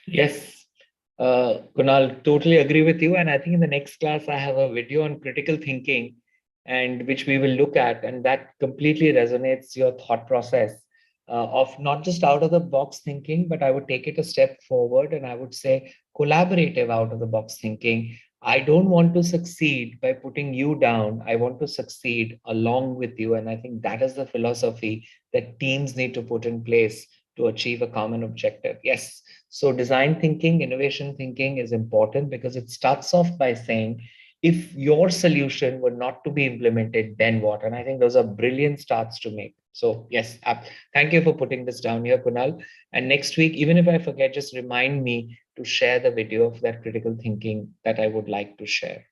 Yes, Kunal, totally agree with you. And I think in the next class, I have a video on critical thinking and which we will look at. And that completely resonates your thought process of not just out of the box thinking, but I would take it a step forward and I would say collaborative out of the box thinking. I don't want to succeed by putting you down. I want to succeed along with you. And I think that is the philosophy that teams need to put in place to achieve a common objective. Yes. So design thinking, innovation thinking is important because it starts off by saying, if your solution were not to be implemented, then what? And I think those are brilliant starts to make. So yes, thank you for putting this down here, Kunal. And next week, even if I forget, just remind me to share the video of that critical thinking that I would like to share.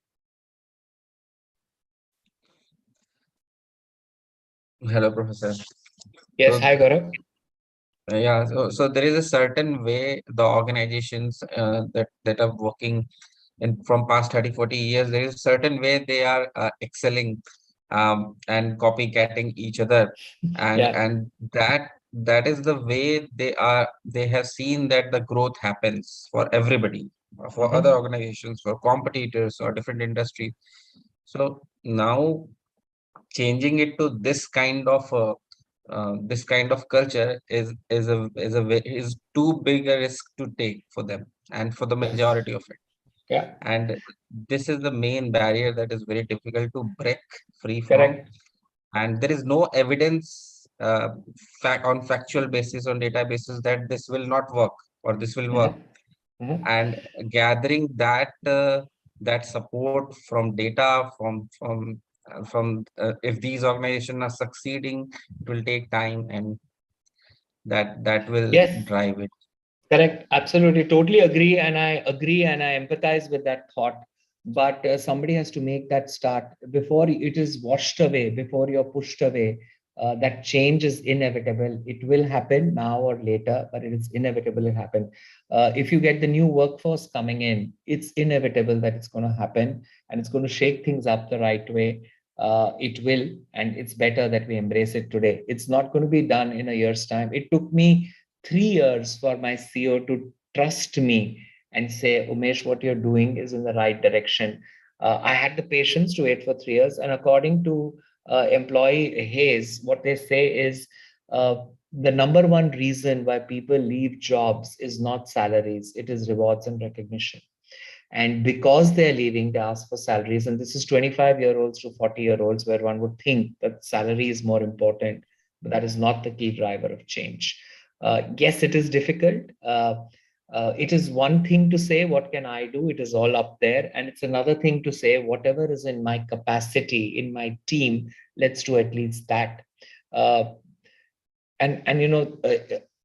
Hello, Professor. Yes, hi, Gaurav. Yeah, so there is a certain way the organizations that are working in from past 30, 40 years, there is a certain way they are excelling and copycatting each other. And Yeah. and that is the way they have seen that the growth happens for everybody, for other organizations, for competitors or different industries. So now changing it to this kind of culture is too big a risk to take for them and for the majority of it. Yeah. And this is the main barrier that is very difficult to break free from. Correct. And there is no evidence on factual basis, on data basis, that this will not work or this will work. And gathering that support from data from if these organizations are succeeding, it will take time, and that will Yes. drive it. Correct. Absolutely. Totally agree. And I agree and I empathize with that thought. But somebody has to make that start before it is washed away, before you're pushed away. That change is inevitable. It will happen now or later, but it is inevitable it happen. If you get the new workforce coming in, it's inevitable that it's going to happen and it's going to shake things up the right way. It will, and it's better that we embrace it today. It's not going to be done in a year's time. It took me 3 years for my CEO to trust me and say, Umesh, what you're doing is in the right direction. I had the patience to wait for 3 years. And according to employee Hayes, what they say is the number one reason why people leave jobs is not salaries, it is rewards and recognition. And because they're leaving, they ask for salaries. And this is 25-year-olds to 40-year-olds, where one would think that salary is more important, but that is not the key driver of change. Yes, it is difficult. It is one thing to say, what can I do? It is all up there. And it's another thing to say, whatever is in my capacity, in my team, let's do at least that. And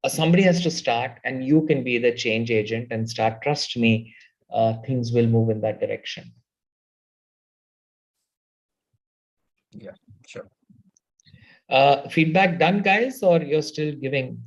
somebody has to start, and you can be the change agent and start. Trust me, things will move in that direction. Yeah, sure. Feedback done, guys, or you're still giving?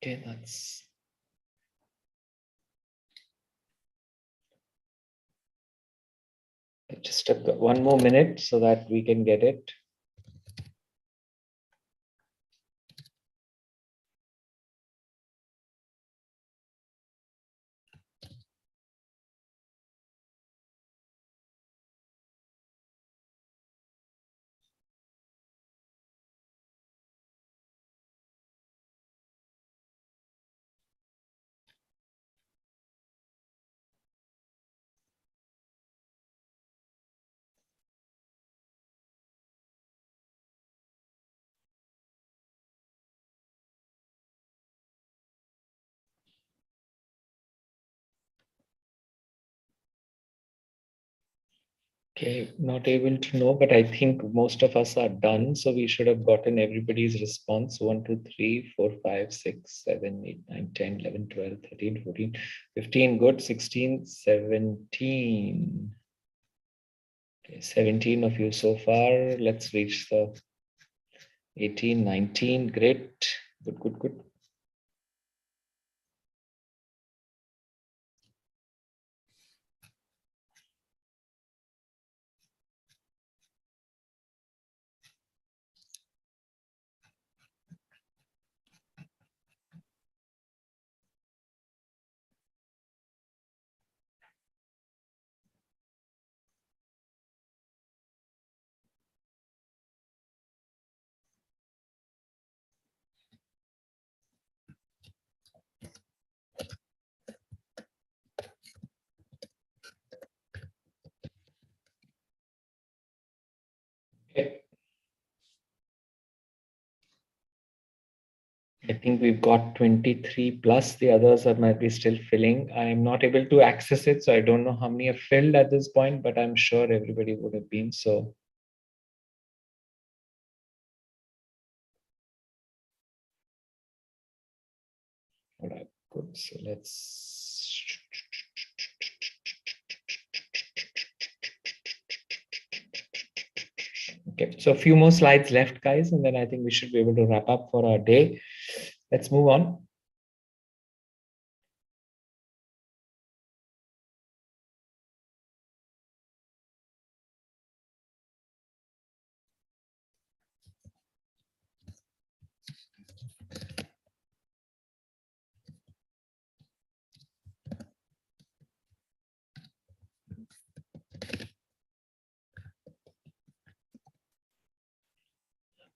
Okay, that's just one more minute so that we can get it. Okay, not able to know, but I think most of us are done. So we should have gotten everybody's response. 1, 2, 3, 4, 5, 6, 7, 8, 9, 10, 11, 12, 13, 14, 15. Good. 16, 17. Okay, 17 of you so far. Let's reach the 18, 19. Great. Good, good, good. Okay. I think we've got 23 plus. The others might be still filling. I'm not able to access it, so I don't know how many are filled at this point, but I'm sure everybody would have been. So all right, good. So let's. Okay, so a few more slides left, guys, and then I think we should be able to wrap up for our day. Let's move on.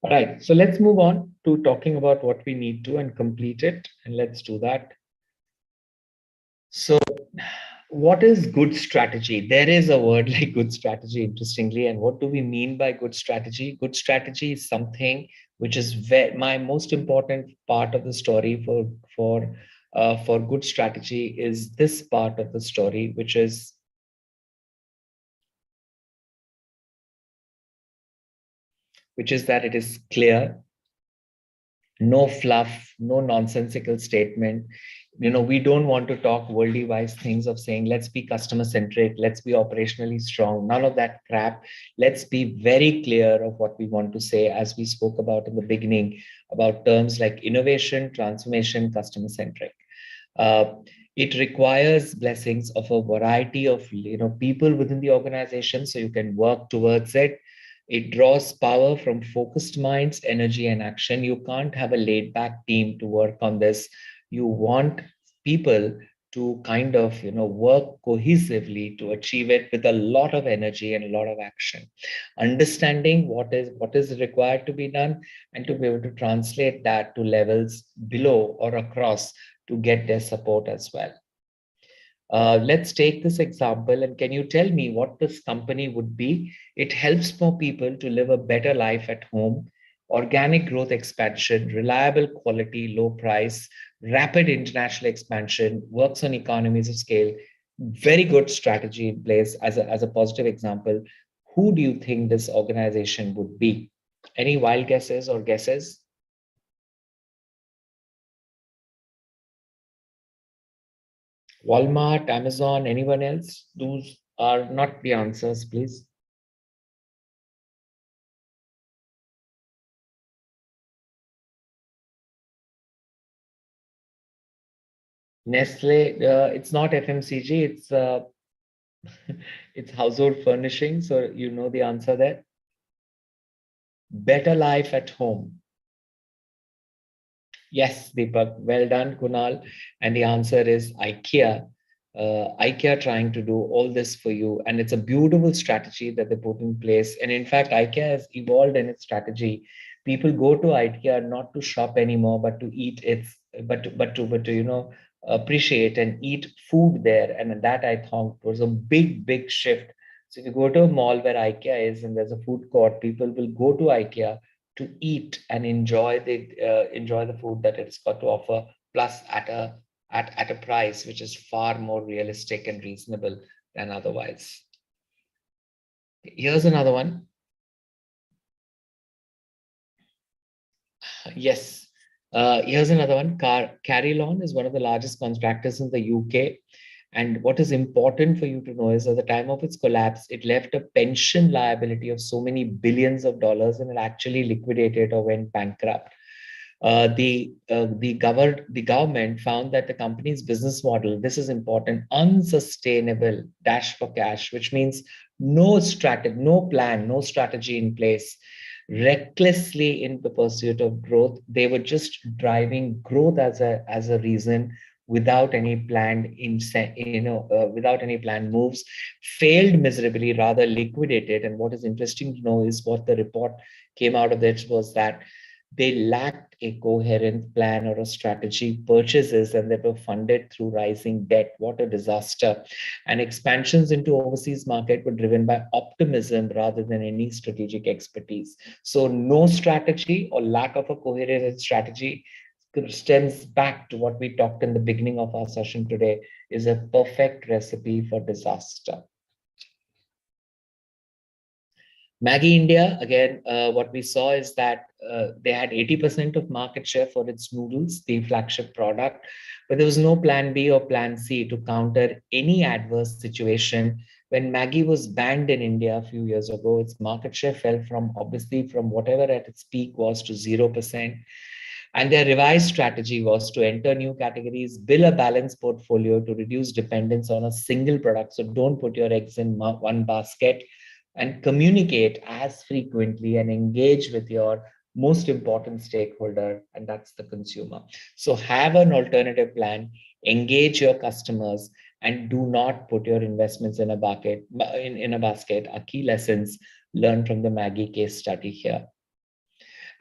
All right, so let's move on to talking about what we need to and complete it, and let's do that. So what is good strategy? There is a word like good strategy, interestingly, and what do we mean by good strategy? Good strategy is something which is my most important part of the story for good strategy is this part of the story, which is that it is clear, no fluff, no nonsensical statement. We don't want to talk worldly wise things of saying, let's be customer centric, let's be operationally strong, none of that crap. Let's be very clear of what we want to say, as we spoke about in the beginning, about terms like innovation, transformation, customer centric. It requires blessings of a variety of people within the organization, so you can work towards it. It draws power from focused minds, energy, and action. You can't have a laid back team to work on this. You want people to kind of work cohesively to achieve it with a lot of energy and a lot of action, understanding what is required to be done, and to be able to translate that to levels below or across to get their support as well. Let's take this example, and can you tell me what this company would be? It helps more people to live a better life at home, organic growth expansion, reliable quality, low price, rapid international expansion, works on economies of scale. Very good strategy in place as a positive example. Who do you think this organization would be? Any wild guesses or guesses? Walmart, Amazon, anyone else? Those are not the answers, please. Nestle, it's not FMCG, it's it's household furnishing. So you know the answer there. Better life at home. Yes, Deepak, well done, Kunal. And the answer is IKEA. IKEA trying to do all this for you. And it's a beautiful strategy that they put in place. And in fact, IKEA has evolved in its strategy. People go to IKEA not to shop anymore, but to eat its, but to appreciate and eat food there. And that I thought was a big shift. So if you go to a mall where IKEA is and there's a food court, people will go to IKEA to eat and enjoy the food that it's got to offer, plus at a price which is far more realistic and reasonable than otherwise. Here's another one. Yes. Here's another one. Carillon is one of the largest contractors in the UK. And what is important for you to know is at the time of its collapse, it left a pension liability of so many billions of dollars, and it actually liquidated or went bankrupt. The government found that the company's business model, this is important, unsustainable, dash for cash, which means no strategy, no plan, no strategy in place, recklessly in the pursuit of growth. They were just driving growth as a reason without any planned without any planned moves, failed miserably, rather liquidated. And what is interesting to know is what the report came out of it was that they lacked a coherent plan or a strategy, purchases, and they were funded through rising debt. What a disaster. And expansions into overseas market were driven by optimism rather than any strategic expertise. So no strategy or lack of a coherent strategy stems back to what we talked in the beginning of our session today, is a perfect recipe for disaster. Maggi India, again, what we saw is that they had 80% of market share for its noodles, the flagship product, but there was no plan B or plan C to counter any adverse situation. When Maggi was banned in India a few years ago, its market share fell from whatever at its peak was to 0%. And their revised strategy was to enter new categories, build a balanced portfolio to reduce dependence on a single product. So don't put your eggs in one basket, and communicate as frequently and engage with your most important stakeholder, and that's the consumer. So have an alternative plan, engage your customers, and do not put your investments in a bucket, in a basket. Are key lessons learned from the Maggi case study here.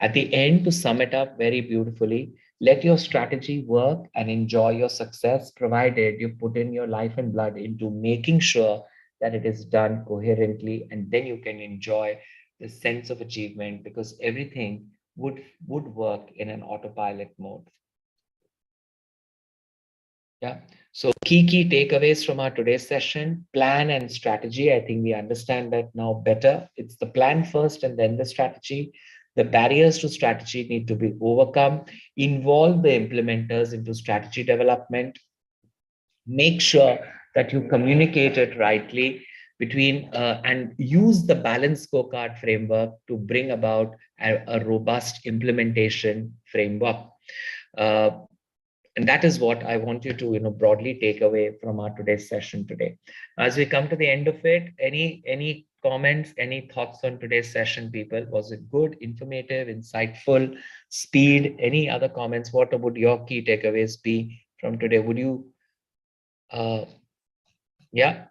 At the end, to sum it up very beautifully, let your strategy work and enjoy your success, provided you put in your life and blood into making sure that it is done coherently, and then you can enjoy the sense of achievement, because everything would work in an autopilot mode. Yeah. So key takeaways from our today's session: plan and strategy. I think we understand that now better. It's the plan first and then the strategy. The barriers to strategy need to be overcome. Involve the implementers into strategy development. Make sure that you communicate it rightly between and use the balanced scorecard framework to bring about a robust implementation framework. And that is what I want you to broadly take away from our today's session today. As we come to the end of it, any comments, any thoughts on today's session, people? Was it good, informative, insightful, speed? Any other comments? What would your key takeaways be from today? Would you yeah.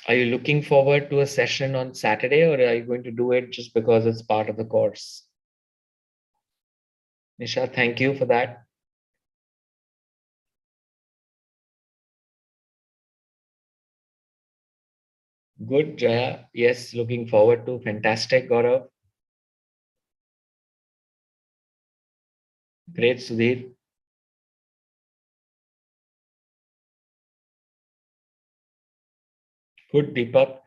Are you looking forward to a session on Saturday, or are you going to do it just because it's part of the course? Nisha, thank you for that. Good, Jaya. Yes, looking forward to. Fantastic, Gaurav. Great, Sudhir. Good, Deepak.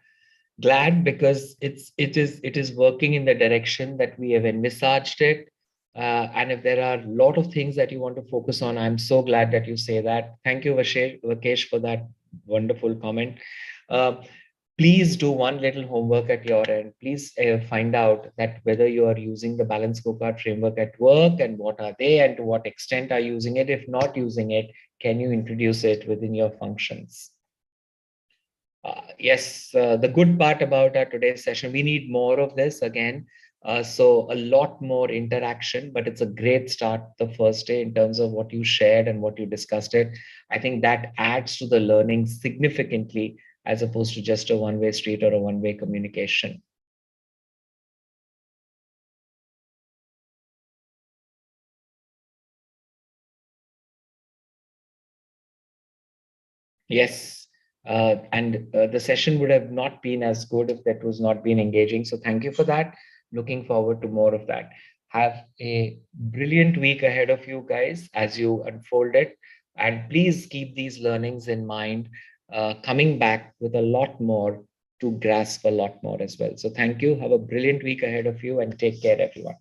Glad, because it is working in the direction that we have envisaged it. And if there are a lot of things that you want to focus on, I'm so glad that you say that. Thank you, Vakesh, for that wonderful comment. please do one little homework at your end. Please find out that whether you are using the balanced scorecard framework at work and what are they and to what extent are you using it. If not using it, can you introduce it within your functions? Yes, the good part about our today's session, we need more of this again. So a lot more interaction, but it's a great start the first day in terms of what you shared and what you discussed it. I think that adds to the learning significantly as opposed to just a one-way street or a one-way communication. Yes. And the session would have not been as good if that was not been engaging. So thank you for that. Looking forward to more of that. Have a brilliant week ahead of you guys as you unfold it. And please keep these learnings in mind, coming back with a lot more to grasp a lot more as well. So thank you. Have a brilliant week ahead of you and take care, everyone.